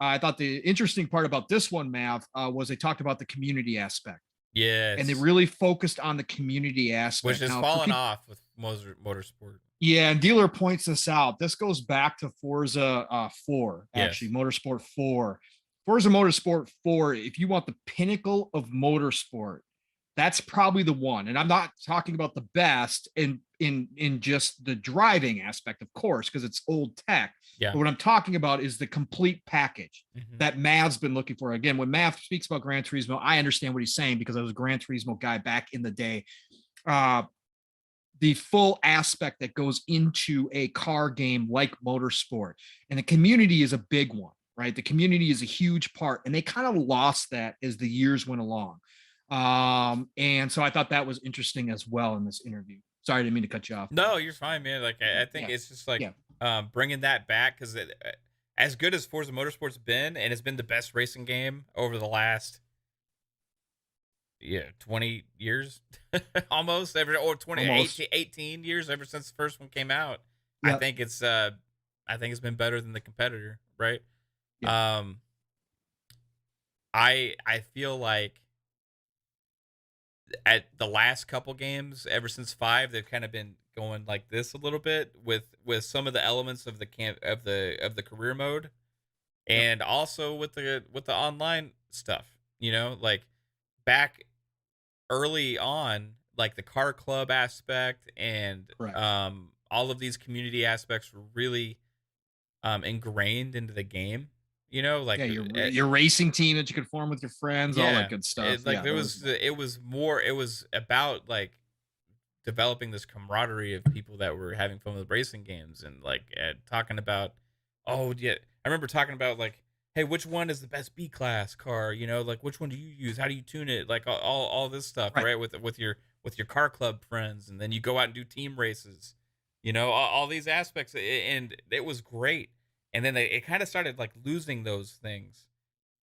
I thought the interesting part about this one, Mav, was they talked about the community aspect. Yes. And they really focused on the community aspect. Which has fallen off with motorsport. Yeah, and Dealer points this out. This goes back to Forza 4, actually, Motorsport 4. Forza Motorsport 4, if you want the pinnacle of motorsport, that's probably the one. And I'm not talking about the best in just the driving aspect, of course, because it's old tech. Yeah. But what I'm talking about is the complete package that Mav's been looking for. Again, when Mav speaks about Gran Turismo, I understand what he's saying because I was a Gran Turismo guy back in the day. The full aspect that goes into a car game like motorsport, and the community is a big one, right? The community is a huge part, and they kind of lost that as the years went along. And so I thought that was interesting as well in this interview. Sorry, I didn't mean to cut you off. No, you're fine, man. Like I think it's just like bringing that back, because as good as Forza Motorsport's been, and it's been the best racing game over the last 20 years almost, or 18 years ever since the first one came out. I think it's been better than the competitor, right? I feel like at the last couple games, ever since 5, they've kind of been going like this a little bit with some of the elements of the career mode, Yep. and also with the online stuff. Like back early on, like the car club aspect and Correct. all of these community aspects were really ingrained into the game. Like Yeah, your racing team that you could form with your friends, all that yeah, good stuff. like Yeah, there that was was it was more it was about like developing this camaraderie of people that were having fun with racing games and like talking about, oh yeah, I remember talking about like, hey, which one is the best B class car, like which one do you use, how do you tune it, like all this stuff, right. right, with your car club friends, and then you go out and do team races, all these aspects, and it was great. And then it kind of started like losing those things,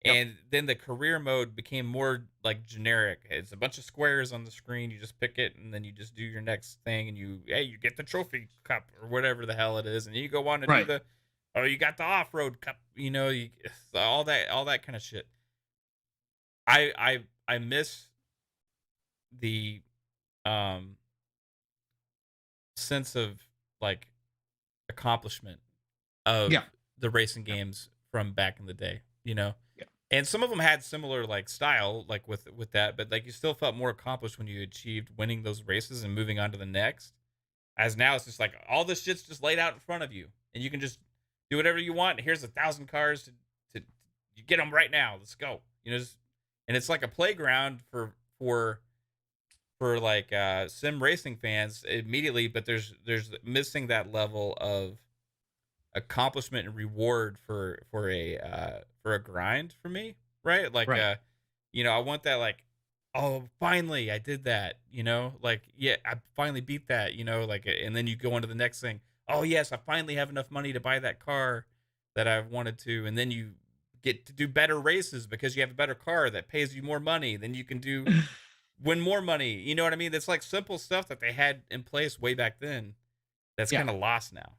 Yep. and then the career mode became more like generic. It's a bunch of squares on the screen. You just pick it and then you just do your next thing, and you get the trophy cup or whatever the hell it is, and you go on to do Right. you got the off-road cup, all that kind of shit. I miss the um sense of like accomplishment of Yeah. the racing games from back in the day, Yeah. And some of them had similar like style, like with that, but like you still felt more accomplished when you achieved winning those races and moving on to the next. As now it's just like all this shit's just laid out in front of you, and you can just do whatever you want. Here's 1,000 cars to you get them right now. Let's go. And it's like a playground for like sim racing fans immediately, but there's missing that level of accomplishment and reward for a grind for me, right? Like Right. I want that, like, oh, finally I did that, like, yeah, I finally beat that, like, and then you go on to the next thing. Oh yes, I finally have enough money to buy that car that I've wanted to, and then you get to do better races because you have a better car that pays you more money. Then you can win more money. You know what I mean? That's like simple stuff that they had in place way back then that's Yeah. kind of lost now,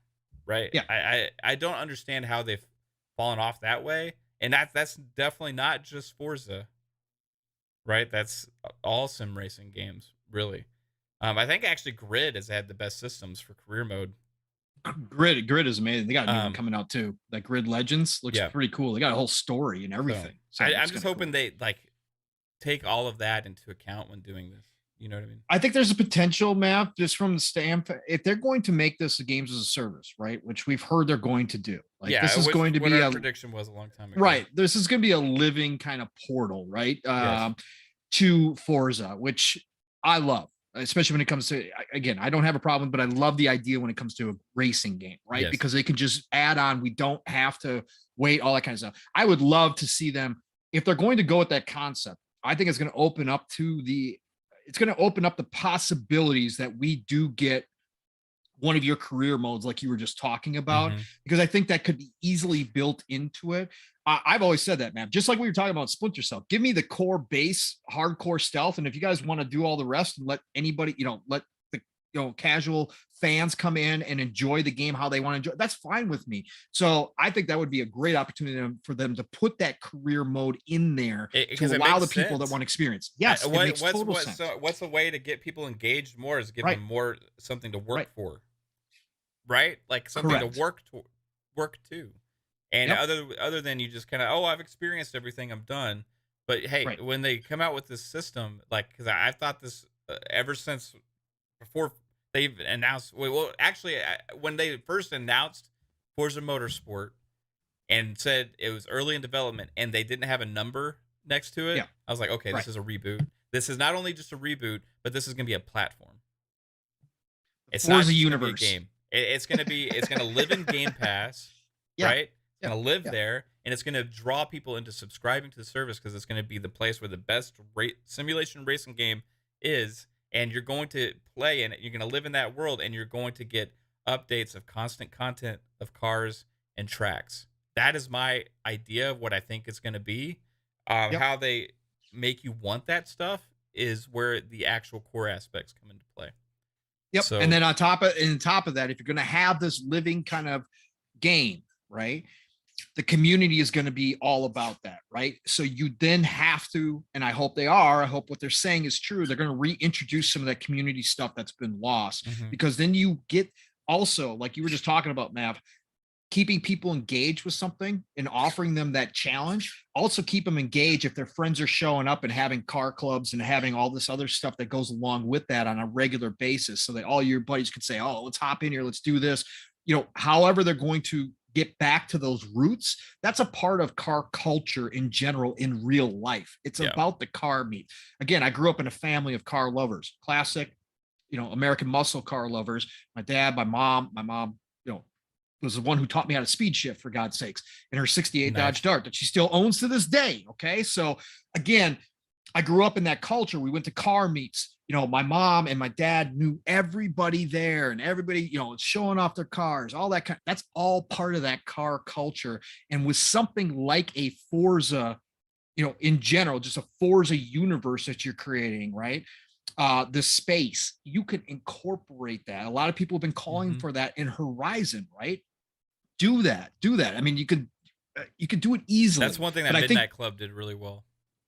right? Yeah. I don't understand how they've fallen off that way, and that's definitely not just Forza, right? That's all sim racing games, really. I think actually Grid has had the best systems for career mode. Grid is amazing. They got a new one Um, coming out too. That Grid Legends looks yeah. pretty cool. They got a whole story and So everything. So I'm it's just kind of hoping cool. they like take all of that into account when doing this. You know what I mean? I think there's a potential, Matt, just from the standpoint, if they're going to make this a games as a service, right? Which we've heard they're going to do. Like Yeah, this is going to what be our a prediction was a long time ago. right. This is going to be a living kind of portal, right? Yes. To Forza, which I love, especially when it comes to, again, I don't have a problem, but I love the idea when it comes to a racing game, right? Yes. Because they can just add on. We don't have to wait, all that kind of stuff. I would love to see them, if they're going to go with that concept, I think it's going to open up the possibilities that we do get one of your career modes like you were just talking about, Mhm. because I think that could be easily built into it. I've always said that, man, just like we were talking about Splinter Cell, give me the core base hardcore stealth, and if you guys want to do all the rest and let anybody, let the casual fans come in and enjoy the game how they want to enjoy, that's fine with me. So I think that would be a great opportunity for them to put that career mode in there to allow the people that want experience. Yes, it makes total sense. So what's a way to get people engaged more is give Right. them more something to work Right. for, right? Like something Correct. to work to. And Yep. other than you just kind of, oh, I've experienced everything, I'm done. But hey, Right. when they come out with this system, like, because I've thought this ever since before they've announced. Well, actually, when they first announced Forza Motorsport and said it was early in development and they didn't have a number next to it, Yeah. I was like, okay, Right. this is a reboot. This is not only just a reboot, but this is gonna be a platform. It's not Forza just universe. gonna be a game. It's gonna live in Game Pass, Yeah. right? It's Yeah. gonna live Yeah. there, and it's gonna draw people into subscribing to the service because it's gonna be the place where the best simulation racing game is, and you're going to play in it. You're gonna live in that world, and you're going to get updates of constant content of cars and tracks. That is my idea of what I think it's gonna be. Yep. How they make you want that stuff is where the actual core aspects come into play. Yep. So, And then on top of that, if you're going to have this living kind of game, right? the community is going to be all about that, right? So you then have to, and I hope they are, I hope what they're saying is true. They're going to reintroduce some of that community stuff that's been lost, because then you get also, like you were just talking about, Mav, keeping people engaged with something and offering them that challenge. Also keep them engaged if their friends are showing up and having car clubs and having all this other stuff that goes along with that on a regular basis, so that all your buddies could say, oh, let's hop in here, let's do this. You know, however they're going to get back to those roots. That's a part of car culture in general in real life. It's about the car meet. Again, I grew up in a family of car lovers, classic, you know, American muscle car lovers. My dad, my mom, you know, was the one who taught me how to speed shift, for God's sakes, in her 68 Dodge Dart that she still owns to this day. Okay. So again, I grew up in that culture. We went to car meets. You know, my mom and my dad knew everybody there, and everybody, you know, showing off their cars, all that kind. That's all part of that car culture. And with something like a Forza, you know, in general, just a Forza universe that you're creating, right? The space, you can incorporate that. A lot of people have been calling for that in Horizon, right? Do that. I mean, you could do it easily. That's one thing that Midnight Club did really well.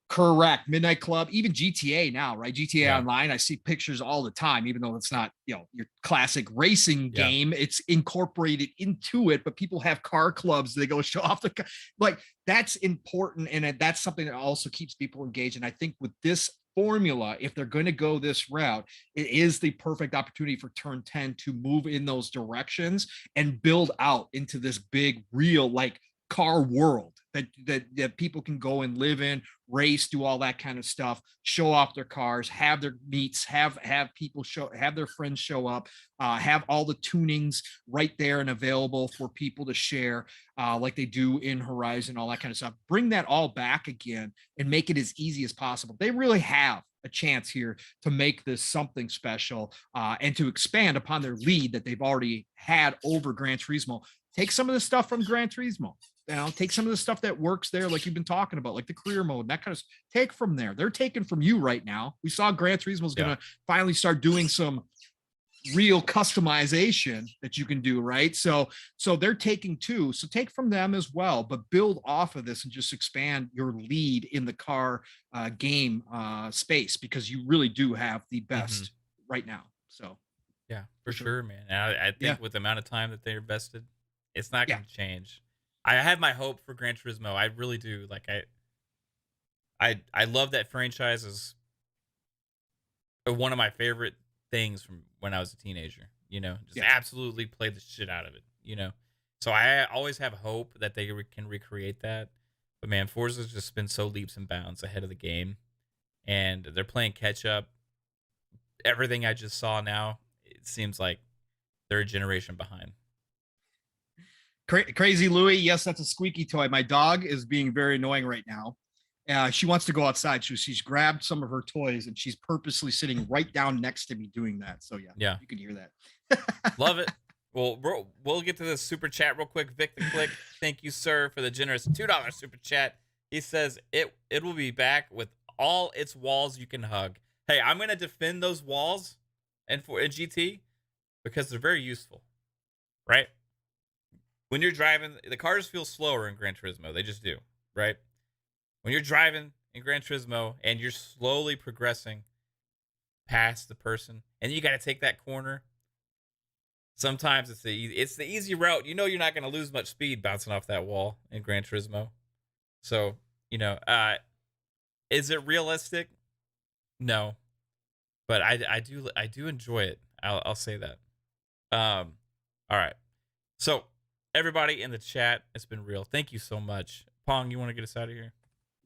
Correct. Midnight Club, even GTA now, right? GTA Online, I see pictures all the time, even though it's not, you know, your classic racing game. It's incorporated into it, but people have car clubs. They go show off the car. Like, that's important. And that's something that also keeps people engaged. And I think with this formula, if they're going to go this route, it is the perfect opportunity for Turn 10 to move in those directions and build out into this big, real, like, car world that people can go and live in, race, do all that kind of stuff, show off their cars, have their meets, have people have their friends show up, have all the tunings right there and available for people to share, like they do in Horizon, all that kind of stuff. Bring that all back again and make it as easy as possible. They really have a chance here to make this something special, and to expand upon their lead that they've already had over Gran Turismo. Take some of the stuff from Gran Turismo. You know, take some of the stuff that works there, like you've been talking about, like the career mode, and that kind of take from there. They're taking from you right now. We saw Gran Turismo is going to finally start doing some real customization that you can do, right? So they're taking too. So take from them as well, but build off of this and just expand your lead in the car game space, because you really do have the best right now. So yeah, for sure, man. And I think with the amount of time that they invested, it's not going to change. I have my hope for Gran Turismo. I really do. Like, I love that franchise. Is one of my favorite things from when I was a teenager. You know, just absolutely played the shit out of it. You know, so I always have hope that they can recreate that. But man, Forza's just been so leaps and bounds ahead of the game, and they're playing catch up. Everything I just saw now, it seems like they're a generation behind. Crazy Louie, yes, that's a squeaky toy. My dog is being very annoying right now. She wants to go outside, so she's grabbed some of her toys and she's purposely sitting right down next to me doing that. So yeah, you can hear that. Love it. Well, we'll get to this super chat real quick. Vic the Click, thank you, sir, for the generous $2 super chat. He says it will be back with all its walls you can hug. Hey, I'm gonna defend those walls in GT because they're very useful, right? When you're driving, the cars feel slower in Gran Turismo. They just do, right? When you're driving in Gran Turismo and you're slowly progressing past the person, and you got to take that corner, sometimes it's the easy route. You know you're not going to lose much speed bouncing off that wall in Gran Turismo. So, you know, is it realistic? No. But I do enjoy it. I'll say that. All right. So, everybody in the chat, it's been real. Thank you so much. Pong, you want to get us out of here?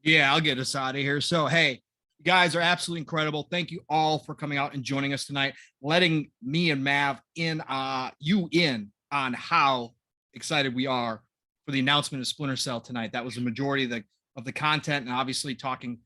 Yeah, I'll get us out of here. So, hey, you guys are absolutely incredible. Thank you all for coming out and joining us tonight, letting me and Mav in on how excited we are for the announcement of Splinter Cell tonight. That was the majority of the content, and obviously talking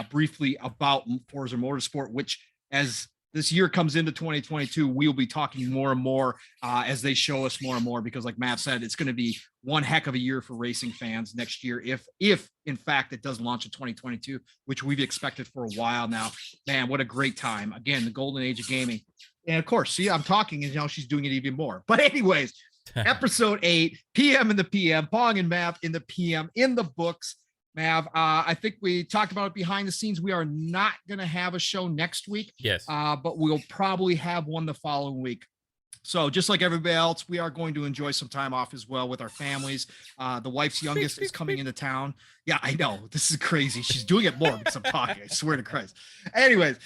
briefly about Forza Motorsport, which, as this year comes into 2022, we'll be talking more and more as they show us more and more, because like Matt said, it's going to be one heck of a year for racing fans next year. If in fact it does launch in 2022, which we've expected for a while now. Man, what a great time. Again, the golden age of gaming. And of course, see, I'm talking and now she's doing it even more. But anyways, Episode 8, PM in the PM, Pong and Mav in the PM, in the books. Mav, I think we talked about it behind the scenes. We are not going to have a show next week. Yes. But we'll probably have one the following week. So just like everybody else, we are going to enjoy some time off as well with our families. The wife's youngest is coming into town. Yeah, I know. This is crazy. She's doing it more because I'm talking. I swear to Christ. Anyways,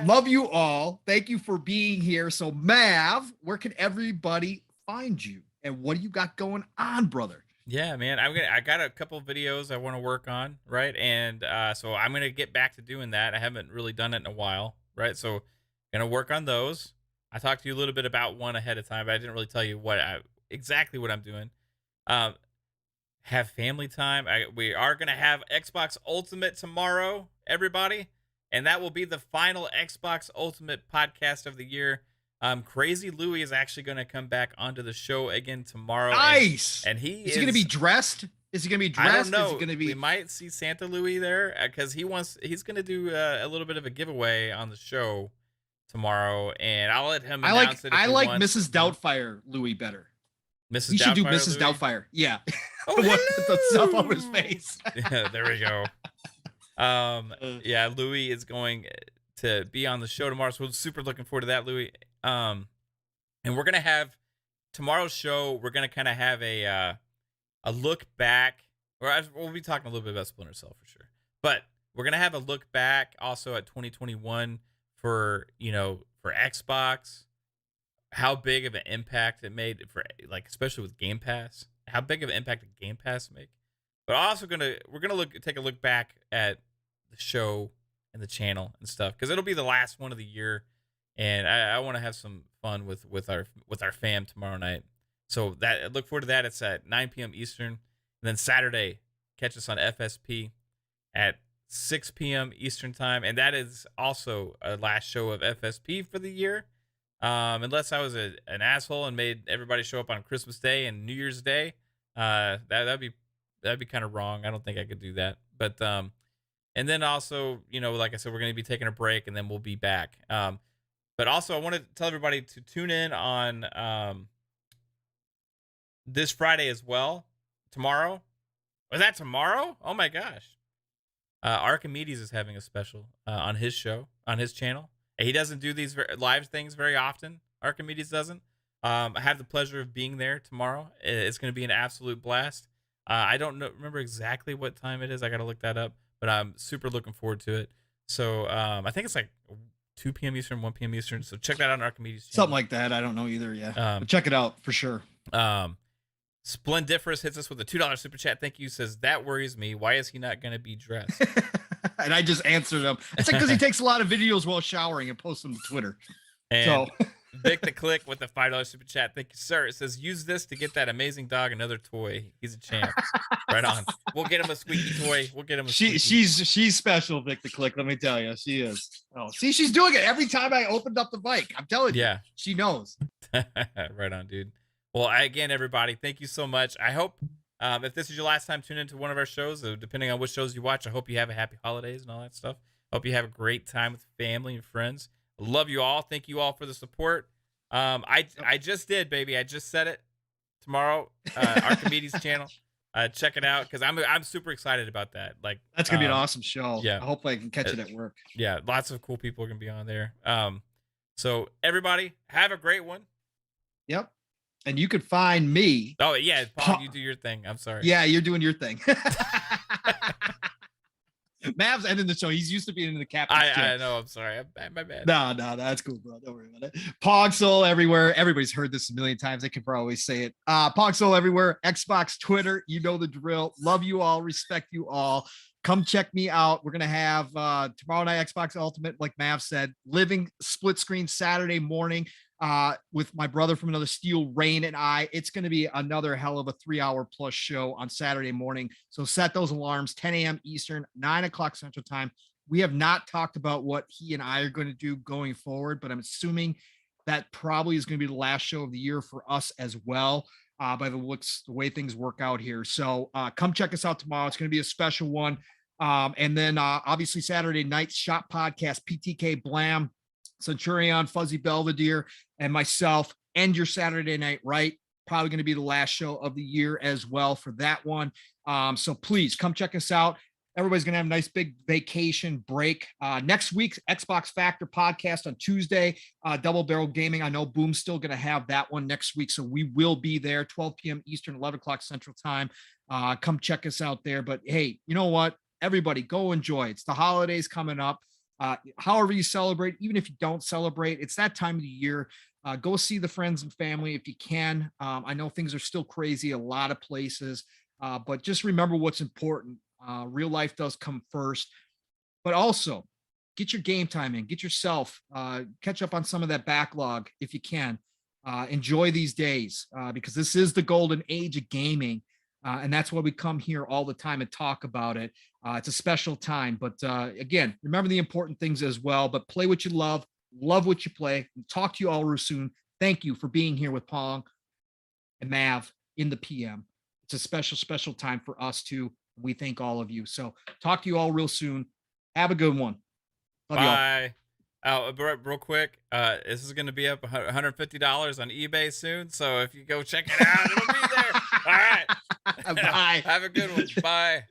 love you all. Thank you for being here. So Mav, where can everybody find you? And what do you got going on, brother? Yeah, man, I got a couple of videos I want to work on, right? And so I'm gonna get back to doing that. I haven't really done it in a while, right? So gonna work on those. I talked to you a little bit about one ahead of time, but I didn't really tell you exactly what I'm doing. Have family time. We are gonna have Xbox Ultimate tomorrow, everybody, and that will be the final Xbox Ultimate podcast of the year. Crazy Louie is actually going to come back onto the show again tomorrow. Nice. And is he going to be dressed? Is he going to be dressed? I don't know. Is he going to be? We might see Santa Louie there because he's going to do a little bit of a giveaway on the show tomorrow, and I'll let him announce it. I like Mrs. Doubtfire Louie better. Mrs. He should do Mrs. Louie? Doubtfire. Yeah. Oh, the one with the stuff on his face. Yeah, there we go. Yeah, Louie is going to be on the show tomorrow, so we're super looking forward to that, Louie. And we're gonna have tomorrow's show. We're gonna kind of have a look back, we'll be talking a little bit about Splinter Cell for sure. But we're gonna have a look back also at 2021 for Xbox, how big of an impact it made for especially with Game Pass, how big of an impact did Game Pass make. But also we're gonna take a look back at the show and the channel and stuff because it'll be the last one of the year. And I want to have some fun with our fam tomorrow night. So look forward to that. It's at 9 p.m. Eastern. And then Saturday, catch us on FSP at 6 p.m. Eastern time. And that is also a last show of FSP for the year. Unless I was an asshole and made everybody show up on Christmas Day and New Year's Day. That'd be kind of wrong. I don't think I could do that. But and then also, like I said, we're going to be taking a break and then we'll be back. But also, I want to tell everybody to tune in on this Friday as well. Tomorrow. Was that tomorrow? Oh, my gosh. Archimedes is having a special on his show, on his channel. He doesn't do these live things very often. Archimedes doesn't. I have the pleasure of being there tomorrow. It's going to be an absolute blast. I don't remember exactly what time it is. I got to look that up. But I'm super looking forward to it. So I think it's 2 p.m. Eastern, 1 p.m. Eastern. So check that out on Archimedes channel. Something like that. I don't know either. Yeah. But check it out for sure. Splendiferous hits us with a $2 super chat. Thank you. Says, that worries me. Why is he not going to be dressed? And I just answered him. It's because he takes a lot of videos while showering and posts them to Twitter. And Vic the Click with the $5 super chat. Thank you, sir. It says, use this to get that amazing dog another toy. He's a champ. Right on. We'll get him a squeaky toy. We'll get him a squeaky. She's special, Vic the Click. Let me tell you, she is. Oh, see, she's doing it every time I opened up the bike. I'm telling you. Yeah. She knows. Right on, dude. Well, again, everybody, thank you so much. I hope if this is your last time tuning into one of our shows, depending on which shows you watch, I hope you have a happy holidays and all that stuff. Hope you have a great time with family and friends. Love you all. Thank you all for the support. I just did, baby. I just said it. Tomorrow, Archimedes channel. Check it out because I'm super excited about that. That's gonna be an awesome show. Yeah, I hope I can catch it at work. Yeah, lots of cool people are gonna be on there. So everybody have a great one. Yep. And you could find me. Oh yeah, Paul, you do your thing. I'm sorry. Yeah, you're doing your thing. Mav's ending the show. He's used to being in the captain's chair. I know. I'm sorry. My bad. No, that's cool, bro. Don't worry about it. Pog Soul everywhere. Everybody's heard this a million times. They can probably say it. Pog Soul everywhere. Xbox, Twitter. You know the drill. Love you all. Respect you all. Come check me out. We're gonna have tomorrow night Xbox Ultimate, like Mav said, living split screen Saturday morning. With my brother from another steel, Rain, and I. It's going to be another hell of a 3-hour plus show on Saturday morning. So set those alarms, 10 a.m. Eastern, 9 o'clock Central Time. We have not talked about what he and I are going to do going forward, but I'm assuming that probably is going to be the last show of the year for us as well, by the way things work out here. So come check us out tomorrow. It's going to be a special one. And then obviously Saturday night shop podcast, PTK Blam, Centurion, Fuzzy Belvedere, and myself. End your Saturday night right. probably going to be the last show of the year as well for that one. So please come check us out. Everybody's going to have a nice big vacation break. Next week's Xbox Factor podcast on Tuesday, Double Barrel Gaming. I know Boom's still going to have that one next week, so we will be there, 12 p.m. Eastern, 11 o'clock Central Time. Come check us out there. But hey, you know what? Everybody go enjoy. It's the holidays coming up. However you celebrate, even if you don't celebrate, it's that time of the year. Go see the friends and family if you can. I know things are still crazy a lot of places, but just remember what's important. Real life does come first, but also get your game time in, get yourself, catch up on some of that backlog if you can. Enjoy these days because this is the golden age of gaming. And that's why we come here all the time and talk about it. It's a special time, but again, remember the important things as well, but play what you love what you play. Talk to you all real soon. Thank you for being here with Pong and Mav in the PM. It's a special, special time for us too. We thank all of you. So talk to you all real soon. Have a good one. Love Bye. Real quick, this is going to be up $150 on eBay soon. So if you go check it out, it'll be there. All right. Bye. Have a good one. Bye.